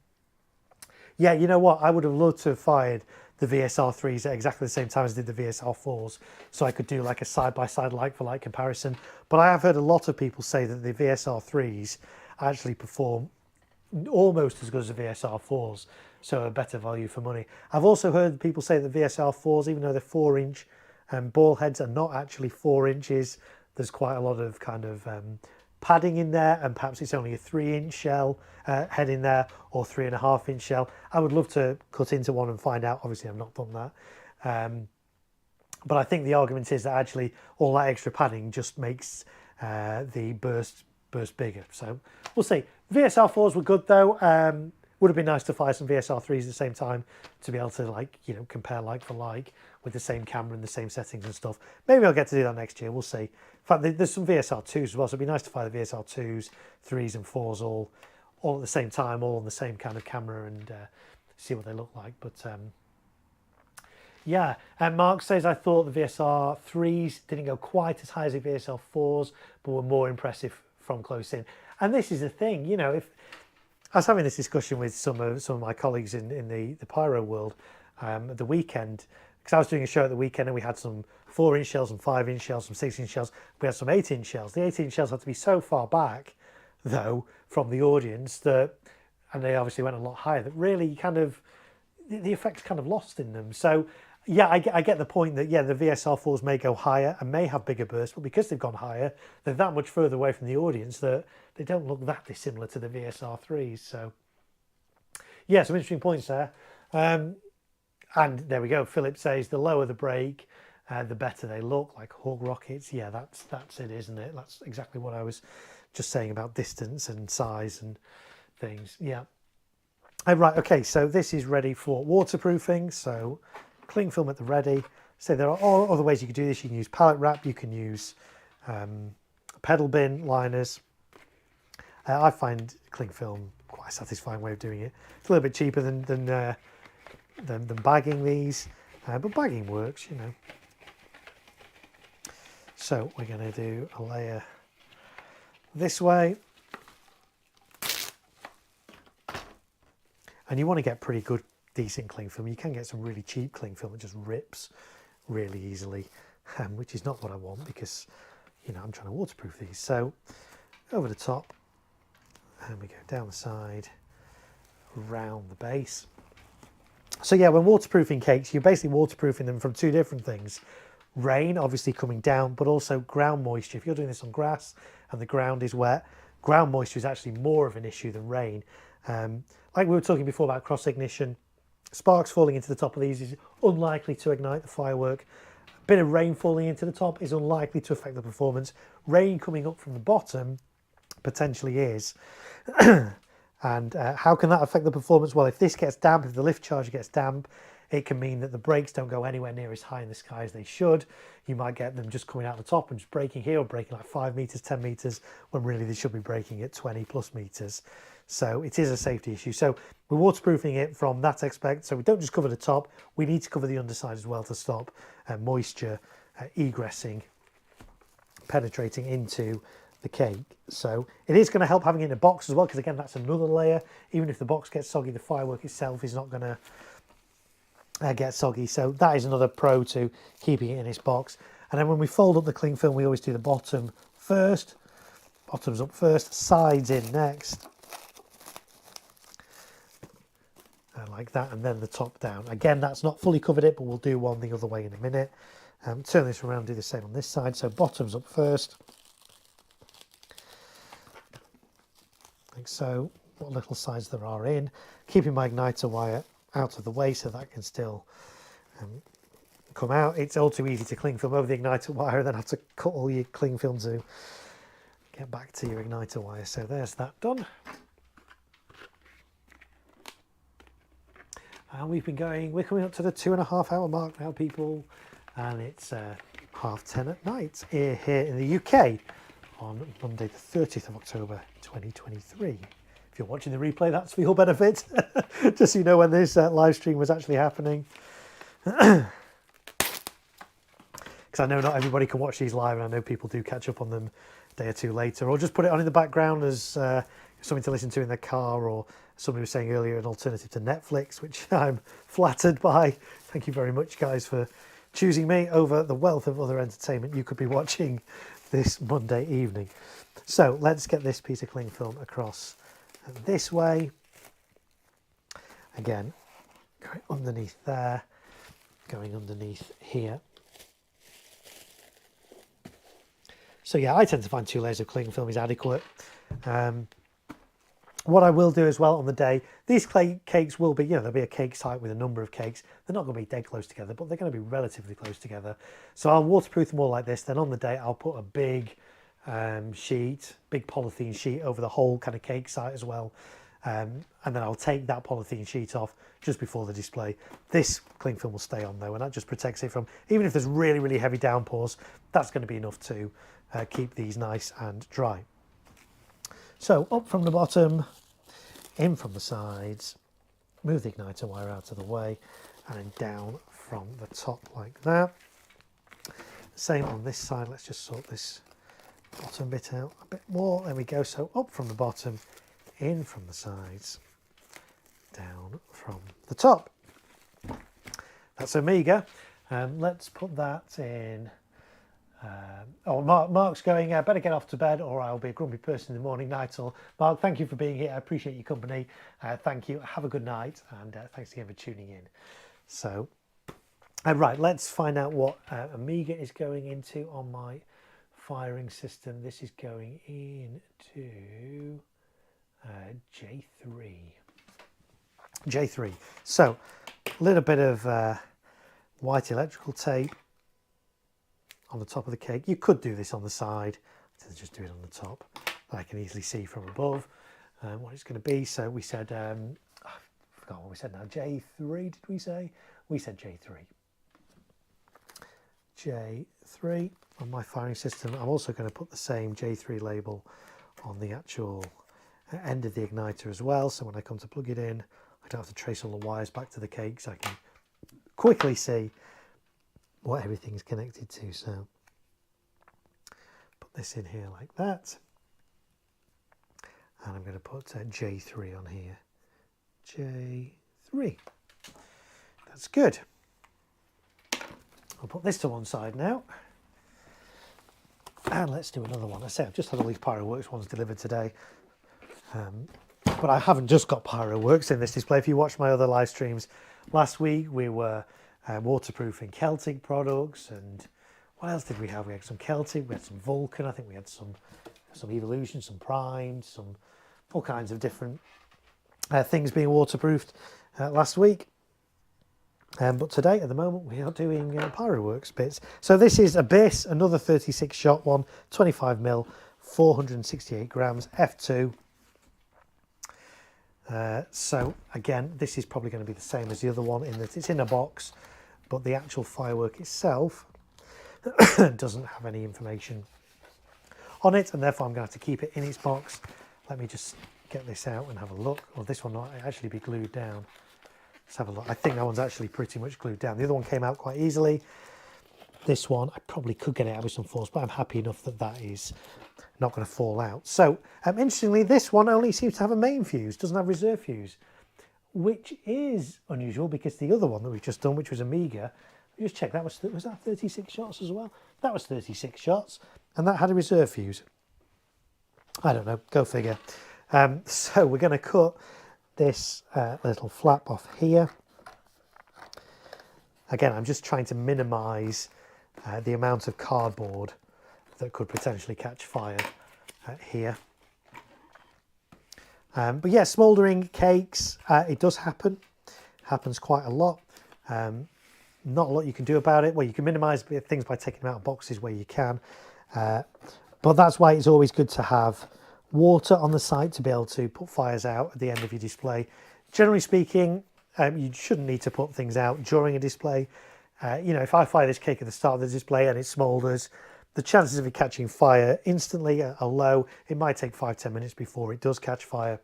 Yeah, you know what? I would have loved to have fired the VSR 3s at exactly the same time as I did the VSR 4s, so I could do like a side-by-side like-for-like comparison. But I have heard a lot of people say that the VSR 3s actually perform almost as good as the VSR 4s, so a better value for money. I've also heard people say that VSR 4s, even though they're 4-inch ball heads, are not actually 4 inches. There's quite a lot of kind of padding in there, and perhaps it's only a 3-inch shell head in there, or 3.5-inch shell. I would love to cut into one and find out. Obviously I've not done that, but I think the argument is that actually all that extra padding just makes the burst bigger. So we'll see. VSR 4s were good though. Would have been nice to fire some VSR 3s at the same time to be able to, like, you know, compare like for like with the same camera and the same settings and stuff. Maybe I'll get to do that next year. We'll see. In fact, there's some VSR 2s as well, so it'd be nice to fire the VSR 2s, 3s and 4s all at the same time, all on the same kind of camera, and see what they look like. But yeah, and Mark says, I thought the VSR 3s didn't go quite as high as the VSR 4s, but were more impressive from close in. And this is the thing, you know, if I was having this discussion with some of my colleagues in the pyro world at the weekend, because I was doing a show at the weekend and we had some 4-inch shells and 5-inch shells, some 6-inch shells. We had some 8-inch shells. The 8-inch shells had to be so far back, though, from the audience that, and they obviously went a lot higher, that really kind of, the effect's kind of lost in them. So yeah, I get the point that, yeah, the VSR 4s may go higher and may have bigger bursts, but because they've gone higher, they're that much further away from the audience that they don't look that dissimilar to the VSR 3s. So yeah, some interesting points there. And there we go. Philip says the lower the break, the better they look, like Hawk rockets. Yeah, that's it, isn't it? That's exactly what I was just saying about distance and size and things. Yeah. Right, okay, so this is ready for waterproofing. So cling film at the ready. So there are all other ways you could do this. You can use pallet wrap, you can use pedal bin liners. I find cling film quite a satisfying way of doing it. It's a little bit cheaper than bagging these, but bagging works, you know. So we're going to do a layer this way. And you want to get pretty good, decent cling film. You can get some really cheap cling film that just rips really easily, which is not what I want because, you know, I'm trying to waterproof these. So over the top, and we go down the side, around the base. So yeah, when waterproofing cakes, you're basically waterproofing them from two different things. Rain, obviously coming down, but also ground moisture. If you're doing this on grass and the ground is wet, ground moisture is actually more of an issue than rain. Like we were talking before about cross ignition, sparks falling into the top of these is unlikely to ignite the firework. A bit of rain falling into the top is unlikely to affect the performance. Rain coming up from the bottom potentially is. And how can that affect the performance? Well, if this gets damp, if the lift charge gets damp, it can mean that the brakes don't go anywhere near as high in the sky as they should. You might get them just coming out the top and just breaking here, or breaking like 5 meters, 10 meters, when really they should be breaking at 20 plus meters. So it is a safety issue. So we're waterproofing it from that aspect. So we don't just cover the top, we need to cover the underside as well to stop moisture egressing, penetrating into the cake. So it is going to help having it in a box as well, because again, that's another layer. Even if the box gets soggy, the firework itself is not going to get soggy. So that is another pro to keeping it in its box. And then when we fold up the cling film, we always do the bottom first, bottoms up first, sides in next, like that, and then the top down. Again, that's not fully covered it, but we'll do one the other way in a minute. Turn this around, do the same on this side. So bottoms up first, like so, what little sides there are in, keeping my igniter wire out of the way so that can still come out. It's all too easy to cling film over the igniter wire and then have to cut all your cling film to get back to your igniter wire. So there's that done. And we're coming up to the 2.5 hour mark now, people, and it's 10:30 at night here in the UK on Monday the 30th of October 2023. If you're watching the replay, that's for your benefit, just so you know when this live stream was actually happening. Because I know not everybody can watch these live, and I know people do catch up on them a day or two later, or just put it on in the background as something to listen to in their car, or somebody was saying earlier, an alternative to Netflix, which I'm flattered by. Thank you very much, guys, for choosing me over the wealth of other entertainment you could be watching this Monday evening. So let's get this piece of cling film across this way. Again, going underneath there, going underneath here. So yeah, I tend to find 2 layers of cling film is adequate. What I will do as well on the day, these clay cakes will be, there'll be a cake site with a number of cakes. They're not going to be dead close together, but they're going to be relatively close together. So I'll waterproof them all like this. Then on the day, I'll put a big big polythene sheet over the whole kind of cake site as well. And then I'll take that polythene sheet off just before the display. This cling film will stay on though, and that just protects it from, even if there's really, really heavy downpours, that's going to be enough to keep these nice and dry. So up from the bottom, in from the sides, move the igniter wire out of the way, and then down from the top like that. Same on this side. Let's just sort this bottom bit out a bit more. There we go. So up from the bottom, in from the sides, down from the top. That's Amiga. Let's put that in. Mark's going, better get off to bed or I'll be a grumpy person in the morning. Nigel, Mark, thank you for being here. I appreciate your company. Thank you. Have a good night, and thanks again for tuning in. So, right, let's find out what Amiga is going into on my firing system. This is going into J3. J3. So, a little bit of white electrical tape on the top of the cake. You could do this on the side, just do it on the top. I can easily see from above what it's going to be. So we said, I forgot what we said now, J3 did we say? We said J3. J3 on my firing system. I'm also going to put the same J3 label on the actual end of the igniter as well. So when I come to plug it in, I don't have to trace all the wires back to the cake, so I can quickly see what everything's connected to. So put this in here like that, and I'm going to put J3 on here. J3. That's good. I'll put this to one side now, and let's do another one. I say I've just had all these Pyroworks ones delivered today, but I haven't just got Pyroworks in this display. If you watched my other live streams last week, we were waterproofing Celtic products, and what else did we have? We had some Celtic, we had some Vulcan, I think we had some Evolution, some Prime, some all kinds of different things being waterproofed last week. But today, at the moment, we are doing Pyroworks bits. So this is Abyss, another 36 shot one, 25mm, 468 grams, F2. So again, this is probably going to be the same as the other one in that it's in a box, but the actual firework itself doesn't have any information on it, and therefore I'm going to have to keep it in its box. Let me just get this out and have a look. Well, this one might actually be glued down. Let's have a look. I think that one's actually pretty much glued down. The other one came out quite easily. This one, I probably could get it out with some force, but I'm happy enough that that is not going to fall out. So, interestingly, this one only seems to have a main fuse, doesn't have reserve fuse, which is unusual because the other one that we've just done, which was Amiga, just check, that was that 36 shots as well? That was 36 shots, and that had a reserve fuse. I don't know, go figure. So we're going to cut this little flap off here. Again, I'm just trying to minimise the amount of cardboard that could potentially catch fire here. But yeah, smouldering cakes, it does happen. Happens quite a lot. Not a lot you can do about it. Well, you can minimise things by taking them out of boxes where you can. But that's why it's always good to have water on the site to be able to put fires out at the end of your display. Generally speaking, you shouldn't need to put things out during a display. You know, if I fire this cake at the start of the display and it smoulders, the chances of it catching fire instantly are low. It might take 5-10 minutes before it does catch fire,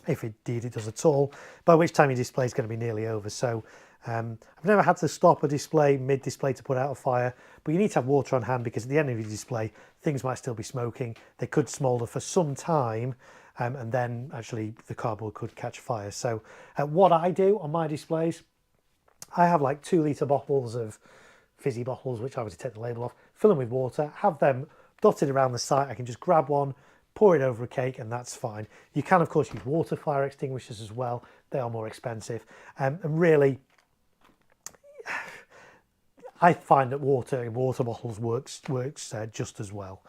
if indeed it does at all, by which time your display is going to be nearly over. So I've never had to stop a display mid-display to put out a fire, but you need to have water on hand because at the end of your display, things might still be smoking. They could smoulder for some time, and then actually the cardboard could catch fire. So what I do on my displays, I have like 2-litre bottles of fizzy bottles, which I obviously take the label off, fill them with water, have them dotted around the site. I can just grab one, pour it over a cake, and that's fine. You can, of course, use water fire extinguishers as well. They are more expensive. And really, I find that water in water bottles works just as well,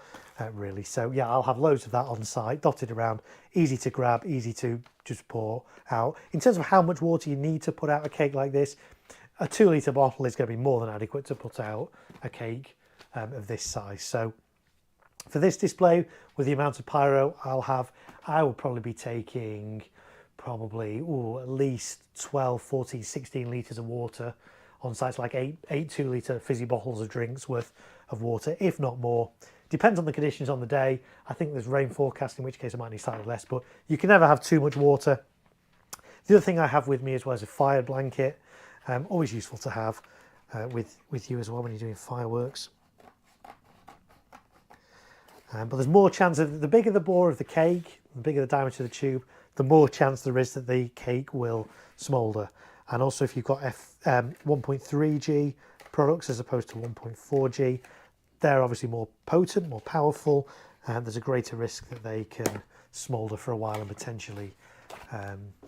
really. So yeah, I'll have loads of that on site, dotted around, easy to grab, easy to just pour out. In terms of how much water you need to put out a cake like this, a 2-litre bottle is going to be more than adequate to put out a cake of this size. So for this display, with the amount of pyro I'll have, I will probably be taking at least 12, 14, 16 litres of water on sites, like eight 2-litre fizzy bottles of drinks worth of water, if not more. Depends on the conditions on the day. I think there's rain forecast, in which case I might need slightly less, but you can never have too much water. The other thing I have with me as well is a fire blanket. Always useful to have with you as well when you're doing fireworks. But there's more chance of, the bigger the bore of the cake, the bigger the diameter of the tube, the more chance there is that the cake will smoulder. And also if you've got 1.3G products as opposed to 1.4G, they're obviously more potent, more powerful, and there's a greater risk that they can smoulder for a while and potentially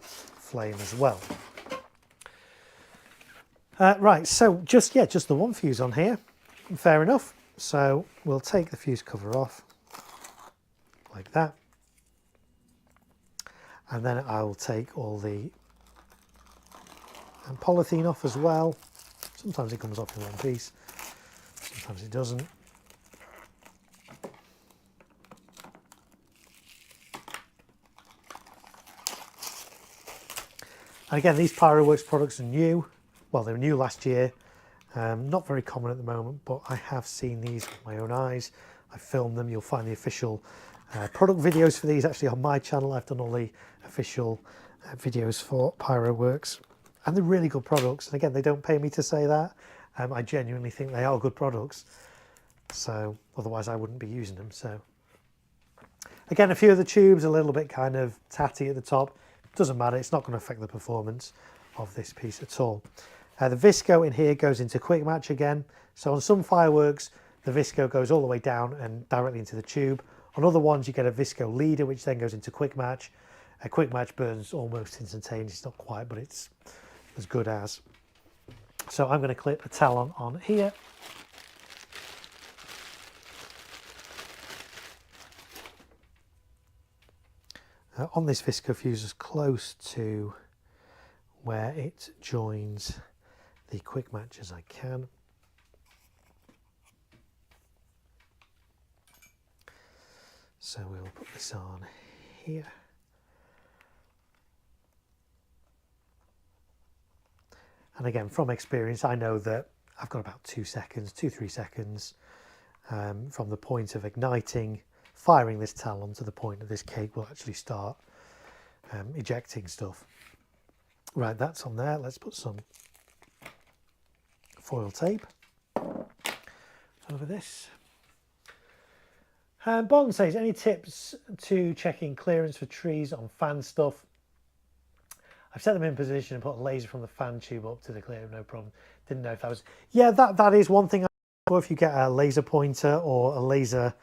flame as well. Right, so just the one fuse on here, fair enough. So we'll take the fuse cover off like that, and then I will take all the polythene off as well. Sometimes it comes off in one piece, sometimes it doesn't. And again, these Pyroworks products are new. Well, they were new last year. Not very common at the moment, but I have seen these with my own eyes. I filmed them. You'll find the official product videos for these actually on my channel. I've done all the official videos for Pyroworks, and they're really good products. And again, they don't pay me to say that. I genuinely think they are good products. So otherwise I wouldn't be using them. So again, a few of the tubes are a little bit kind of tatty at the top. Doesn't matter. It's not going to affect the performance of this piece at all. The Visco in here goes into quick match again. So on some fireworks, the Visco goes all the way down and directly into the tube. On other ones, you get a Visco leader, which then goes into quick match. A quick match burns almost instantaneously. It's not quite, but it's as good as. So I'm going to clip a talon on here. On this Visco fuse as close to where it joins the quick match as I can. So we'll put this on here. And again, from experience, I know that I've got about 2 seconds, 2-3 seconds from the point of igniting, firing this talon to the point that this cake will actually start ejecting stuff. Right, that's on there. Let's put some foil tape over this. Bon says, any tips to checking clearance for trees on fan stuff? I've set them in position and put a laser from the fan tube up to the clear, no problem. Didn't know if that was... Yeah, that is one thing or if you get a laser pointer or a laser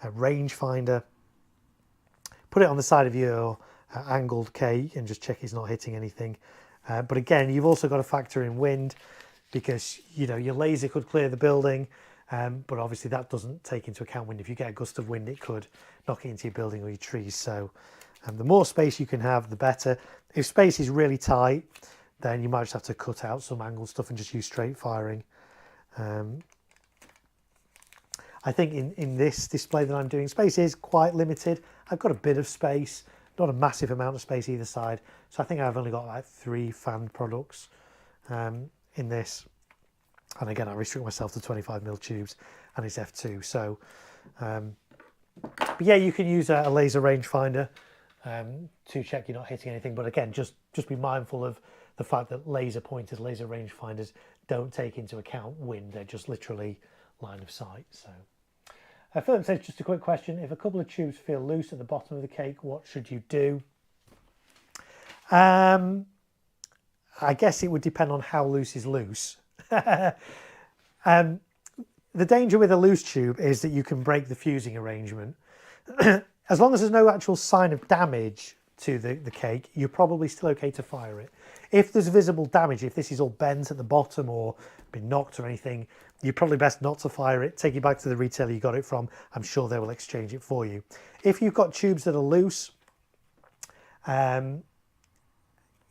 rangefinder, put it on the side of your angled cake and just check it's not hitting anything. But again, you've also got to factor in wind, because you know your laser could clear the building, but obviously that doesn't take into account wind. If you get a gust of wind, it could knock it into your building or your trees. So the more space you can have, the better. If space is really tight, then you might just have to cut out some angled stuff and just use straight firing. I think in this display that I'm doing, space is quite limited. I've got a bit of space, not a massive amount of space either side. So I think I've only got like 3 fanned products in this. And again, I restrict myself to 25mm tubes, and it's f2. So, but yeah, you can use a laser rangefinder to check you're not hitting anything. But again, just be mindful of the fact that laser pointers, laser rangefinders don't take into account wind. They're just literally line of sight. So Philip says, just a quick question. If a couple of tubes feel loose at the bottom of the cake, what should you do? I guess it would depend on how loose is loose. The danger with a loose tube is that you can break the fusing arrangement. As long as there's no actual sign of damage to the cake, you're probably still okay to fire it. If there's visible damage, if this is all bent at the bottom or been knocked or anything, you're probably best not to fire it. Take it back to the retailer you got it from. I'm sure they will exchange it for you. If you've got tubes that are loose,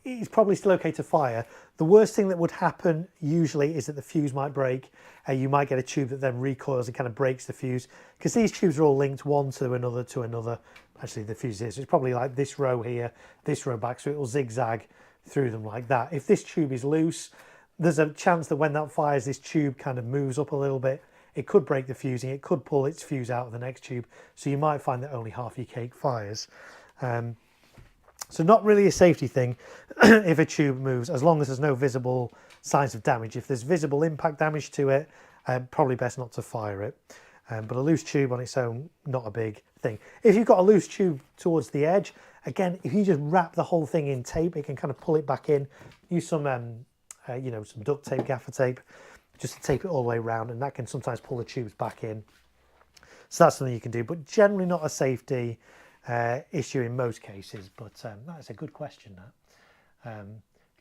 it's probably still okay to fire. The worst thing that would happen usually is that the fuse might break. You might get a tube that then recoils and kind of breaks the fuse, because these tubes are all linked one to another to another. Actually, the fuse is. It's probably like this row here, this row back, so it will zigzag through them like that. If this tube is loose, there's a chance that when that fires, this tube kind of moves up a little bit. It could break the fusing. It could pull its fuse out of the next tube. So you might find that only half your cake fires. So not really a safety thing if a tube moves, as long as there's no visible signs of damage. If there's visible impact damage to it, probably best not to fire it. But a loose tube on its own, not a big thing. If you've got a loose tube towards the edge, again, if you just wrap the whole thing in tape, it can kind of pull it back in. Use some, you know, some duct tape, gaffer tape, just to tape it all the way around, and that can sometimes pull the tubes back in. So that's something you can do, but generally not a safety issue in most cases. But that's a good question. That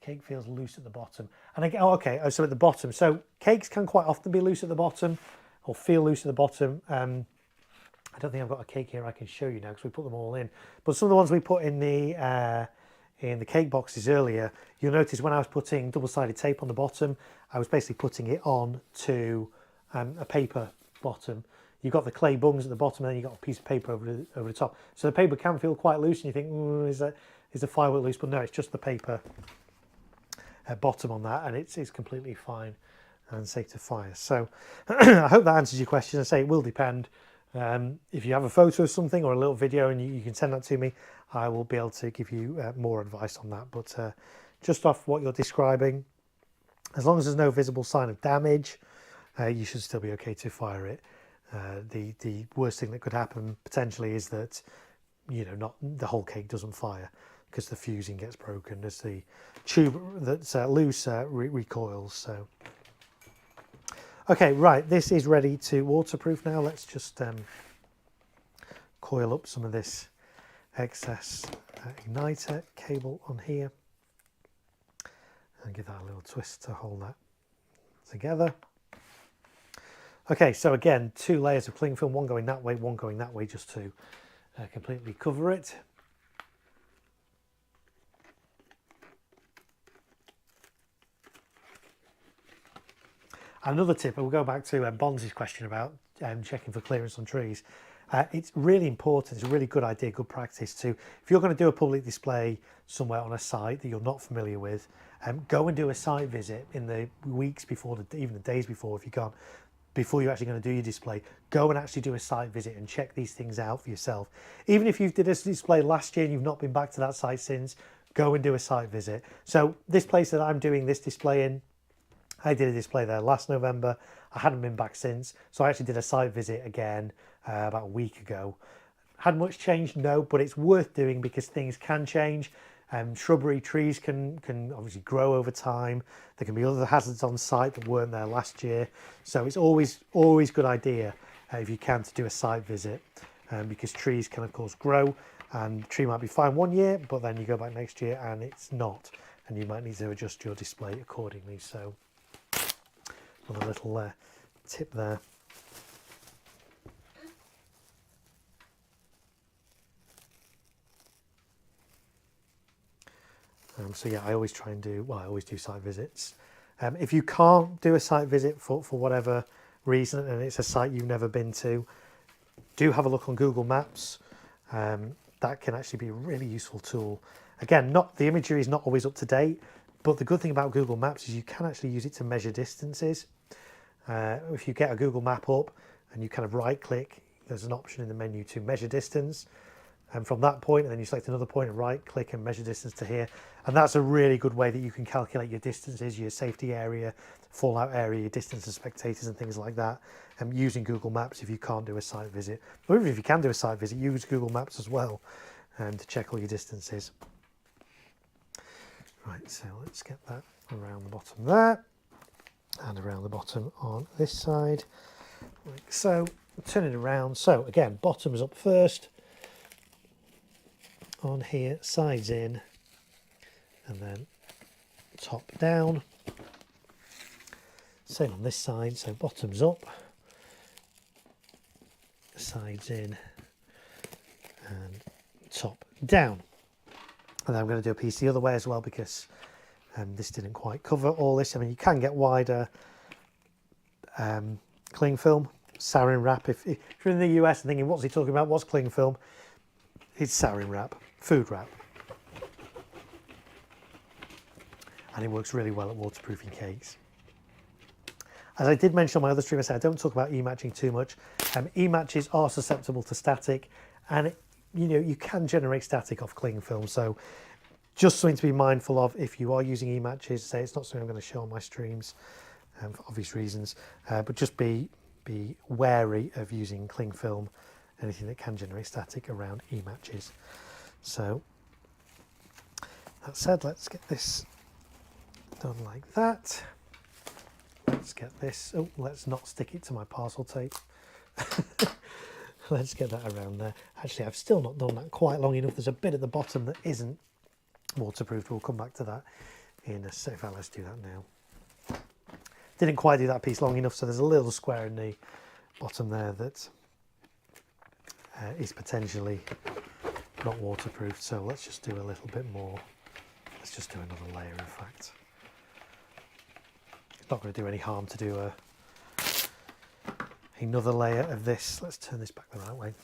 cake feels loose at the bottom, and again, oh, okay. So at the bottom, so cakes can quite often be loose at the bottom, or feel loose at the bottom. I don't think I've got a cake here I can show you now because we put them all in. But some of the ones we put in the cake boxes earlier, you'll notice when I was putting double-sided tape on the bottom, I was basically putting it on to a paper bottom. You've got the clay bungs at the bottom, and then you've got a piece of paper over the top. So the paper can feel quite loose, and you think, is the firework loose? But no, it's just the paper bottom on that, and it's completely fine and safe to fire. So I hope that answers your question. I say it will depend. If you have a photo of something or a little video and you can send that to me, I will be able to give you more advice on that. But just off what you're describing, as long as there's no visible sign of damage, you should still be okay to fire it. The worst thing that could happen potentially is that, you know, not the whole cake doesn't fire because the fusing gets broken as the tube that's loose recoils. So okay, right, this is ready to waterproof now. Let's just coil up some of this excess igniter cable on here and give that a little twist to hold that together. Okay, so again, 2 layers of cling film, one going that way, one going that way, just to completely cover it. Another tip, and we'll go back to Bonzi's question about checking for clearance on trees. It's really important, it's a really good idea, good practice to, if you're going to do a public display somewhere on a site that you're not familiar with, go and do a site visit in the weeks before, even the days before if you can't, before you're actually going to do your display. Go and actually do a site visit and check these things out for yourself. Even if you did a display last year and you've not been back to that site since, go and do a site visit. So this place that I'm doing this display in, I did a display there last November. I hadn't been back since, so I actually did a site visit again about a week ago. Had much change? No, but it's worth doing because things can change. Shrubbery, trees can obviously grow over time. There can be other hazards on site that weren't there last year. So it's always a good idea, if you can, to do a site visit, because trees can of course grow, and the tree might be fine one year, but then you go back next year and it's not, and you might need to adjust your display accordingly. So another little tip there. So yeah, I always try and do, well, I always do site visits. If you can't do a site visit for whatever reason, and it's a site you've never been to, do have a look on Google Maps. That can actually be a really useful tool. Again, the imagery is not always up to date, but the good thing about Google Maps is you can actually use it to measure distances. If you get a Google map up and you kind of right click, there's an option in the menu to measure distance. And from that point, and then you select another point and right click and measure distance to here. And that's a really good way that you can calculate your distances, your safety area, fallout area, your distance to spectators and things like that, using Google Maps if you can't do a site visit. Or even if you can do a site visit, use Google Maps as well to check all your distances. Right, so let's get that around the bottom there and around the bottom on this side, like so. Turn it around. So again, bottoms up first on here, sides in, and then top down. Same on this side, so bottoms up, sides in, and top down. And then I'm going to do a piece the other way as well, because this didn't quite cover all this. I mean, you can get wider cling film, sarin wrap. If you're in the US and thinking, what's he talking about? What's cling film? It's sarin wrap, food wrap. And it works really well at waterproofing cakes. As I did mention on my other stream, I said I don't talk about e-matching too much. E-matches are susceptible to static, and you can generate static off cling film. So just something to be mindful of if you are using e-matches. Say it's not something I'm going to show on my streams for obvious reasons, but just be wary of using cling film, anything that can generate static around e-matches. So that said, let's get this done like that. Let's get this, oh, let's not stick it to my parcel tape. Let's get that around there. Actually, I've still not done that quite long enough. There's a bit at the bottom that isn't waterproofed. We'll come back to that in a second. Let's do that now. Didn't quite do that piece long enough, so there's a little square in the bottom there that is potentially not waterproof. So let's just do a little bit more. Let's just do another layer, in fact. It's not going to do any harm to do another layer of this. Let's turn this back the right way.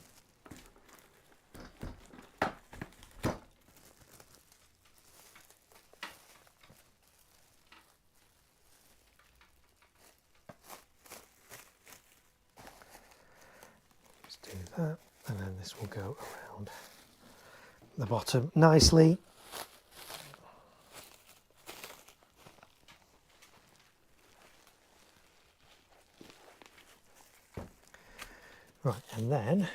Let's do that, and then this will go around the bottom nicely. Right, and then,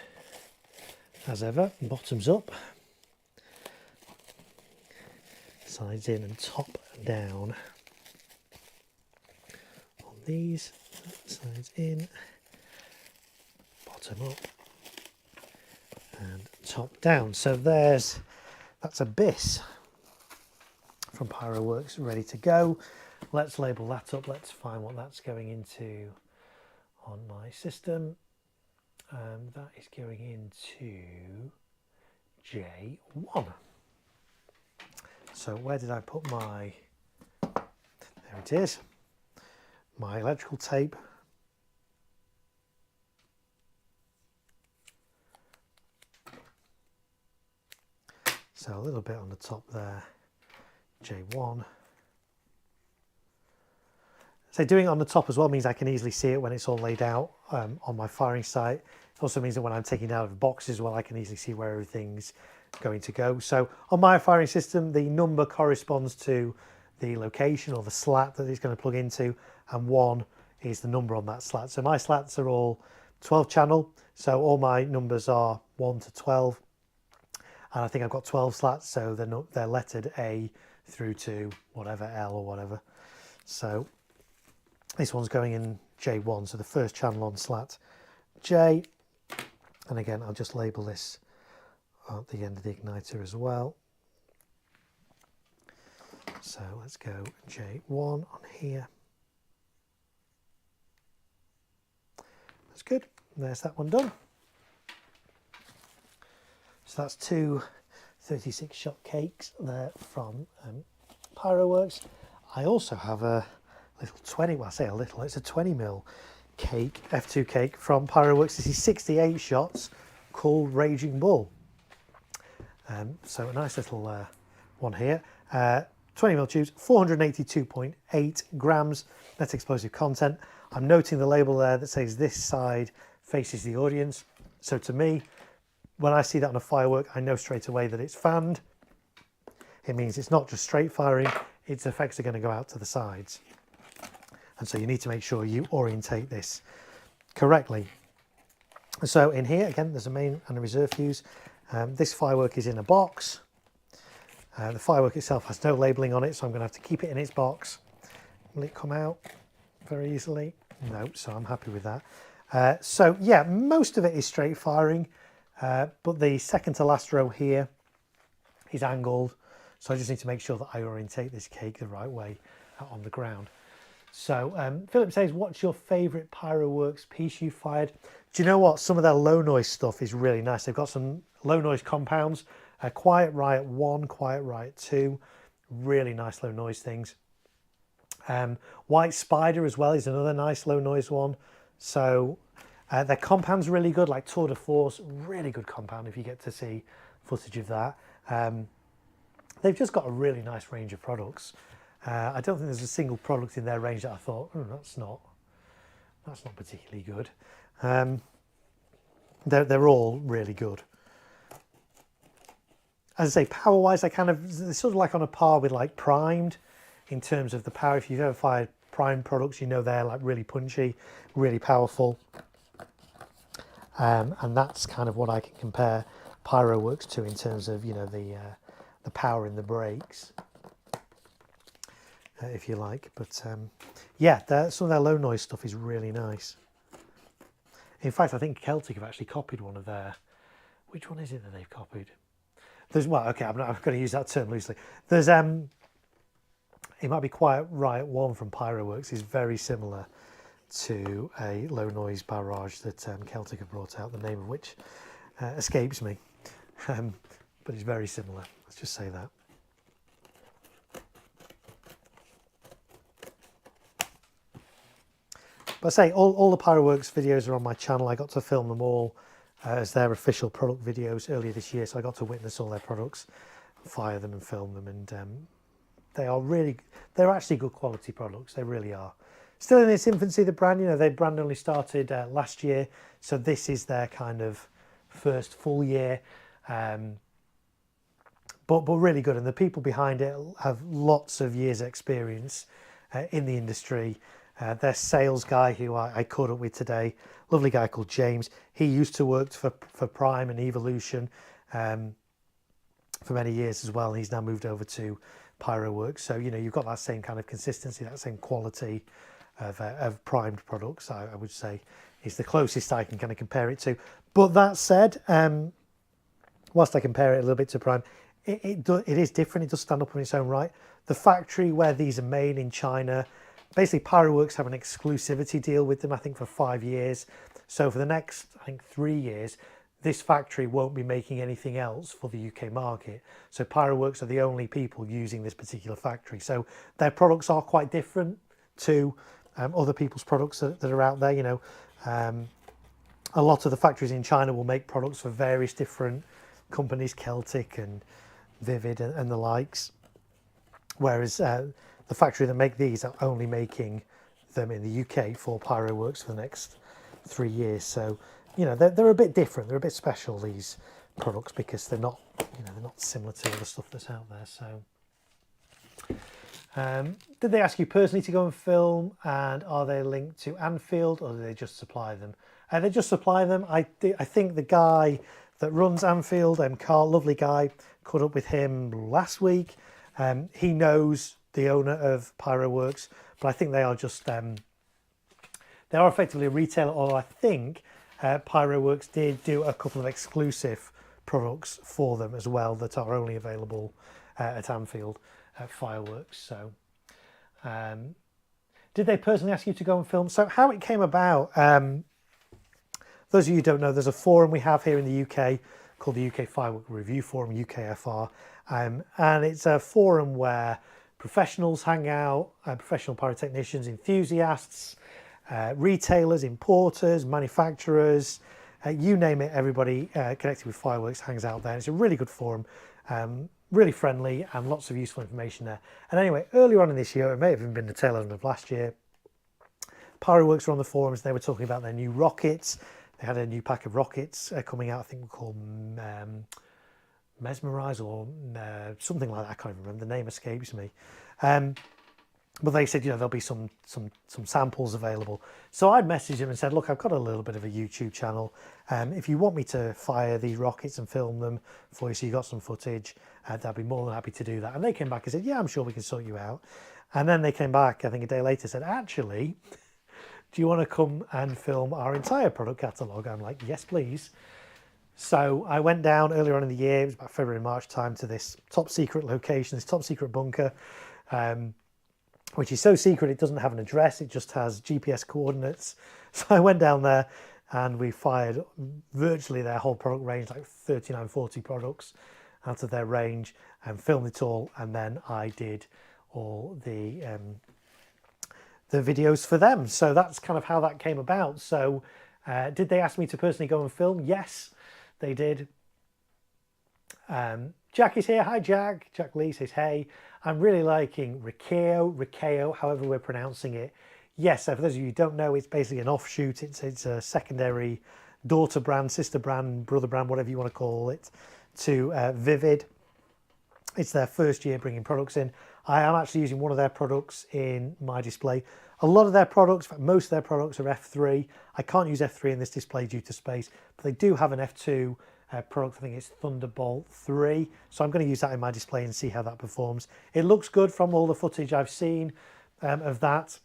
as ever, bottoms up, sides in and top down on these, sides in, bottom up, and top down. So that's a bis from Pyroworks ready to go. Let's label that up. Let's find what that's going into on my system. That is going into J1. So where did I put my, there it is, my electrical tape. So a little bit on the top there, J1. So doing it on the top as well means I can easily see it when it's all laid out on my firing site. It also means that when I'm taking it out of boxes, well, I can easily see where everything's going to go. So on my firing system, the number corresponds to the location or the slat that it's going to plug into, and 1 is the number on that slat. So my slats are all 12 channel, so all my numbers are 1 to 12. and I think I've got 12 slats, so they're lettered A through to whatever, L or whatever. So this one's going in J1, so the first channel on slat J, and again I'll just label this at the end of the igniter as well. So let's go J1 on here. That's good. There's that one done. So that's two 36-shot cakes there from Pyroworks. I also have a little 20, well I say a little, it's a 20mm cake, F2 cake from Pyroworks. This is 68 shots called Raging Bull. So a nice little one here. 20mm tubes, 482.8 grams net explosive content. I'm noting the label there that says this side faces the audience. So to me, when I see that on a firework, I know straight away that it's fanned. It means it's not just straight firing, its effects are going to go out to the sides. And so you need to make sure you orientate this correctly. So in here, again, there's a main and a reserve fuse. This firework is in a box. The firework itself has no labelling on it, so I'm going to have to keep it in its box. Will it come out very easily? No, so I'm happy with that. So yeah, most of it is straight firing, but the second to last row here is angled. So I just need to make sure that I orientate this cake the right way on the ground. So Philip says, what's your favourite Pyroworks piece you fired? Do you know what? Some of their low noise stuff is really nice. They've got some low noise compounds. Quiet Riot 1, Quiet Riot 2, really nice low noise things. White Spider as well is another nice low noise one. So their compound's really good, like Tour de Force, really good compound if you get to see footage of that. They've just got a really nice range of products. I don't think there's a single product in their range that I thought, oh, that's not particularly good. They're all really good. As I say, power-wise, they're sort of like on a par with like primed in terms of the power. If you've ever fired primed products, you know they're like really punchy, really powerful. And that's kind of what I can compare Pyroworks to in terms of, you know, the power in the brakes, if you like. But yeah, some of their low noise stuff is really nice. In fact, I think Celtic have actually copied one of their, which one is it that they've copied? There's, well, okay, I'm going to use that term loosely. There's, it might be Quiet Riot 1 from Pyroworks is very similar to a low noise barrage that Celtic have brought out, the name of which escapes me. But it's very similar, let's just say that. But I say, all the Pyroworks videos are on my channel. I got to film them all as their official product videos earlier this year, so I got to witness all their products, fire them and film them, and they're actually good quality products. They really are. Still in its infancy, the brand, you know, their brand only started last year, so this is their kind of first full year, but really good, and the people behind it have lots of years experience in the industry. Their sales guy, who I caught up with today, lovely guy called James. He used to work for Prime and Evolution for many years as well, and he's now moved over to Pyroworks. So, you know, you've got that same kind of consistency, that same quality of primed products, I would say, is the closest I can kind of compare it to. But that said, whilst I compare it a little bit to Prime, it is different. It does stand up on its own right. The factory where these are made in China, basically Pyroworks have an exclusivity deal with them, I think, for 5 years. So for the next, I think, 3 years, this factory won't be making anything else for the UK market. So Pyroworks are the only people using this particular factory. So their products are quite different to other people's products that are out there. You know, a lot of the factories in China will make products for various different companies, Celtic and Vivid and the likes. Whereas the factory that make these are only making them in the UK for Pyroworks for the next 3 years. So, you know, they're a bit different. They're a bit special, these products, because they're not, you know, they're not similar to all the stuff that's out there. So, did they ask you personally to go and film, and are they linked to Anfield, or do they just supply them? They just supply them. I think the guy that runs Anfield, Carl, lovely guy, caught up with him last week. He knows the owner of Pyroworks, but I think they are just, they are effectively a retailer, or I think Pyroworks did do a couple of exclusive products for them as well that are only available at Anfield at Fireworks. So did they personally ask you to go and film? So how it came about, those of you who don't know, there's a forum we have here in the UK called the UK Firework Review Forum, UKFR, and it's a forum where professionals hang out, professional pyrotechnicians, enthusiasts, retailers, importers, manufacturers, you name it, everybody connected with fireworks hangs out there. It's a really good forum, really friendly, and lots of useful information there. And anyway, earlier on in this year, it may have even been the tail end of last year, Pyroworks were on the forums. They were talking about their new rockets. They had a new pack of rockets coming out, I think we're called Mesmerize or something like that. I can't even remember, the name escapes me. But they said, there'll be some samples available. So I'd messaged them and said, look, I've got a little bit of a YouTube channel. If you want me to fire these rockets and film them for you, so you got some footage, I'd be more than happy to do that. And they came back and said, yeah, I'm sure we can sort you out. And then they came back, I think a day later, said, actually, do you want to come and film our entire product catalogue? I'm like, yes, please. So I went down earlier on in the year, it was about February, March time, to this top secret location, this top secret bunker, which is so secret it doesn't have an address, it just has GPS coordinates. So I went down there and we fired virtually their whole product range, like 39, 40 products out of their range, and filmed it all. And then I did all the videos for them. So that's kind of how that came about. So did they ask me to personally go and film? Yes, they did. Jack is here. Hi, Jack. Jack Lee says, hey, I'm really liking Rikeo, however we're pronouncing it. Yes, so for those of you who don't know, it's basically an offshoot. It's a secondary daughter brand, sister brand, brother brand, whatever you want to call it, to Vivid. It's their first year bringing products in. I am actually using one of their products in my display. A lot of their products, in fact, most of their products are F3. I can't use F3 in this display due to space, but they do have an F2 product. I think it's Thunderbolt 3. So I'm going to use that in my display and see how that performs. It looks good from all the footage I've seen of that.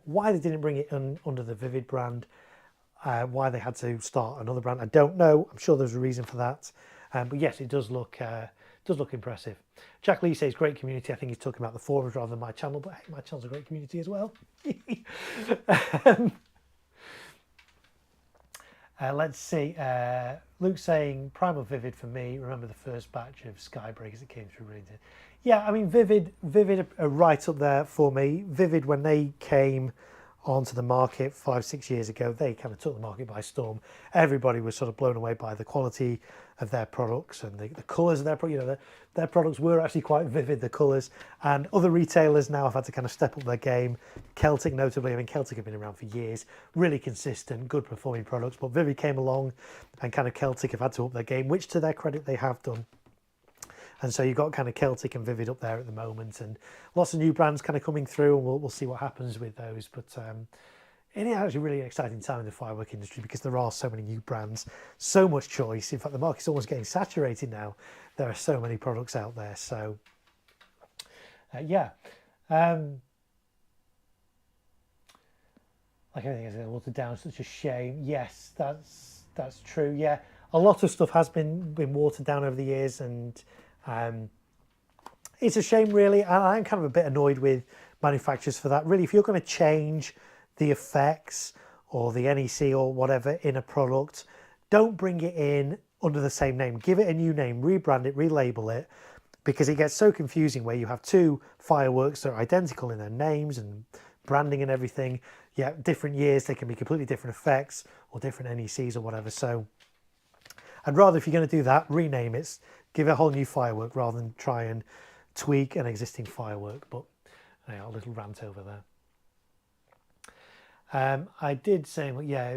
Why they didn't bring it under the Vivid brand, why they had to start another brand, I don't know. I'm sure there's a reason for that. But yes, it does look impressive. Jack Lee says great community. I think he's talking about the forums rather than my channel, but hey, my channel's a great community as well. Let's see. Luke saying Primal Vivid for me. Remember the first batch of Skybreakers that came through. Really did. Yeah, I mean Vivid are right up there for me. Vivid, when they came onto the market 5-6 years ago, they kind of took the market by storm. Everybody was sort of blown away by the quality of their products and the colours of their products. Their products were actually quite vivid, the colours. And other retailers now have had to kind of step up their game. Celtic notably, I mean Celtic have been around for years, really consistent, good performing products. But Vivid came along and kind of Celtic have had to up their game, which to their credit they have done. And so you've got kind of Celtic and Vivid up there at the moment, and lots of new brands kind of coming through, and we'll see what happens with those. But it is actually really an exciting time in the firework industry because there are so many new brands, so much choice. In fact, the market's almost getting saturated now. There are so many products out there. So yeah. Like everything is watered down, such a shame. Yes, that's true. Yeah, a lot of stuff has been watered down over the years, and it's a shame, really. And I'm kind of a bit annoyed with manufacturers for that. Really, if you're going to change the effects or the NEC or whatever in a product, don't bring it in under the same name. Give it a new name, rebrand it, relabel it, because it gets so confusing where you have two fireworks that are identical in their names and branding and everything. Yeah, different years, they can be completely different effects or different NECs or whatever. So I'd rather, if you're going to do that, rename it, give it a whole new firework rather than try and tweak an existing firework. But yeah, a little rant over there. I did say, well, yeah,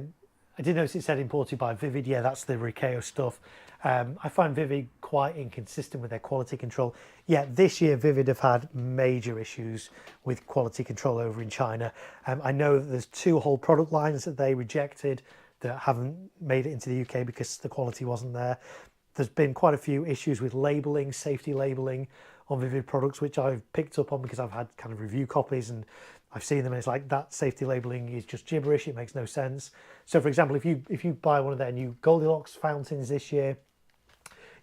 I did notice it said imported by Vivid. Yeah, that's the Rikeo stuff. I find Vivid quite inconsistent with their quality control. Yeah, this year Vivid have had major issues with quality control over in China. I know that there's two whole product lines that they rejected that haven't made it into the UK because the quality wasn't there. There's been quite a few issues with labelling, safety labelling on Vivid products, which I've picked up on because I've had kind of review copies and I've seen them, and it's like that safety labelling is just gibberish. It makes no sense. So, for example, if you buy one of their new Goldilocks fountains this year,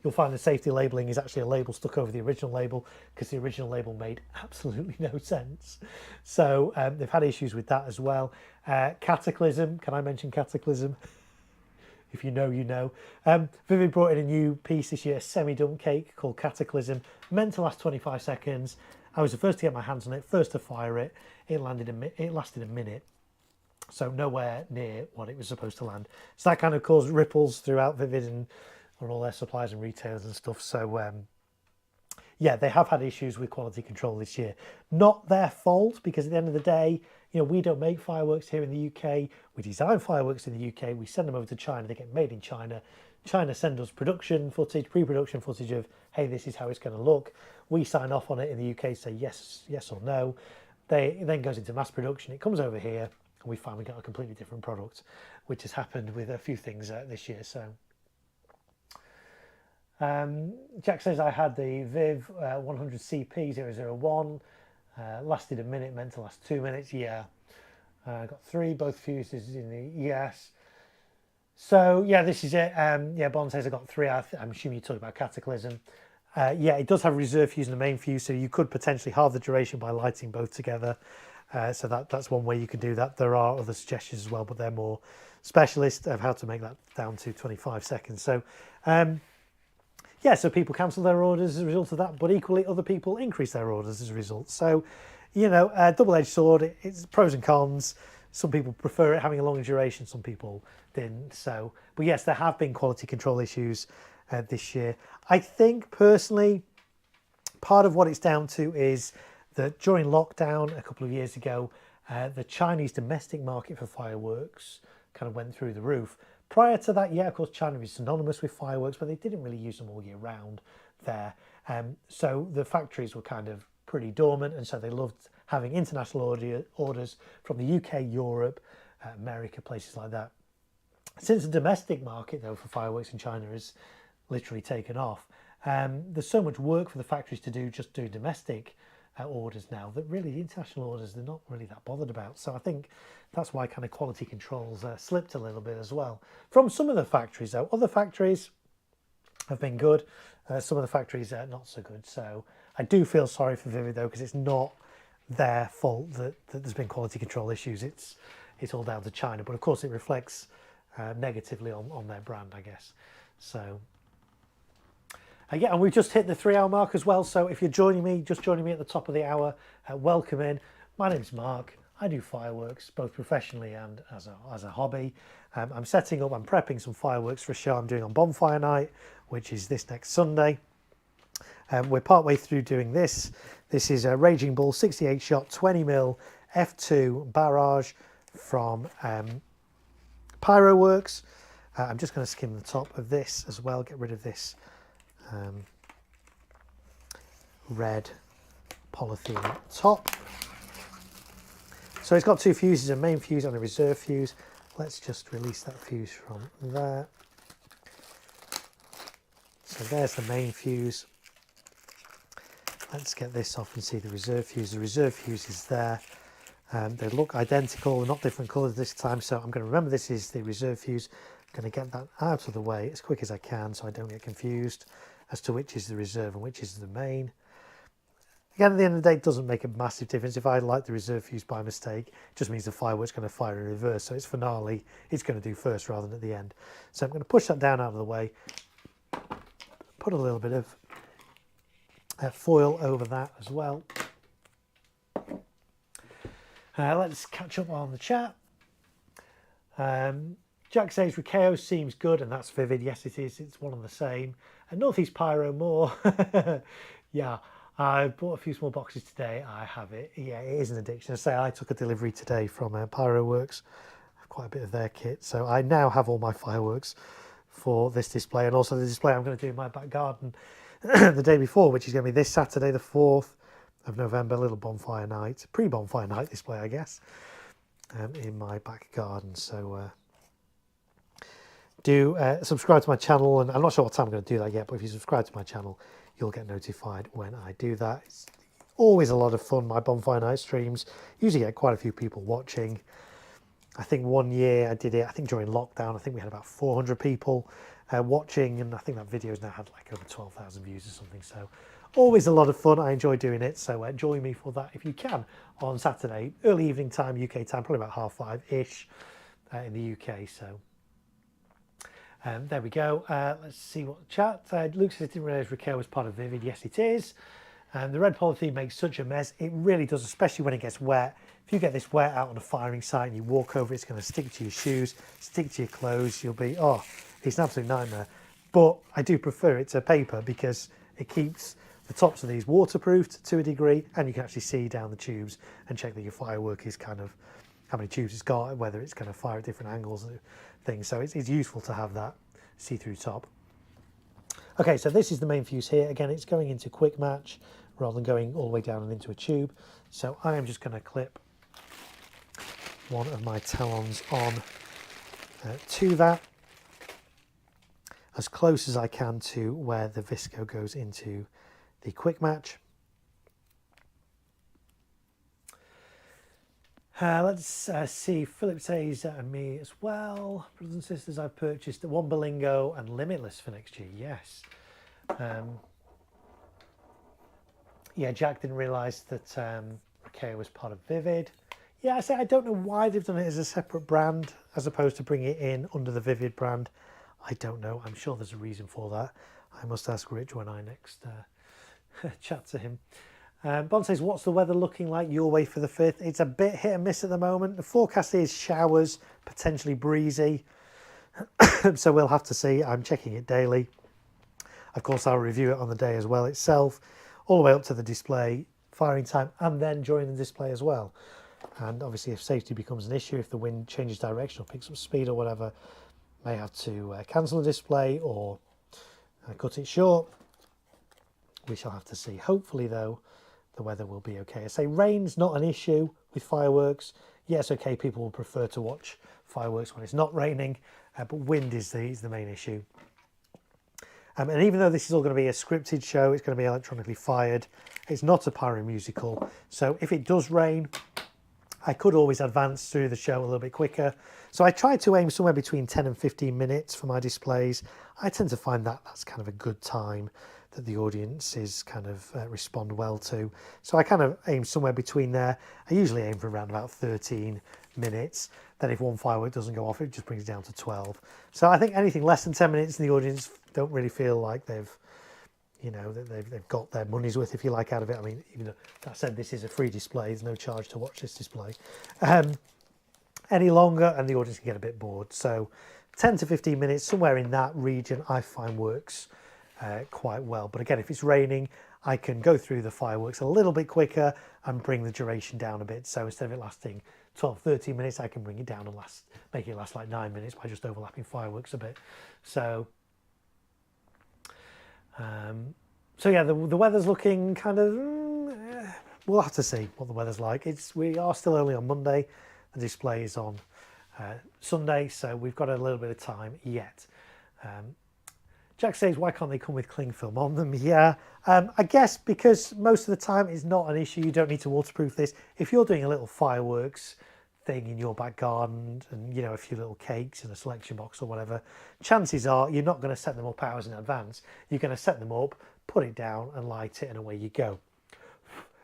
you'll find the safety labelling is actually a label stuck over the original label because the original label made absolutely no sense. So they've had issues with that as well. Cataclysm, can I mention Cataclysm? If you know, you know. Vivid brought in a new piece this year, a semi-dunk cake called Cataclysm, meant to last 25 seconds. I was the first to get my hands on it, first to fire it. It lasted a minute, so nowhere near what it was supposed to land. So that kind of caused ripples throughout Vivid and on all their suppliers and retailers and stuff. So yeah, they have had issues with quality control this year. Not their fault, because at the end of the day, you know, we don't make fireworks here in the UK. We design fireworks in the UK. We send them over to China. They get made in China. China send us production footage, pre-production footage of, hey, this is how it's going to look. We sign off on it in the UK, say yes or no. It then goes into mass production. It comes over here, and we find we got a completely different product, which has happened with a few things this year. So. Jack says I had the Viv 100CP001, lasted a minute, meant to last 2 minutes. Yeah, I got 3, both fuses in the ES. So yeah, this is it. Yeah, Bond says I got 3. I'm assuming you're talking about Cataclysm. Yeah, it does have a reserve fuse and a main fuse, so you could potentially halve the duration by lighting both together. So that's one way you can do that. There are other suggestions as well, but they're more specialist of how to make that down to 25 seconds. So yeah, so people cancel their orders as a result of that, but equally other people increase their orders as a result. So, you know, a double-edged sword, it's pros and cons. Some people prefer it having a longer duration, some people didn't. So, but yes, there have been quality control issues this year. I think personally, part of what it's down to is that during lockdown a couple of years ago, the Chinese domestic market for fireworks kind of went through the roof. Prior to that, yeah, of course, China is synonymous with fireworks, but they didn't really use them all year round there. So the factories were kind of pretty dormant, and so they loved having international orders from the UK, Europe, America, places like that. Since the domestic market, though, for fireworks in China has literally taken off, there's so much work for the factories to do just doing domestic orders now that really the international orders they're not really that bothered about. So I think that's why kind of quality controls slipped a little bit as well from some of the factories. Though other factories have been good, some of the factories are not so good. So I do feel sorry for Vivid though, because it's not their fault that there's been quality control issues. It's all down to China, but of course it reflects negatively on their brand, I guess. So yeah, and we've just hit the 3-hour mark as well. So if you're just joining me at the top of the hour, welcome in. My name's Mark. I do fireworks both professionally and as a hobby. I'm prepping some fireworks for a show I'm doing on Bonfire Night, which is this next Sunday. We're partway through doing this. This is a Raging Bull 68 shot 20mm F2 barrage from Pyroworks. I'm just going to skim the top of this as well, get rid of this red polythene top. So it's got 2 fuses, a main fuse and a reserve fuse. Let's just release that fuse from there. So there's the main fuse. Let's get this off and see the reserve fuse. The reserve fuse is there. They look identical, not different colours this time, so I'm going to remember this is the reserve fuse. I'm going to get that out of the way as quick as I can so I don't get confused as to which is the reserve and which is the main. Again, at the end of the day, it doesn't make a massive difference. If I light the reserve fuse by mistake, it just means the firework's going to fire in reverse. So its finale, it's going to do first rather than at the end. So I'm going to push that down out of the way, put a little bit of foil over that as well. Let's catch up on the chat. Jack says Rikeo seems good, and that's Vivid. Yes, it is. It's one and the same. And Northeast Pyro more. Yeah, I bought a few small boxes today. I have it. Yeah, it is an addiction. I say I took a delivery today from Pyroworks. I have quite a bit of their kit. So I now have all my fireworks for this display, and also the display I'm going to do in my back garden the day before, which is going to be this Saturday, the 4th of November, little bonfire night, pre-bonfire night display, I guess, in my back garden. So do subscribe to my channel, and I'm not sure what time I'm going to do that yet, but if you subscribe to my channel, you'll get notified when I do that. It's always a lot of fun. My Bonfire Night streams usually get quite a few people watching. I think one year I did it, I think during lockdown, I think we had about 400 people watching, and I think that video's now had like over 12,000 views or something. So always a lot of fun. I enjoy doing it. So join me for that if you can on Saturday, early evening time, UK time, probably about 5:30-ish in the UK. So there we go. Let's see what the chat. Luke says, didn't realise Raquel was part of Vivid. Yes, it is. The red polythene makes such a mess. It really does, especially when it gets wet. If you get this wet out on a firing site and you walk over, it's going to stick to your shoes, stick to your clothes. You'll be, oh, it's an absolute nightmare. But I do prefer it to paper because it keeps the tops of these waterproofed to a degree, and you can actually see down the tubes and check that your firework is kind of how many tubes it's got, whether it's going to fire at different angles and things. So it's useful to have that see-through top. Okay, so this is the main fuse here. Again, it's going into quick match rather than going all the way down and into a tube. So I am just going to clip one of my talons on to that as close as I can to where the visco goes into the quick match. Let's see, Philip says me as well. Brothers and sisters, I've purchased the One Belingo and Limitless for next year. Yes. Yeah, Jack didn't realise that Raquel was part of Vivid. Yeah, I don't know why they've done it as a separate brand as opposed to bringing it in under the Vivid brand. I don't know. I'm sure there's a reason for that. I must ask Rich when I next chat to him. Bond says, what's the weather looking like your way for the 5th? It's a bit hit and miss at the moment. The forecast is showers, potentially breezy. So we'll have to see. I'm checking it daily. Of course, I'll review it on the day as well itself, all the way up to the display, firing time, and then during the display as well. And obviously, if safety becomes an issue, if the wind changes direction or picks up speed or whatever, may have to cancel the display or cut it short. We shall have to see. Hopefully, though, the weather will be okay. I say rain's not an issue with fireworks. Yes, okay, people will prefer to watch fireworks when it's not raining, but wind is the main issue. And even though this is all going to be a scripted show, it's going to be electronically fired. It's not a pyro musical. So if it does rain, I could always advance through the show a little bit quicker. So I try to aim somewhere between 10 and 15 minutes for my displays. I tend to find that that's kind of a good time that the audiences kind of respond well to. So I kind of aim somewhere between there. I usually aim for around about 13 minutes. Then if one firework doesn't go off, it just brings it down to 12. So I think anything less than 10 minutes and the audience don't really feel like they've got their money's worth, if you like, out of it. I mean, even though that said, this is a free display, there's no charge to watch this display. Any longer and the audience can get a bit bored. So 10 to 15 minutes, somewhere in that region, I find works quite well. But again, if it's raining, I can go through the fireworks a little bit quicker and bring the duration down a bit. So instead of it lasting 12, 13 minutes, I can bring it down and make it last like 9 minutes by just overlapping fireworks a bit. So yeah, the weather's looking kind of, we'll have to see what the weather's like. We are still only on Monday. The display is on Sunday, so we've got a little bit of time yet. Jack says, why can't they come with cling film on them? Yeah, I guess because most of the time it's not an issue. You don't need to waterproof this. If you're doing a little fireworks thing in your back garden and, you know, a few little cakes in a selection box or whatever, chances are you're not going to set them up hours in advance. You're going to set them up, put it down and light it, and away you go.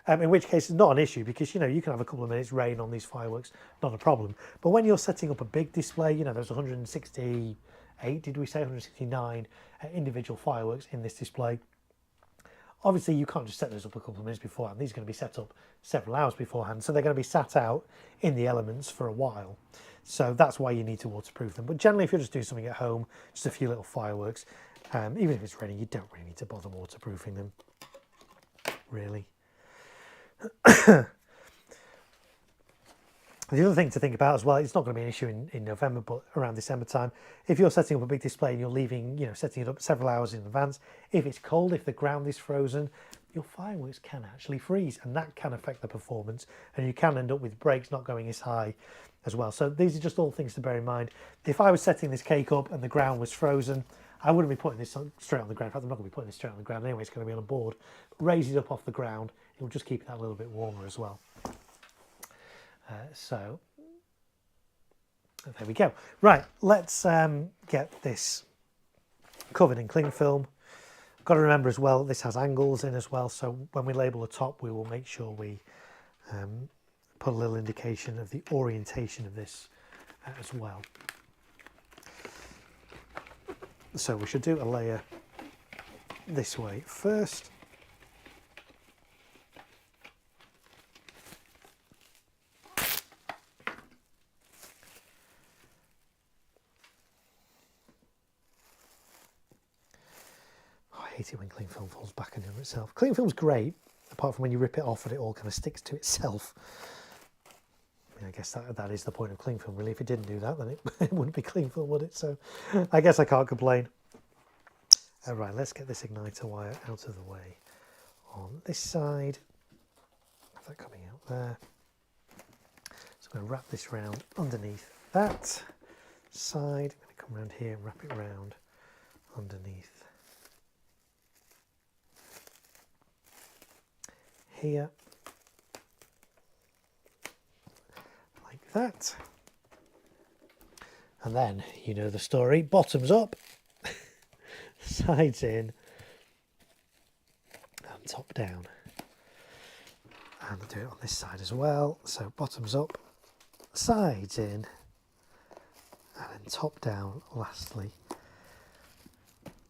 In which case it's not an issue because, you know, you can have a couple of minutes rain on these fireworks, not a problem. But when you're setting up a big display, you know, there's 168, did we say 169 individual fireworks in this display. Obviously, you can't just set those up a couple of minutes beforehand. These are going to be set up several hours beforehand. So they're going to be sat out in the elements for a while. So that's why you need to waterproof them. But generally, if you're just doing something at home, just a few little fireworks, even if it's raining, you don't really need to bother waterproofing them, really. The other thing to think about as well, it's not going to be an issue in November, but around December time, if you're setting up a big display and you're leaving, you know, setting it up several hours in advance, if it's cold, if the ground is frozen, your fireworks can actually freeze, and that can affect the performance, and you can end up with brakes not going as high as well. So these are just all things to bear in mind. If I was setting this cake up and the ground was frozen, I wouldn't be putting this straight on the ground. In fact, I'm not going to be putting this straight on the ground anyway. It's going to be on a board. But raise it up off the ground. It will just keep that a little bit warmer as well. So there we go. Right, let's get this covered in cling film. Got to remember as well, this has angles in as well. So when we label the top, we will make sure we put a little indication of the orientation of this as well. So we should do a layer this way first. Oh, I hate it when cling film falls back into itself. Cling film's great, apart from when you rip it off and it all kind of sticks to itself. I guess that is the point of cling film, really. If it didn't do that, then it wouldn't be cling film, would it? So I guess I can't complain. Right, let's get this igniter wire out of the way on this side. Have that coming out there. So I'm going to wrap this round underneath that side. I'm going to come around here and wrap it round underneath here. That, and then you know the story, bottoms up, sides in and top down, and I'll do it on this side as well. So bottoms up, sides in, and then top down lastly,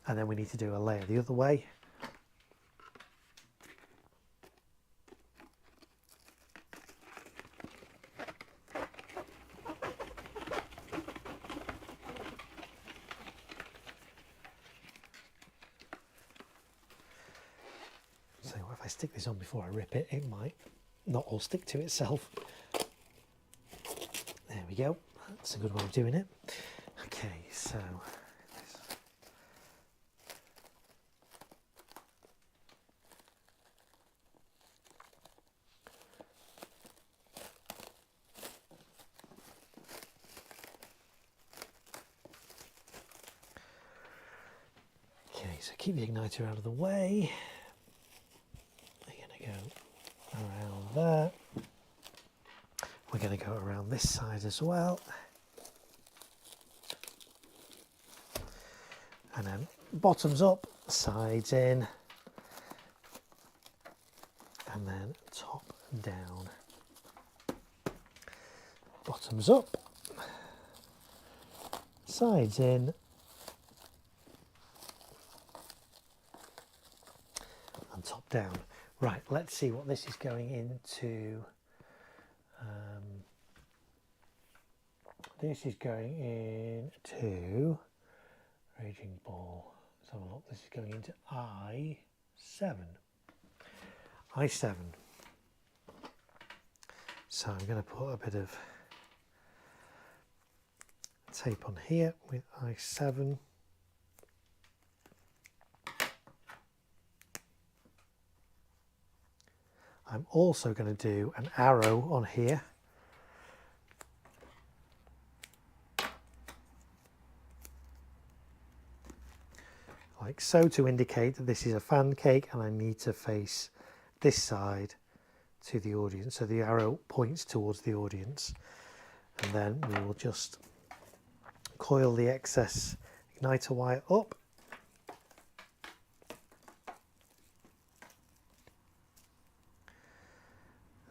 and then we need to do a layer the other way. If I stick this on before I rip it, it might not all stick to itself. There we go. That's a good way of doing it. Okay, so keep the igniter out of the way. Go around there. We're going to go around this side as well, and then bottoms up, sides in, and then top down. Bottoms up, sides in, and top down. Right, let's see what this is going into. This is going into Raging Ball. Let's have a look. This is going into I7. I7. So I'm going to put a bit of tape on here with I7. I'm also going to do an arrow on here. Like so, to indicate that this is a fan cake and I need to face this side to the audience. So the arrow points towards the audience. And then we will just coil the excess igniter wire up.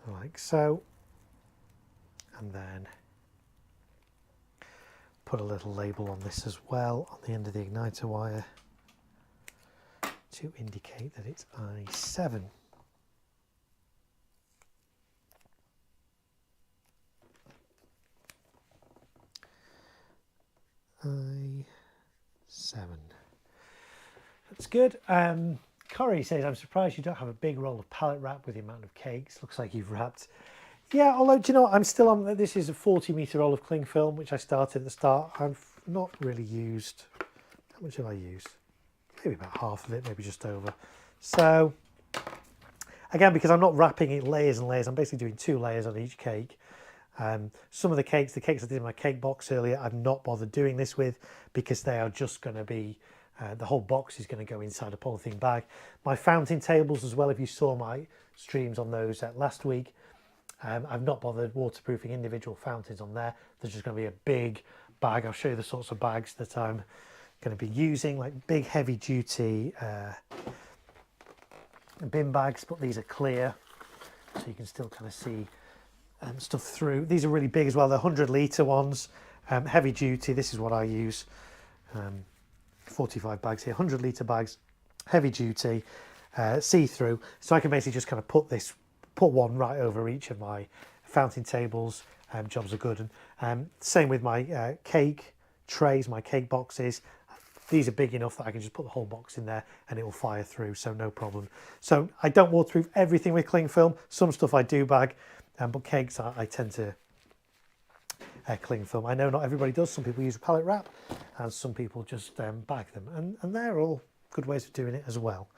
Like so, and then put a little label on this as well on the end of the igniter wire to indicate that it's I7. I7. That's good. Corey says, I'm surprised you don't have a big roll of pallet wrap with the amount of cakes. Looks like you've wrapped. Yeah, although, do you know what? I'm still on, this is a 40-metre roll of cling film, which I started at the start. I've not really used, how much have I used? Maybe about half of it, maybe just over. So again, because I'm not wrapping it layers and layers, I'm basically doing 2 layers on each cake. Some of the cakes I did in my cake box earlier, I've not bothered doing this with, because they are just going to be, the whole box is going to go inside a polythene bag. My fountain tables as well, if you saw my streams on those last week, I've not bothered waterproofing individual fountains on there. There's just going to be a big bag. I'll show you the sorts of bags that I'm going to be using, like big heavy duty bin bags, but these are clear, so you can still kind of see stuff through. These are really big as well. They're 100-litre ones, heavy duty. This is what I use. 45 bags here, 100-litre bags, heavy duty, see-through. So I can basically just kind of put one right over each of my fountain tables. Jobs are good. And same with my cake trays, my cake boxes. These are big enough that I can just put the whole box in there and it will fire through, so no problem. So I don't waterproof everything with cling film. Some stuff I do bag, but cakes I tend to cling film. I know not everybody does. Some people use a pallet wrap and some people just bag them. And they're all good ways of doing it as well.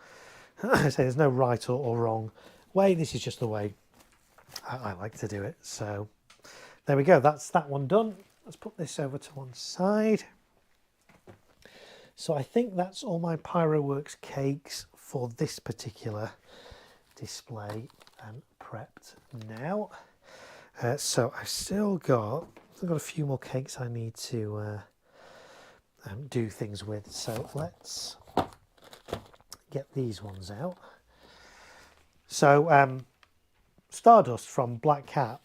I say there's no right or wrong way. This is just the way I like to do it. So there we go. That's that one done. Let's put this over to one side. So I think that's all my Pyroworks cakes for this particular display prepped now. So I've still got a few more cakes I need to do things with. So let's get these ones out. So Stardust from Black Cat,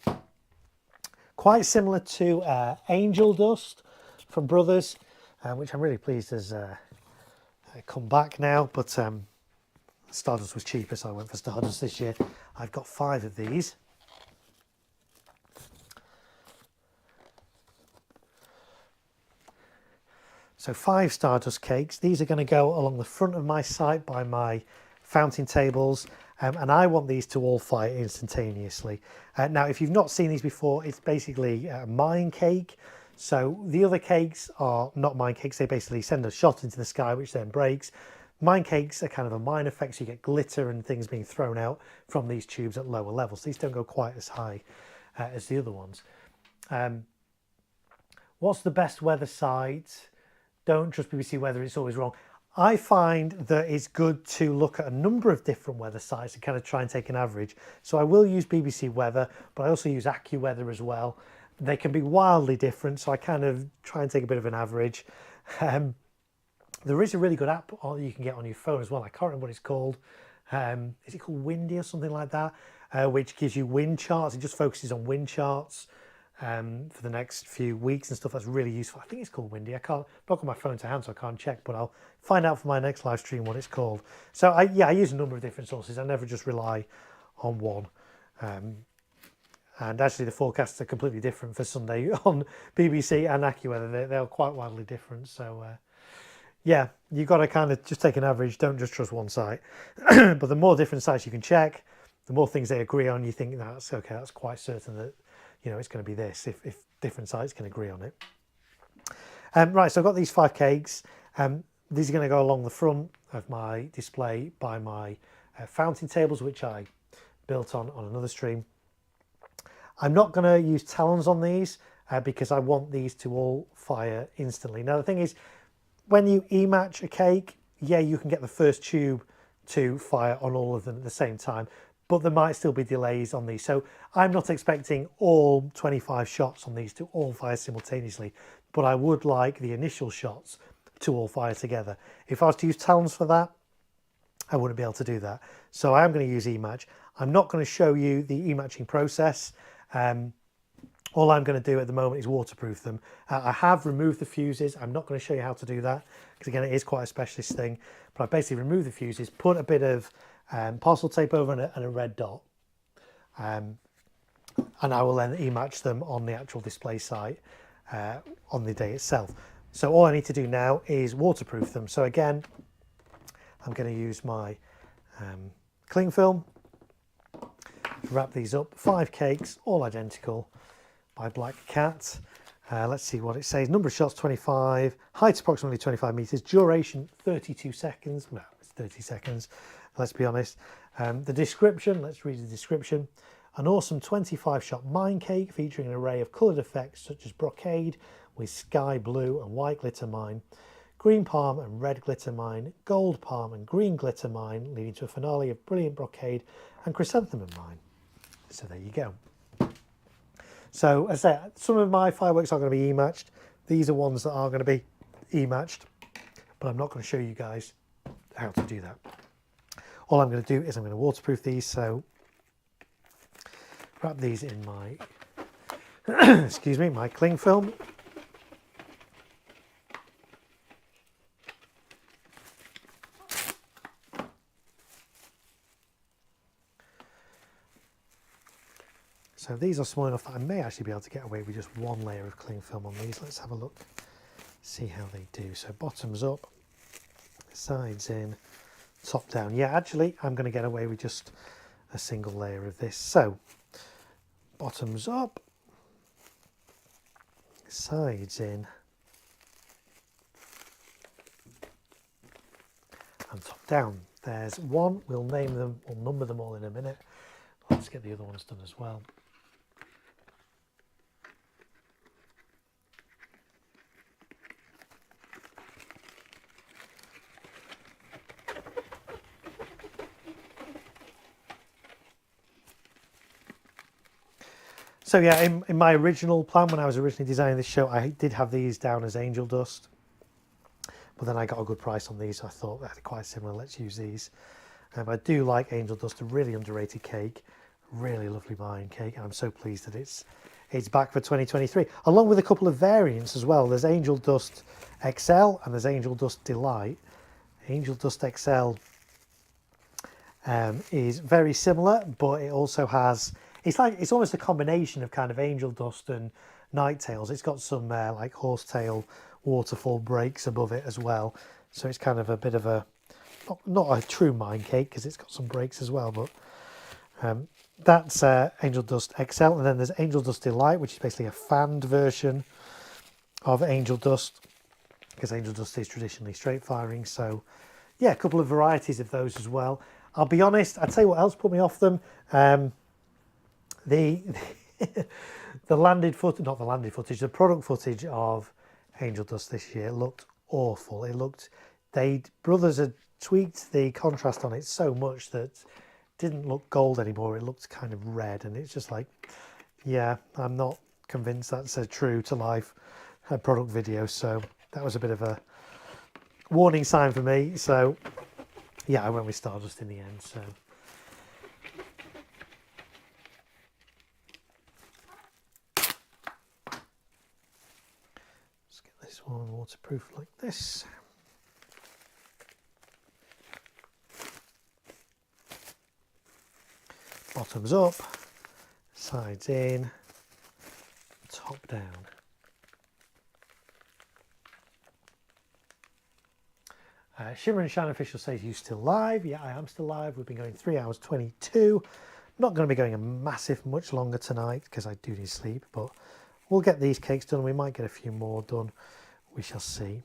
quite similar to Angel Dust from Brothers, which I'm really pleased has come back now, but Stardust was cheaper, so I went for Stardust this year. I've got 5 of these. So 5 Stardust cakes. These are going to go along the front of my site by my fountain tables, and I want these to all fire instantaneously. Now, if you've not seen these before, it's basically a mine cake. So the other cakes are not mine cakes. They basically send a shot into the sky, which then breaks. Mine cakes are kind of a mine effect, so you get glitter and things being thrown out from these tubes at lower levels. These don't go quite as high as the other ones. What's the best weather site? Don't trust BBC weather, it's always wrong. I find that it's good to look at a number of different weather sites and kind of try and take an average. So I will use BBC weather, but I also use AccuWeather as well. They can be wildly different, so I kind of try and take a bit of an average. There is a really good app you can get on your phone as well. I can't remember what it's called. Is it called Windy or something like that? Which gives you wind charts. It just focuses on wind charts for the next few weeks and stuff. That's really useful. I think it's called Windy. I've not got my phone to hand, so I can't check, but I'll find out for my next live stream what it's called. So I use a number of different sources. I never just rely on one. And actually the forecasts are completely different for Sunday on BBC and AccuWeather. They're quite wildly different. So yeah, you've got to kind of just take an average. Don't just trust one site. But the more different sites you can check, the more things they agree on, you think that's okay, that's quite certain that, you know, it's going to be this if different sites can agree on it. Right, so I've got these 5 cakes. These are going to go along the front of my display by my fountain tables, which I built on another stream. I'm not going to use talons on these because I want these to all fire instantly. Now, the thing is, when you e-match a cake, yeah, you can get the first tube to fire on all of them at the same time, but there might still be delays on these. So I'm not expecting all 25 shots on these to all fire simultaneously, but I would like the initial shots to all fire together. If I was to use talons for that, I wouldn't be able to do that. So I am going to use e-match. I'm not going to show you the e-matching process. All I'm going to do at the moment is waterproof them. I have removed the fuses. I'm not going to show you how to do that because, again, it is quite a specialist thing. But I've basically removed the fuses, put a bit of parcel tape over and a red dot. And I will then e-match them on the actual display site on the day itself. So all I need to do now is waterproof them. So again, I'm going to use my cling film to wrap these up. 5 cakes, all identical, by Black Cat. Let's see what it says. Number of shots 25, height approximately 25 meters, duration 32 seconds. No, it's 30 seconds, let's be honest. The description, let's read the description. An awesome 25-shot mine cake featuring an array of coloured effects such as brocade with sky blue and white glitter mine, green palm and red glitter mine, gold palm and green glitter mine, leading to a finale of brilliant brocade and chrysanthemum mine. So there you go. So as I say, some of my fireworks are going to be E-matched. These are ones that are going to be E-matched, but I'm not going to show you guys how to do that. All I'm going to do is I'm going to waterproof these, so wrap these in my, excuse me, my cling film. So these are small enough that I may actually be able to get away with just one layer of cling film on these. Let's have a look, see how they do. So bottoms up, sides in, top down. Yeah, actually, I'm going to get away with just a single layer of this. So bottoms up, sides in, and top down. There's one. We'll name them, we'll number them all in a minute. Let's get the other ones done as well. So yeah, in my original plan, when I was originally designing this show, I did have these down as angel dust, but then I got a good price on these, so I thought they're quite similar, let's use these. I do like angel dust, a really underrated cake, really lovely mine cake, and I'm so pleased that it's back for 2023, along with a couple of variants as well. There's Angel Dust XL and there's Angel Dust Delight. Angel Dust XL is very similar, but it also has, it's almost a combination of kind of angel dust and night tails. It's got some like horsetail waterfall breaks above it as well, so it's kind of a bit of a not a true mine cake because it's got some breaks as well, but that's Angel Dust XL. And then there's Angel Dust Delight, which is basically a fanned version of Angel Dust, because Angel Dust is traditionally straight firing. So yeah, a couple of varieties of those as well. I'll be honest, I'd say what else put me off them. The landed footage, not the landed footage, the product footage of Angel Dust this year looked awful. It looked, brothers had tweaked the contrast on it so much that it didn't look gold anymore. It looked kind of red, and it's just like, yeah, I'm not convinced that's a true to life product video. So that was a bit of a warning sign for me. So yeah, I went with Stardust in the end. So let's get this one waterproof like this. Bottoms up, sides in, top down. Shimmer and Shine Official says, you still live? Yeah, I am still live. We've been going 3 hours 22. Not going to be going a massive much longer tonight because I do need sleep, but we'll get these cakes done. We might get a few more done. We shall see.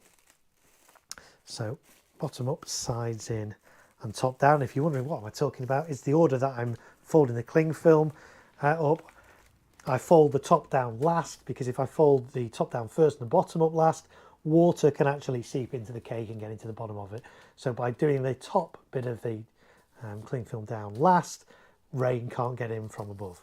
So bottom up, sides in, and top down. If you're wondering what am I talking about, it's the order that I'm folding the cling film up. I fold the top down last, because if I fold the top down first and the bottom up last, water can actually seep into the cake and get into the bottom of it. So by doing the top bit of the cling film down last, rain can't get in from above.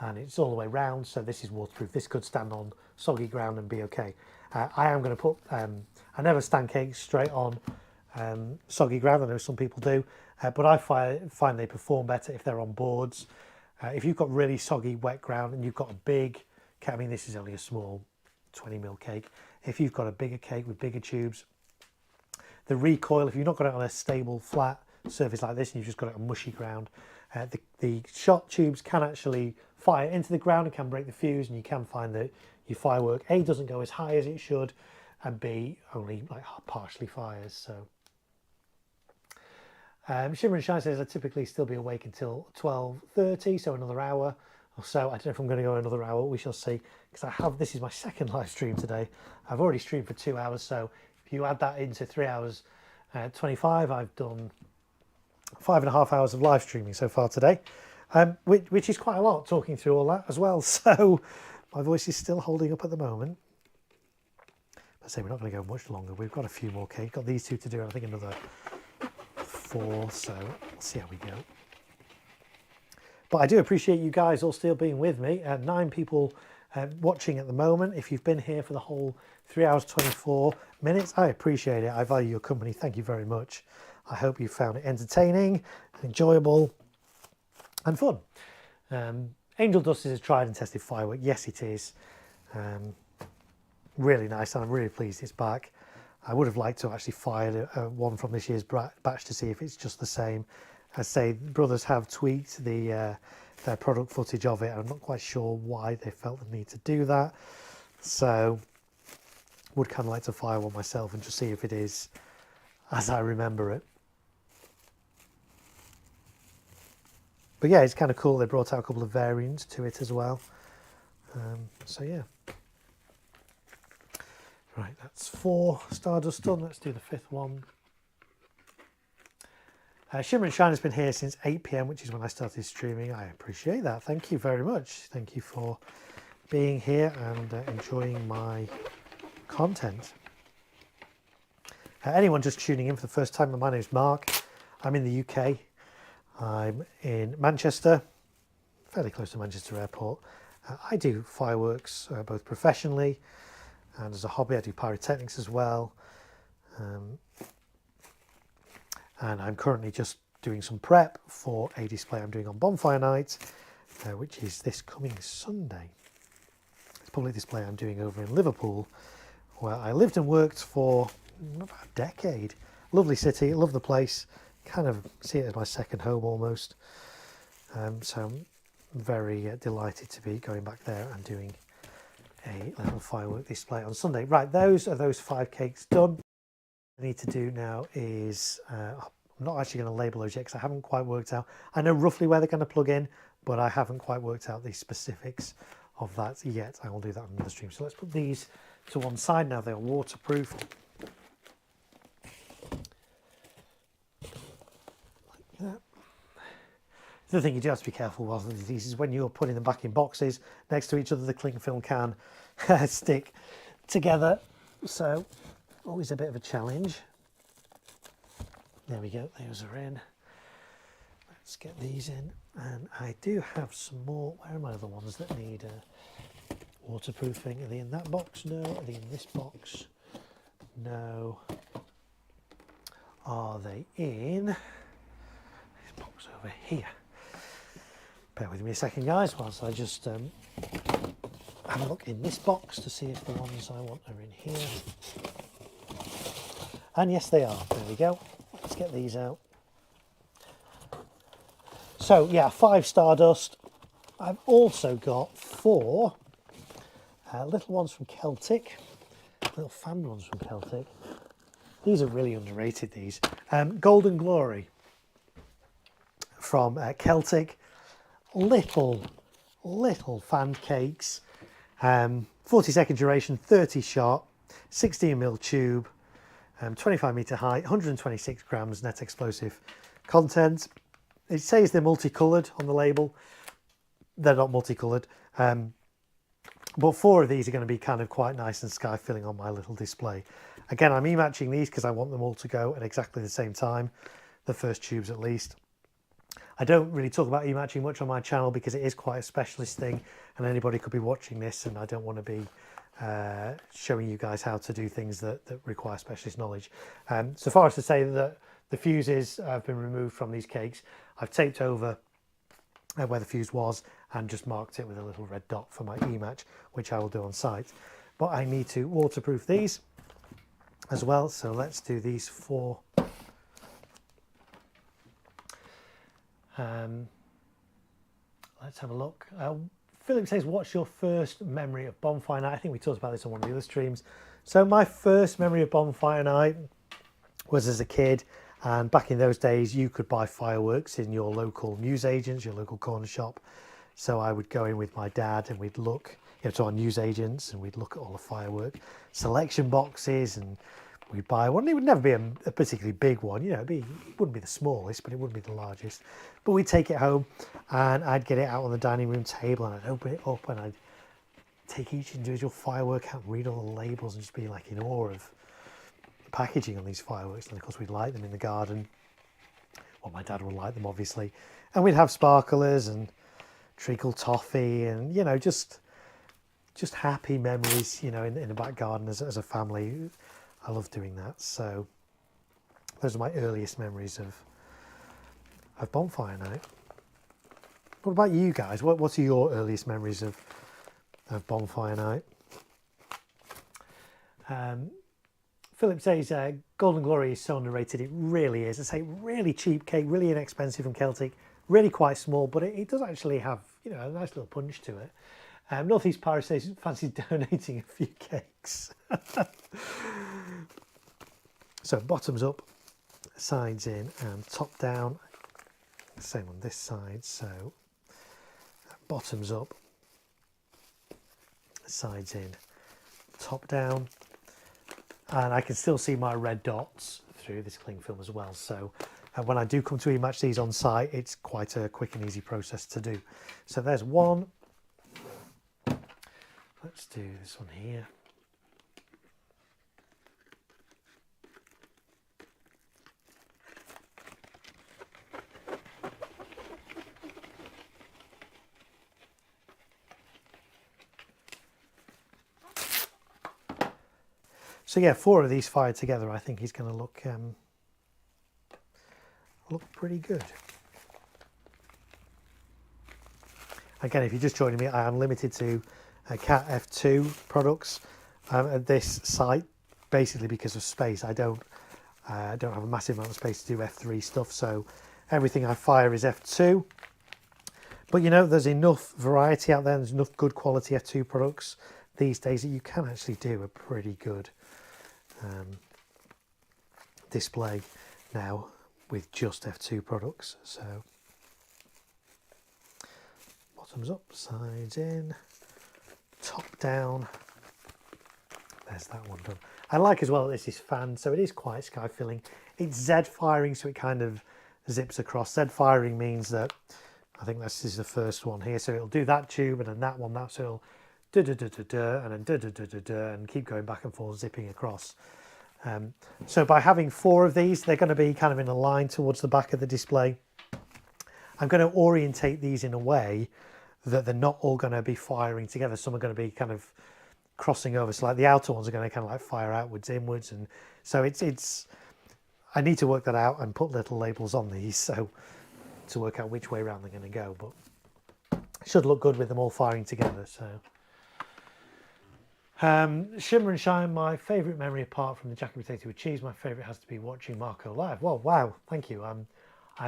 And it's all the way round, so this is waterproof. This could stand on soggy ground and be okay. I am going to put, I never stand cakes straight on soggy ground. I know some people do, but I find they perform better if they're on boards. If you've got really soggy wet ground and you've got a big, I mean this is only a small 20mm cake. If you've got a bigger cake with bigger tubes, the recoil, if you've not got it on a stable flat surface like this and you've just got it on mushy ground, the shot tubes can actually fire into the ground and can break the fuse, and you can find that your firework A doesn't go as high as it should, and B only like partially fires. So Shimmer and Shine says I typically still be awake until 12:30, so another hour or so. I don't know if I'm going to go another hour, we shall see, because this is my second live stream today. I've already streamed for 2 hours, so if you add that into 3 hours 25, I've done 5.5 hours of live streaming so far today, which is quite a lot, talking through all that as well. So my voice is still holding up at the moment. I say we're not going to go much longer. We've got a few more cakes. Got these two to do, and I think another 4. So we'll see how we go. But I do appreciate you guys all still being with me. 9 people watching at the moment. If you've been here for the whole 3 hours 24 minutes, I appreciate it. I value your company. Thank you very much. I hope you found it entertaining, enjoyable, and fun. Angel Dust is a tried and tested firework. Yes, it is. Really nice, and I'm really pleased it's back. I would have liked to actually fire one from this year's batch to see if it's just the same. I say brothers have tweaked their product footage of it. I'm not quite sure why they felt the need to do that. So would kind of like to fire one myself and just see if it is as I remember it. But yeah, it's kind of cool. They brought out a couple of variants to it as well. So yeah. Right, that's 4 Stardust done. Let's do the 5th one. Shimmer and Shine has been here since 8 PM, which is when I started streaming. I appreciate that. Thank you very much. Thank you for being here and enjoying my content. Anyone just tuning in for the first time, my name is Mark. I'm in the UK. I'm in Manchester, fairly close to Manchester Airport. I do fireworks both professionally and as a hobby. I do pyrotechnics as well. And I'm currently just doing some prep for a display I'm doing on Bonfire Night, which is this coming Sunday. It's a public display I'm doing over in Liverpool, where I lived and worked for about a decade. Lovely city, love the place, kind of see it as my second home almost. So I'm very delighted to be going back there and doing a little firework display on Sunday. Right, those are those 5 cakes done. I need to do now is I'm not actually going to label those yet because I haven't quite worked out. I know roughly where they're going to plug in, but I haven't quite worked out the specifics of that yet. I will do that on another stream. So let's put these to one side now. They are waterproofed. Like that. The other thing you do have to be careful with these is when you're putting them back in boxes next to each other, the cling film can stick together. So always a bit of a challenge. There we go, those are in. Let's get these in. And I do have some more. Where are my other ones that need waterproofing? Are they in that box? No. Are they in this box? No. Are they in this box over here? Bear with me a second, guys, whilst I just have a look in this box to see if the ones I want are in here. And yes, they are. There we go. Let's get these out. So yeah, 5 Stardust. I've also got 4 little ones from Celtic, little fan ones from Celtic. These are really underrated, these. Golden Glory from Celtic. Little fan cakes. 40-second duration, 30 shot, 16mm tube. 25 metre height, 126 grams net explosive content. It says they're multicoloured on the label. They're not multicoloured. But 4 of these are going to be kind of quite nice and sky filling on my little display. Again, I'm e-matching these because I want them all to go at exactly the same time. The first tubes at least. I don't really talk about e-matching much on my channel because it is quite a specialist thing and anybody could be watching this and I don't want to be showing you guys how to do things that require specialist knowledge. So far as to say that the fuses have been removed from these cakes. I've taped over where the fuse was and just marked it with a little red dot for my e-match, which I will do on site. But I need to waterproof these as well, so let's do these 4. Let's have a look. Philip says, what's your first memory of Bonfire Night? I think we talked about this on one of the other streams. So my first memory of Bonfire Night was as a kid, and back in those days you could buy fireworks in your local newsagents, your local corner shop. So I would go in with my dad and we'd look to our newsagents and we'd look at all the firework selection boxes and we'd buy one. It would never be a particularly big one, you know, it wouldn't be the smallest, but it wouldn't be the largest. But we'd take it home and I'd get it out on the dining room table and I'd open it up and I'd take each individual firework out and read all the labels and just be like in awe of the packaging on these fireworks. And of course we'd light them in the garden. Well, my dad would light them obviously. And we'd have sparklers and treacle toffee and, you know, just happy memories, you know, in the back garden as a family. I love doing that. So those are my earliest memories of Bonfire Night. What about you guys? What are your earliest memories of Bonfire Night? Philip says, Golden Glory is so underrated. It really is. I say really cheap cake, really inexpensive from Celtic, really quite small, but it does actually have, you know, a nice little punch to it. Northeast Paris says, fancy donating a few cakes. So bottoms up, sides in and top down. Same on this side. So bottoms up, sides in, top down. And I can still see my red dots through this cling film as well. So when I do come to rematch these on site, it's quite a quick and easy process to do. So there's one. Let's do this one here. So yeah, 4 of these fired together, I think he's going to look pretty good. Again, if you're just joining me, I am limited to Cat F2 products at this site, basically because of space. I don't have a massive amount of space to do F3 stuff, so everything I fire is F2. But you know, there's enough variety out there, there's enough good quality F2 products these days that you can actually do a pretty good display now with just F2 products. So bottoms up, sides in, top down. There's that one done. I like as well that this is fanned, so it is quite sky filling. It's Z firing, so it kind of zips across. Z firing means that, I think this is the first one here, so it'll do that tube and then that one, so it'll da-da-da-da-da and then da-da-da-da-da and keep going back and forth, zipping across. So by having 4 of these, they're going to be kind of in a line towards the back of the display. I'm going to orientate these in a way that they're not all going to be firing together. Some are going to be kind of crossing over. So like the outer ones are going to kind of like fire outwards, inwards. And so it's I need to work that out and put little labels on these so to work out which way around they're going to go. But it should look good with them all firing together. So Shimmer and Shine, my favourite memory apart from the jacket potato with cheese, my favourite has to be watching Marko live. Well, wow, thank you. I'm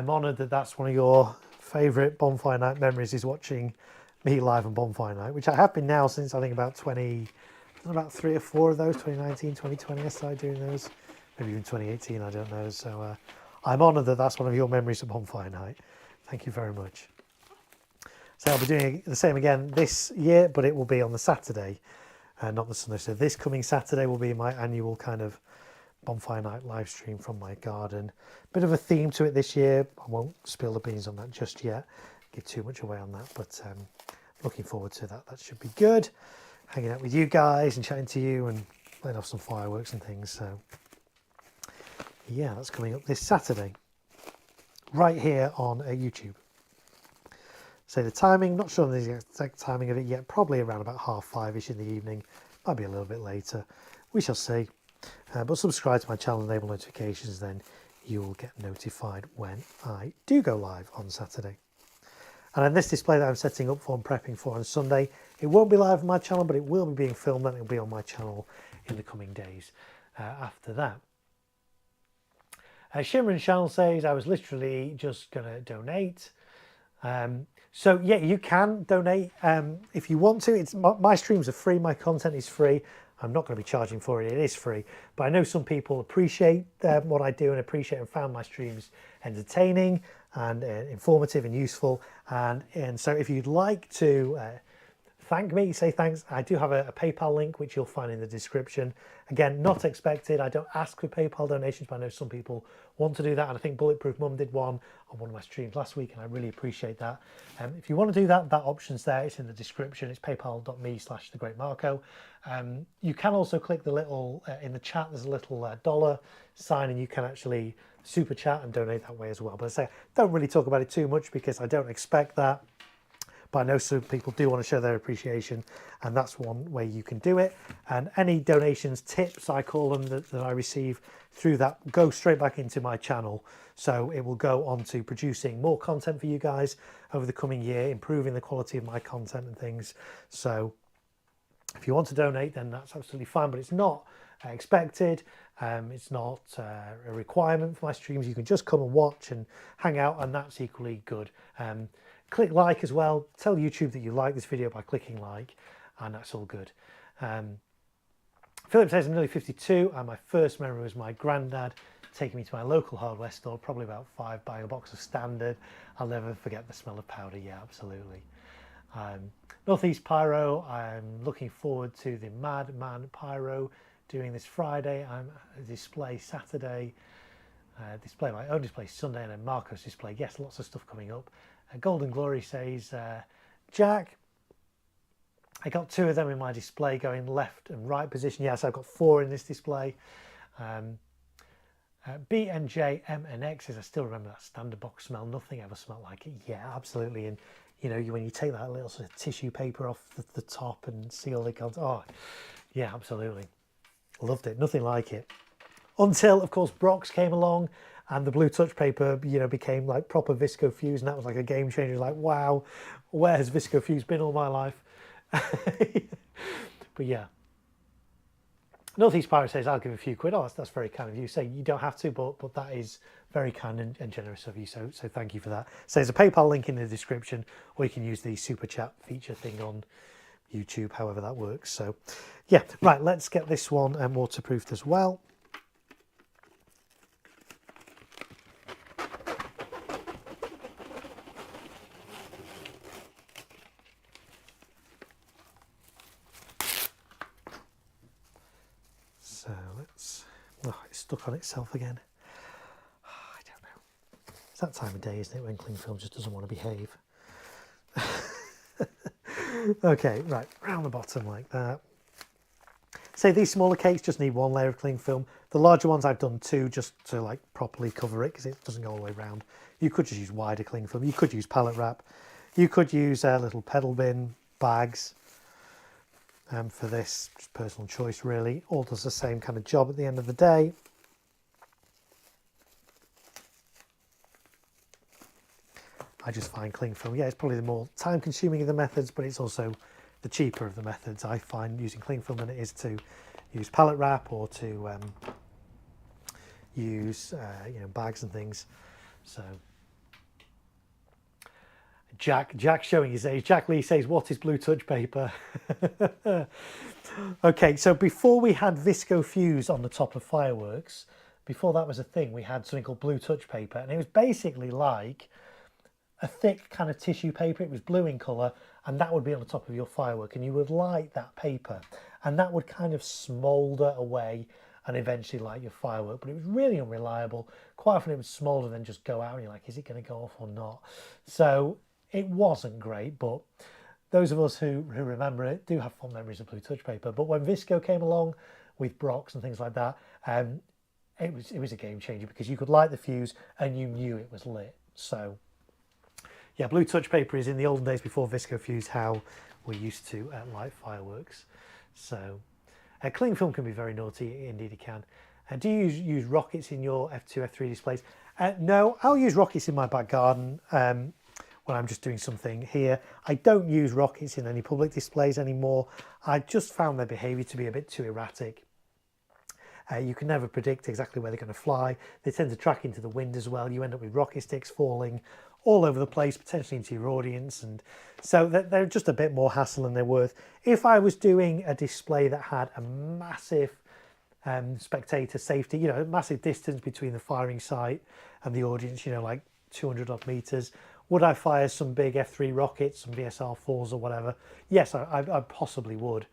honoured that that's one of your favourite Bonfire Night memories, is watching me live on Bonfire Night, which I have been now since I think about 3 or 4 of those, 2019, 2020 I started doing those, maybe even 2018, I don't know. So I'm honoured that that's one of your memories of Bonfire Night. Thank you very much. So I'll be doing the same again this year, but it will be on the Saturday. Not the Sunday. So this coming Saturday will be my annual kind of Bonfire Night live stream from my garden. Bit of a theme to it this year. I won't spill the beans on that just yet, give too much away on that, but looking forward to that. That should be good. Hanging out with you guys and chatting to you and letting off some fireworks and things. So yeah, that's coming up this Saturday right here on YouTube. So the timing, not sure on the exact timing of it yet, probably around about 5:30ish in the evening, might be a little bit later, we shall see. But subscribe to my channel, enable notifications, then you will get notified when I do go live on Saturday. And then this display that I'm setting up for and prepping for on Sunday, it won't be live on my channel, but it will be being filmed and it'll be on my channel in the coming days after that. Shimmer and Channel says, I was literally just going to donate. So yeah, you can donate if you want to. It's my streams are free, my content is free. I'm not going to be charging for it, it is free. But I know some people appreciate what I do and appreciate and found my streams entertaining and informative and useful. And so if you'd like to thank me, say thanks. I do have a PayPal link, which you'll find in the description. Again, not expected. I don't ask for PayPal donations, but I know some people want to do that. And I think Bulletproof Mum did one on one of my streams last week, and I really appreciate that. If you want to do that, that option's there. It's in the description. It's paypal.me/thegreatmarko. You can also click the little, in the chat, there's a little dollar sign, and you can actually super chat and donate that way as well. But I say, don't really talk about it too much because I don't expect that. But I know some people do want to show their appreciation, and that's one way you can do it. And any donations, tips, I call them, that I receive through that go straight back into my channel. So it will go on to producing more content for you guys over the coming year, improving the quality of my content and things. So if you want to donate, then that's absolutely fine, but it's not expected. It's not a requirement for my streams. You can just come and watch and hang out, and that's equally good. Click like as well. Tell YouTube that you like this video by clicking like, and that's all good. Philip says I'm nearly 52, and my first memory was my granddad taking me to my local hardware store, probably about 5, buying a box of Standard. I'll never forget the smell of powder. Yeah, absolutely. Northeast Pyro, I'm looking forward to the Madman Pyro doing this Friday. I'm at a display Saturday, display my own display Sunday, and then Marco's display. Yes, lots of stuff coming up. Golden Glory says, Jack, I got 2 of them in my display going left and right position. Yes, I've got 4 in this display. BNJMNX says, I still remember that Standard box smell. Nothing ever smelled like it. Yeah, absolutely. And you know, when you take that little sort of tissue paper off the top and see all the contents. Oh, yeah, absolutely. Loved it. Nothing like it. Until, of course, Brox came along, and the blue touch paper, you know, became like proper Visco Fuse, and that was like a game changer. Like, wow, where has Visco Fuse been all my life? But yeah. Northeast Pirate says, I'll give a few quid. Oh, that's very kind of you. Say you don't have to, but that is very kind and generous of you. So thank you for that. So there's a PayPal link in the description, or you can use the super chat feature thing on YouTube, however that works. So yeah, right, let's get this one waterproofed as well. So let's, oh, it's stuck on itself again. I don't know. It's that time of day, isn't it, when cling film just doesn't want to behave. Okay, right, round the bottom like that. Say these smaller cakes just need 1 layer of cling film. The larger ones I've done 2 just to like properly cover it because it doesn't go all the way around. You could just use wider cling film. You could use pallet wrap. You could use little pedal bin bags. For this, just personal choice really. All does the same kind of job at the end of the day. I just find cling film, yeah, it's probably the more time consuming of the methods, but it's also the cheaper of the methods. I find using cling film than it is to use pallet wrap or to use you know, bags and things. So Jack showing his age. Jack Lee says, what is blue touch paper? Okay, so before we had Visco Fuse on the top of fireworks, before that was a thing, we had something called blue touch paper, and it was basically like a thick kind of tissue paper. It was blue in colour, and that would be on the top of your firework, and you would light that paper, and that would kind of smoulder away and eventually light your firework. But it was really unreliable. Quite often it would smoulder and then just go out, and you're like, is it going to go off or not? So it wasn't great, but those of us who remember it do have fond memories of blue touch paper. But when Visco came along with Brox and things like that, it was a game changer because you could light the fuse and you knew it was lit. So yeah, blue touch paper is in the olden days before Visco Fuse how we used to light fireworks. So cling film can be very naughty, indeed it can. Do you use rockets in your F2, F3 displays? No, I'll use rockets in my back garden when I'm just doing something here. I don't use rockets in any public displays anymore. I just found their behaviour to be a bit too erratic. You can never predict exactly where they're going to fly. They tend to track into the wind as well. You end up with rocket sticks falling all over the place, potentially into your audience, and so they're just a bit more hassle than they're worth. If I was doing a display that had a massive spectator safety, you know, a massive distance between the firing site and the audience, you know, like 200 odd meters, Would I fire some big F3 rockets, some VSR-4s or whatever? Yes, I possibly would.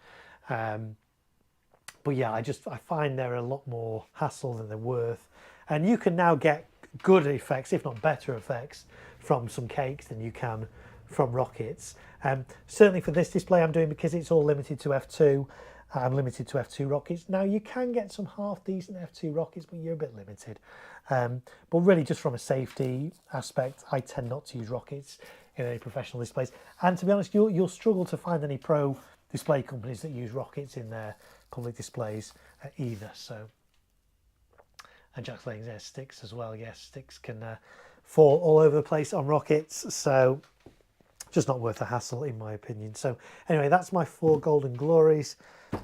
But yeah, I find they're a lot more hassle than they're worth. And you can now get good effects, if not better effects, from some cakes than you can from rockets. Certainly for this display I'm doing, because it's all limited to F2, I'm limited to F2 rockets. Now you can get some half decent F2 rockets, but you're a bit limited. But really just from a safety aspect, I tend not to use rockets in any professional displays. And to be honest, you'll struggle to find any pro display companies that use rockets in their public displays either. So, and Jack's laying there sticks as well. Yes, sticks can fall all over the place on rockets. So just not worth the hassle in my opinion. So anyway, that's my 4 Golden Glories,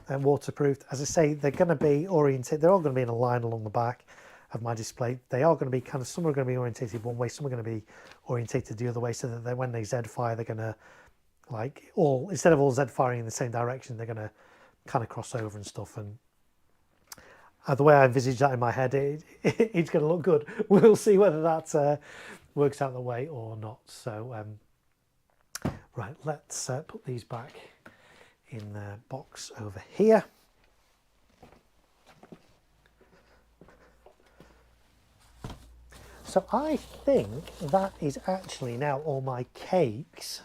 waterproofed. As I say, they're going to be oriented, they're all going to be in a line along the back of my display. They are going to be kind of, some are going to be orientated one way, some are going to be orientated the other way, so that when they Z fire, they're going to, like, all, instead of all Z firing in the same direction, they're going to kind of cross over and stuff. And the way I envisage that in my head, it's going to look good. We'll see whether that works out the way or not. So right, let's put these back in the box over here. So I think that is actually now all my cakes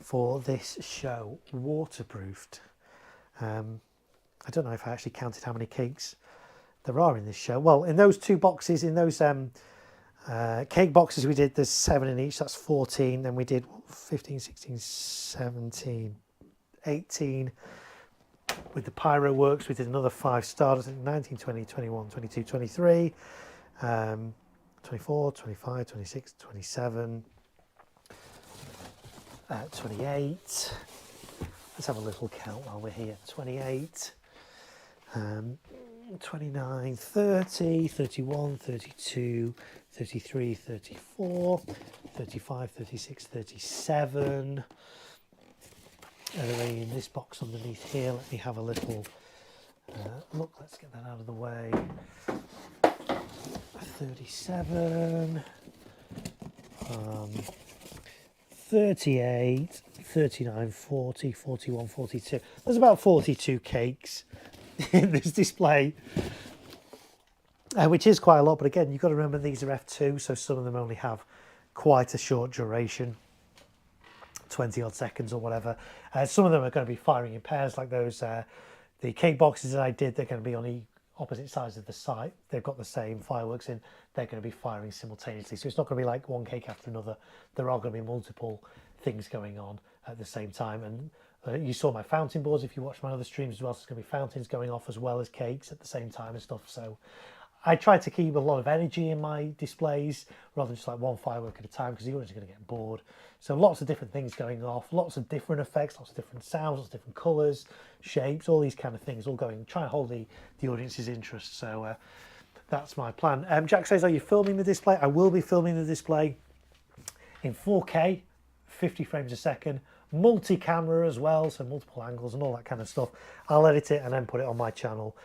for this show waterproofed. I don't know if I actually counted how many cakes there are in this show. Well, in those 2 boxes, in those cake boxes we did, there's 7 in each, that's 14. Then we did 15, 16, 17, 18. With the pyro works, we did another 5 starters, 19, 20, 21, 22, 23, 24, 25, 26, 27, 28. Let's have a little count while we're here. 28, 29, 30, 31, 32, 33, 34, 35, 36, 37. Anyway, in this box underneath here, let me have a little look. Let's get that out of the way. 37, 38, 39, 40, 41, 42. There's about 42 cakes in this display, which is quite a lot. But again, you've got to remember these are F2, so some of them only have quite a short duration, 20 odd seconds or whatever. Some of them are going to be firing in pairs, like those, the cake boxes that I did, they're going to be on the opposite sides of the site. They've got the same fireworks in, they're going to be firing simultaneously. So it's not going to be like one cake after another. There are going to be multiple things going on at the same time. And you saw my fountain boards if you watch my other streams as well. So there's going to be fountains going off as well as cakes at the same time and stuff. So I try to keep a lot of energy in my displays rather than just like one firework at a time, because the audience are going to get bored. So lots of different things going off, lots of different effects, lots of different sounds, lots of different colours, shapes, all these kind of things all going, trying to hold the audience's interest. So that's my plan. Jack says, are you filming the display? I will be filming the display in 4K, 50 frames a second, multi-camera as well, so multiple angles and all that kind of stuff. I'll edit it and then put it on my channel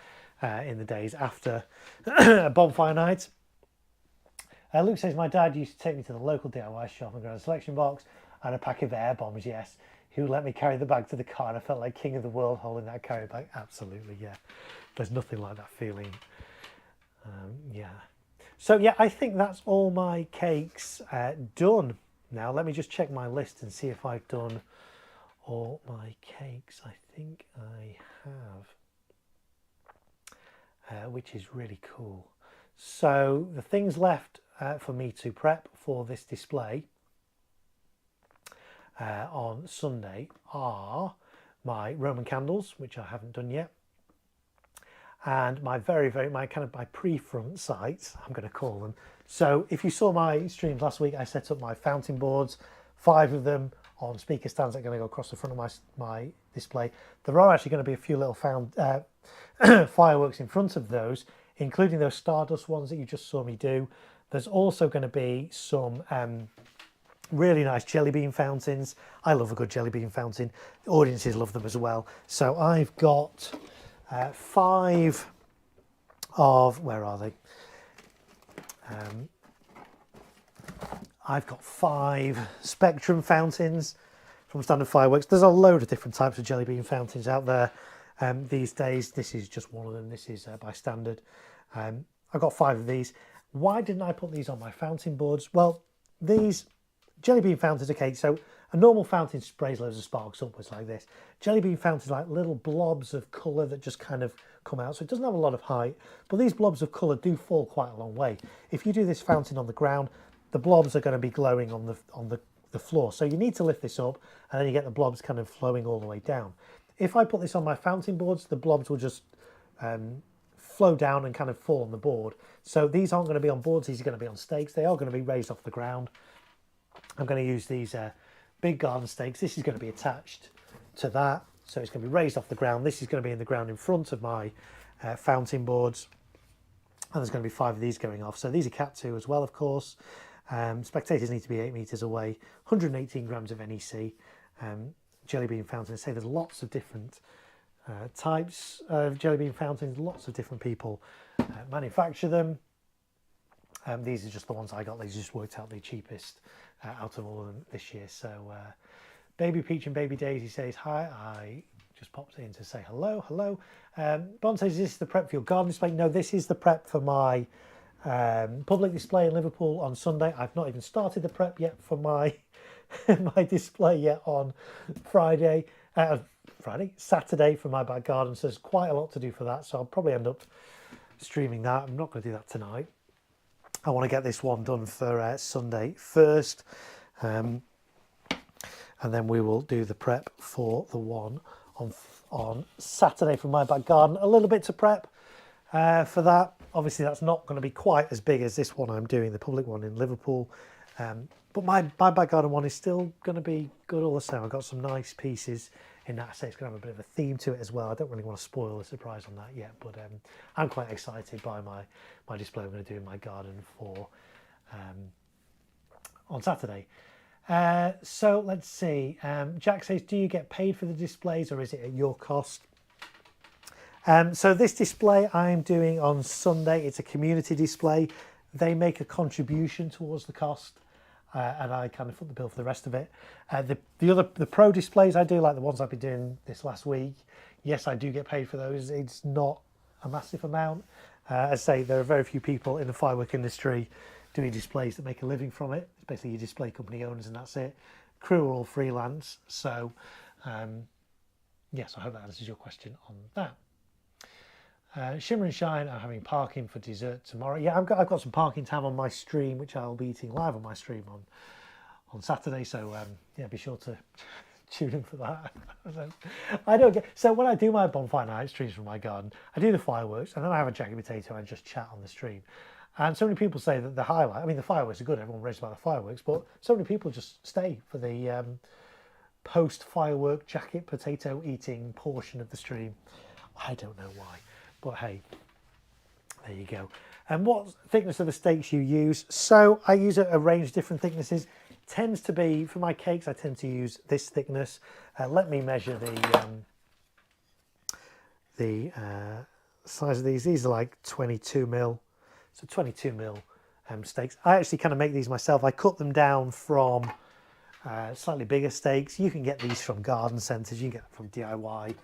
in the days after Bonfire Night. Luke says, my dad used to take me to the local DIY shop and grab a selection box and a pack of air bombs. Yes, he would let me carry the bag to the car, and I felt like king of the world holding that carry bag. Absolutely, yeah. There's nothing like that feeling. Yeah. So yeah, I think that's all my cakes done. Now let me just check my list and see if I've done all my cakes. I think I have, which is really cool. So the things left for me to prep for this display on Sunday are my Roman candles, which I haven't done yet, and my my pre-front sights, I'm going to call them. So if you saw my streams last week, I set up my fountain boards, 5 of them on speaker stands that are going to go across the front of my display. There are actually going to be a few little fireworks in front of those, including those Stardust ones that you just saw me do. There's also going to be some really nice jelly bean fountains. I love a good jelly bean fountain. The audiences love them as well. So I've got 5 of, where are they? I've got 5 Spectrum fountains from Standard Fireworks. There's a load of different types of jelly bean fountains out there these days. This is just one of them. This is by Standard. I've got 5 of these. Why didn't I put these on my fountain boards? Well, these jelly bean fountains, okay, so a normal fountain sprays loads of sparks upwards like this. Jelly bean fountains are like little blobs of colour that just kind of come out, so it doesn't have a lot of height, but these blobs of colour do fall quite a long way. If you do this fountain on the ground, the blobs are going to be glowing on the floor, so you need to lift this up and then you get the blobs kind of flowing all the way down. If I put this on my fountain boards, the blobs will just flow down and kind of fall on the board. So these aren't going to be on boards, these are going to be on stakes. They are going to be raised off the ground. I'm going to use these big garden stakes. This is going to be attached to that, so it's going to be raised off the ground. This is going to be in the ground in front of my fountain boards, and there's going to be 5 of these going off. So these are Cat 2 as well, of course. Spectators need to be 8 metres away. 118 grams of NEC. Jelly bean fountains. Say there's lots of different types of jelly bean fountains. Lots of different people manufacture them. These are just the ones I got. These just worked out the cheapest out of all of them this year. So Baby Peach and Baby Daisy says hi. I just popped in to say hello. Bon says, is this the prep for your garden display? No, this is the prep for my public display in Liverpool on Sunday. I've not even started the prep yet for my my display yet on Saturday for my back garden. So there's quite a lot to do for that. So I'll probably end up streaming that. I'm not going to do that tonight. I want to get this one done for Sunday first, and then we will do the prep for the one on Saturday from my back garden. A little bit to prep for that. Obviously, that's not going to be quite as big as this one I'm doing, the public one in Liverpool. But my back garden one is still going to be good all the same. I've got some nice pieces in that, so it's going to have a bit of a theme to it as well. I don't really want to spoil the surprise on that yet, but I'm quite excited by my display I'm going to do in my garden for on Saturday. So let's see. Jack says, do you get paid for the displays or is it at your cost? So this display I'm doing on Sunday, it's a community display. They make a contribution towards the cost. And I kind of foot the bill for the rest of it. The pro displays I do, like the ones I've been doing this last week, yes, I do get paid for those. It's not a massive amount. As I say, there are very few people in the firework industry doing displays that make a living from it. It's basically your display company owners and that's it. Crew are all freelance. So, yes, I hope that answers your question on that. Shimmer and Shine are having parking for dessert tomorrow. Yeah, I've got some parking time on my stream, which I'll be eating live on my stream on Saturday. So yeah, be sure to tune in for that. I don't get so when I do my Bonfire Night streams from my garden, I do the fireworks and then I have a jacket potato and just chat on the stream. And so many people say that the highlight, I mean, the fireworks are good. Everyone raves about the fireworks, but so many people just stay for the post-firework jacket potato eating portion of the stream. I don't know why. But hey, there you go. And what thickness of the stakes you use? So I use a range of different thicknesses. Tends to be, for my cakes, I tend to use this thickness. Let me measure the size of these. These are like 22 mil. So 22 mil stakes. I actually kind of make these myself. I cut them down from slightly bigger stakes. You can get these from garden centres. You can get them from DIY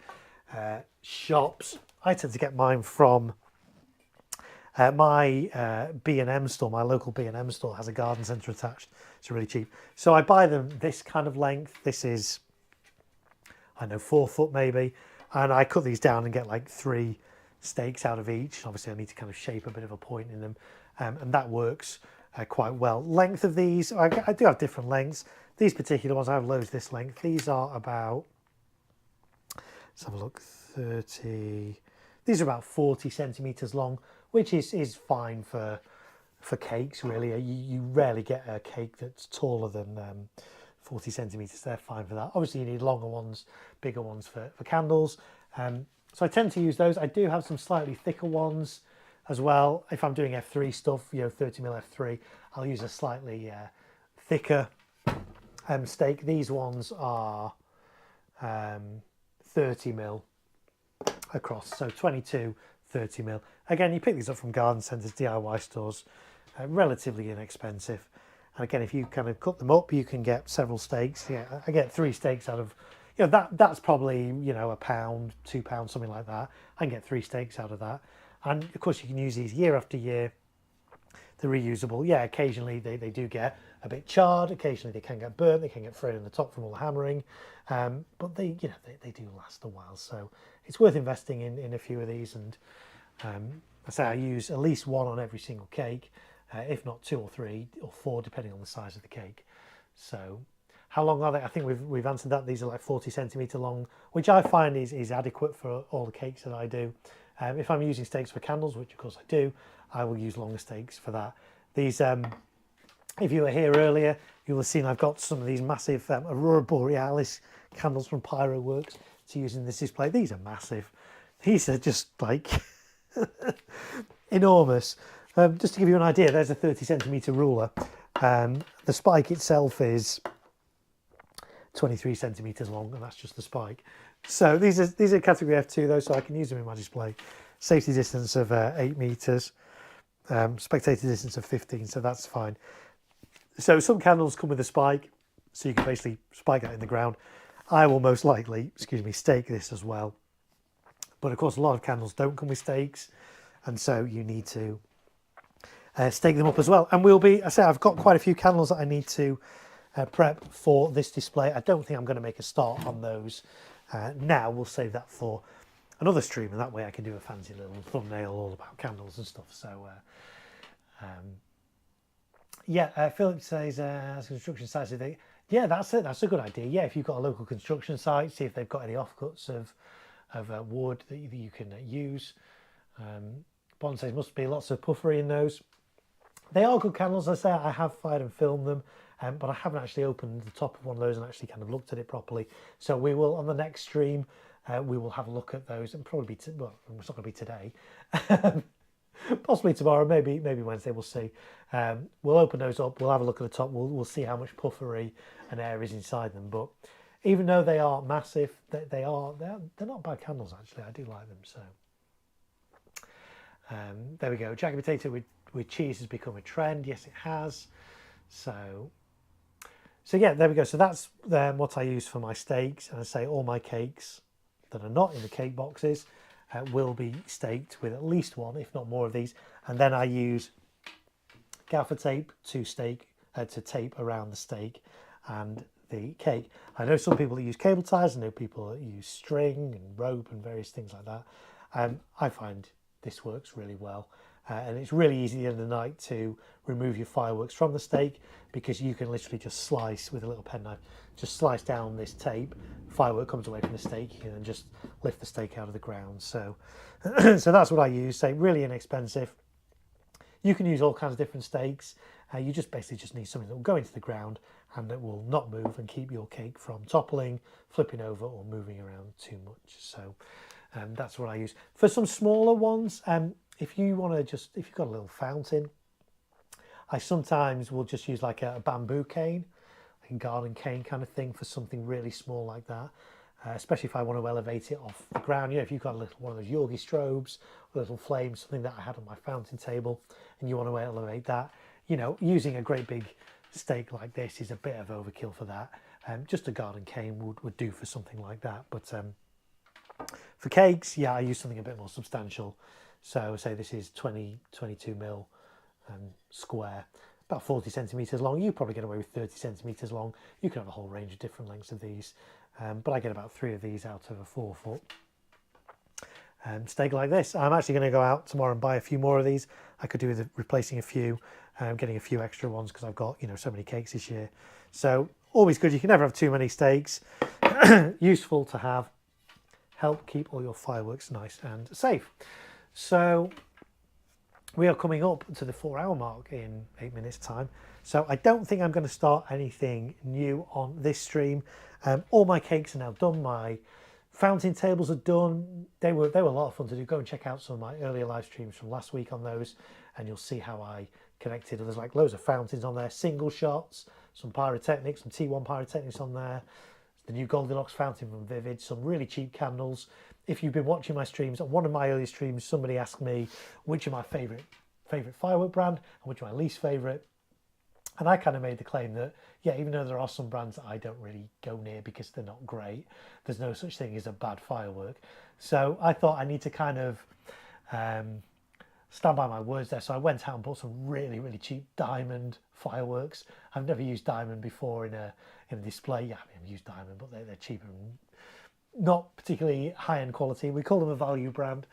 shops. I tend to get mine from my B&M store. My local B&M store has a garden centre attached. It's really cheap. So I buy them this kind of length. This is, I don't know, 4 foot maybe. And I cut these down and get like 3 stakes out of each. Obviously I need to kind of shape a bit of a point in them. And that works quite well. Length of these, I do have different lengths. These particular ones, I have loads this length. These are about, let's have a look, 30... These are about 40 centimetres long, which is fine for cakes, really. You rarely get a cake that's taller than 40 centimetres. They're fine for that. Obviously, you need longer ones, bigger ones for candles. So I tend to use those. I do have some slightly thicker ones as well. If I'm doing F3 stuff, 30 mil F3, I'll use a slightly thicker stake. These ones are 30 mil across, so 22, 30 mil. Again, you pick these up from garden centres, DIY stores, relatively inexpensive. And again, if you kind of cut them up, you can get several steaks. Yeah, I get 3 steaks out of, you know, that's probably, you know, £1, £2, something like that. I can get 3 steaks out of that. And of course you can use these year after year. They're reusable. Yeah, occasionally they do get a bit charred. Occasionally they can get burnt. They can get frayed in the top from all the hammering. But they, you know, they do last a while. So it's worth investing in a few of these. And I say I use at least 1 on every single cake, if not 2 or 3 or 4, depending on the size of the cake. So how long are they? I think we've answered that. These are like 40 centimetre long, which I find is adequate for all the cakes that I do. If I'm using steaks for candles, which of course I do, I will use longer steaks for that. These, if you were here earlier, you will have seen I've got some of these massive Aurora Borealis candles from Pyro Works to use in this display. These are massive. These are just like enormous. Just to give you an idea, there's a 30 centimetre ruler. The spike itself is 23 centimetres long, and that's just the spike. So these are category F2 though, so I can use them in my display. Safety distance of 8 metres, spectator distance of 15, so that's fine. So some candles come with a spike, so you can basically spike that in the ground. I will most likely, stake this as well. But of course, a lot of candles don't come with stakes, and so you need to stake them up as well. And I've got quite a few candles that I need to prep for this display. I don't think I'm going to make a start on those now. We'll save that for another stream, and that way I can do a fancy little thumbnail all about candles and stuff. So Philip says construction sites. Yeah, that's it. That's a good idea. Yeah, if you've got a local construction site, see if they've got any offcuts of wood that you can use. Bond says must be lots of puffery in those. They are good candles. I say I have fired and filmed them, but I haven't actually opened the top of one of those and actually kind of looked at it properly. So we will, on the next stream, we will have a look at those, and probably it's not going to be today, possibly tomorrow, maybe Wednesday. We'll see. We'll open those up. We'll have a look at the top. We'll see how much puffery and air is inside them. But even though they are massive, they're not bad candles actually. I do like them. So there we go. Jacket potato with cheese has become a trend. Yes, it has. So yeah, there we go. So that's what I use for my steaks. And I say all my cakes that are not in the cake boxes will be staked with at least 1, if not more of these. And then I use gaffer tape to tape around the steak and the cake. I know some people that use cable ties. I know people that use string and rope and various things like that. I find this works really well. And it's really easy at the end of the night to remove your fireworks from the steak, because you can literally just slice with a little penknife, just slice down this tape. Firework comes away from the steak, you can then just lift the steak out of the ground. So, so that's what I use. So really inexpensive. You can use all kinds of different stakes. You just basically need something that will go into the ground and that will not move and keep your cake from toppling, flipping over, or moving around too much. So that's what I use for some smaller ones. If you've got a little fountain, I sometimes will just use like a bamboo cane, like a garden cane kind of thing, for something really small like that. Especially if I want to elevate it off the ground. You know, if you've got one of those Yorgi strobes, a little flame, something that I had on my fountain table, and you want to elevate that, you know, using a great big stake like this is a bit of overkill for that. Just a garden cane would do for something like that. But for cakes, yeah, I use something a bit more substantial. So say this is 22 mil square, about 40 centimetres long. You probably get away with 30 centimetres long. You can have a whole range of different lengths of these. But I get about 3 of these out of a 4-foot stake like this. I'm actually going to go out tomorrow and buy a few more of these. I could do with replacing a few, getting a few extra ones, because I've got, you know, so many cakes this year. So always good. You can never have too many stakes. Useful to have. Help keep all your fireworks nice and safe. So we are coming up to the 4-hour mark in 8 minutes time. So I don't think I'm going to start anything new on this stream. All my cakes are now done. My fountain tables are done. They were a lot of fun to do. Go and check out some of my earlier live streams from last week on those, and you'll see how I connected. There's like loads of fountains on there, single shots, some pyrotechnics, some T1 pyrotechnics on there. The new Goldilocks fountain from Vivid, some really cheap candles. If you've been watching my streams, on one of my earlier streams, somebody asked me which are my favourite firework brand and which are my least favourite. And I kind of made the claim that, yeah, even though there are some brands that I don't really go near because they're not great, there's no such thing as a bad firework. So I thought I need to kind of stand by my words there. So I went out and bought some really, really cheap diamond fireworks. I've never used diamond before in a display. Yeah, I mean, I've used diamond, but they're cheaper and not particularly high-end quality. We call them a value brand.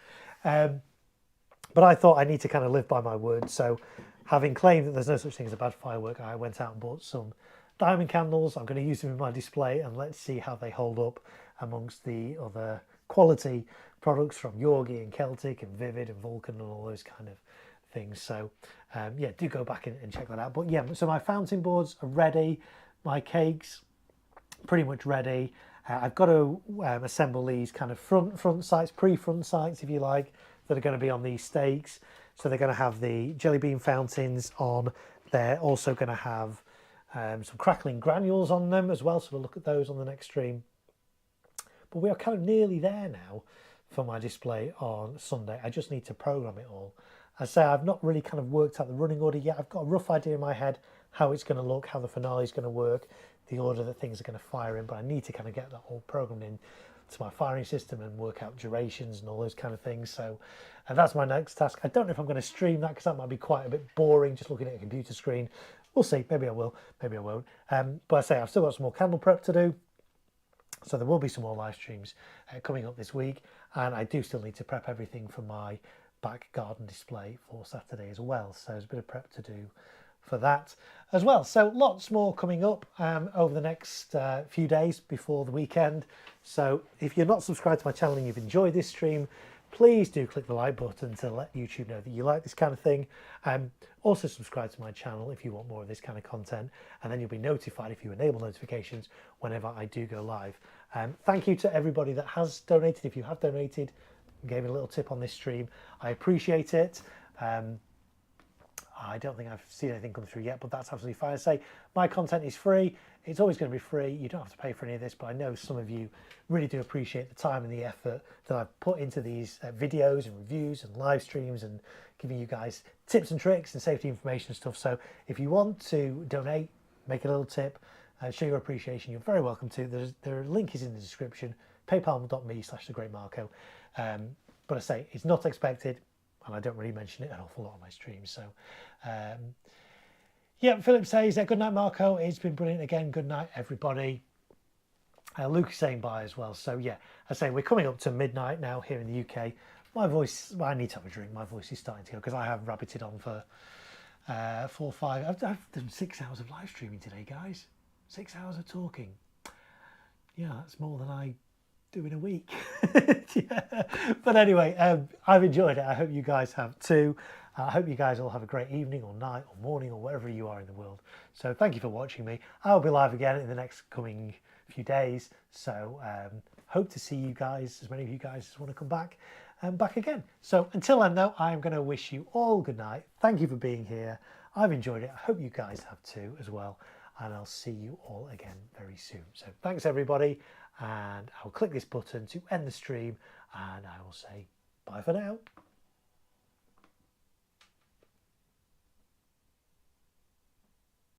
But I thought I need to kind of live by my word. So having claimed that there's no such thing as a bad firework, I went out and bought some diamond candles. I'm going to use them in my display and let's see how they hold up amongst the other quality products from Yorgi and Celtic and Vivid and Vulcan and all those kind of things. So yeah, do go back and check that out. But yeah, so my fountain boards are ready. My cakes pretty much ready. I've got to assemble these kind of front sights, pre-front sights, if you like, that are going to be on these stakes. So they're going to have the jelly bean fountains on. They're also going to have some crackling granules on them as well. So we'll look at those on the next stream. But we are kind of nearly there now for my display on Sunday. I just need to program it all. As I say, I've not really kind of worked out the running order yet. I've got a rough idea in my head how it's going to look, how the finale is going to work, the order that things are going to fire in, but I need to kind of get that all programmed in to my firing system and work out durations and all those kind of things. So that's my next task. I don't know if I'm going to stream that because that might be quite a bit boring just looking at a computer screen. We'll see. Maybe I will, maybe I won't. But I say I've still got some more candle prep to do. So there will be some more live streams coming up this week. And I do still need to prep everything for my back garden display for Saturday as well. So there's a bit of prep to do for that as well. So lots more coming up over the next few days before the weekend. So if you're not subscribed to my channel and you've enjoyed this stream, please do click the like button to let YouTube know that you like this kind of thing. Also subscribe to my channel if you want more of this kind of content, and then you'll be notified if you enable notifications whenever I do go live. Thank you to everybody that has donated. If you have donated, gave me a little tip on this stream, I appreciate it. I don't think I've seen anything come through yet, but that's absolutely fine. I say my content is free. It's always going to be free. You don't have to pay for any of this, but I know some of you really do appreciate the time and the effort that I've put into these videos and reviews and live streams and giving you guys tips and tricks and safety information and stuff. So if you want to donate, make a little tip, show your appreciation, you're very welcome to. There are link is in the description, paypal.me/thegreatmarko. But I say it's not expected, and I don't really mention it an awful lot on my streams. So yeah, Philip says, good night, Marco. It's been brilliant again. Good night, everybody. Luke is saying bye as well. So yeah, I say we're coming up to midnight now here in the UK. My voice, well, I need to have a drink. My voice is starting to go because I have rabbited on for 4 or 5. I've done 6 hours of live streaming today, guys. 6 hours of talking. Yeah, that's more than I do in a week. Yeah. But anyway, I've enjoyed it. I hope you guys have too. I hope you guys all have a great evening or night or morning or wherever you are in the world. So thank you for watching me. I'll be live again in the next coming few days. So hope to see you guys, as many of you guys as want to come back again. So until then though, I'm going to wish you all good night. Thank you for being here. I've enjoyed it. I hope you guys have too as well. And I'll see you all again very soon. So thanks everybody. And I'll click this button to end the stream and I will say bye for now.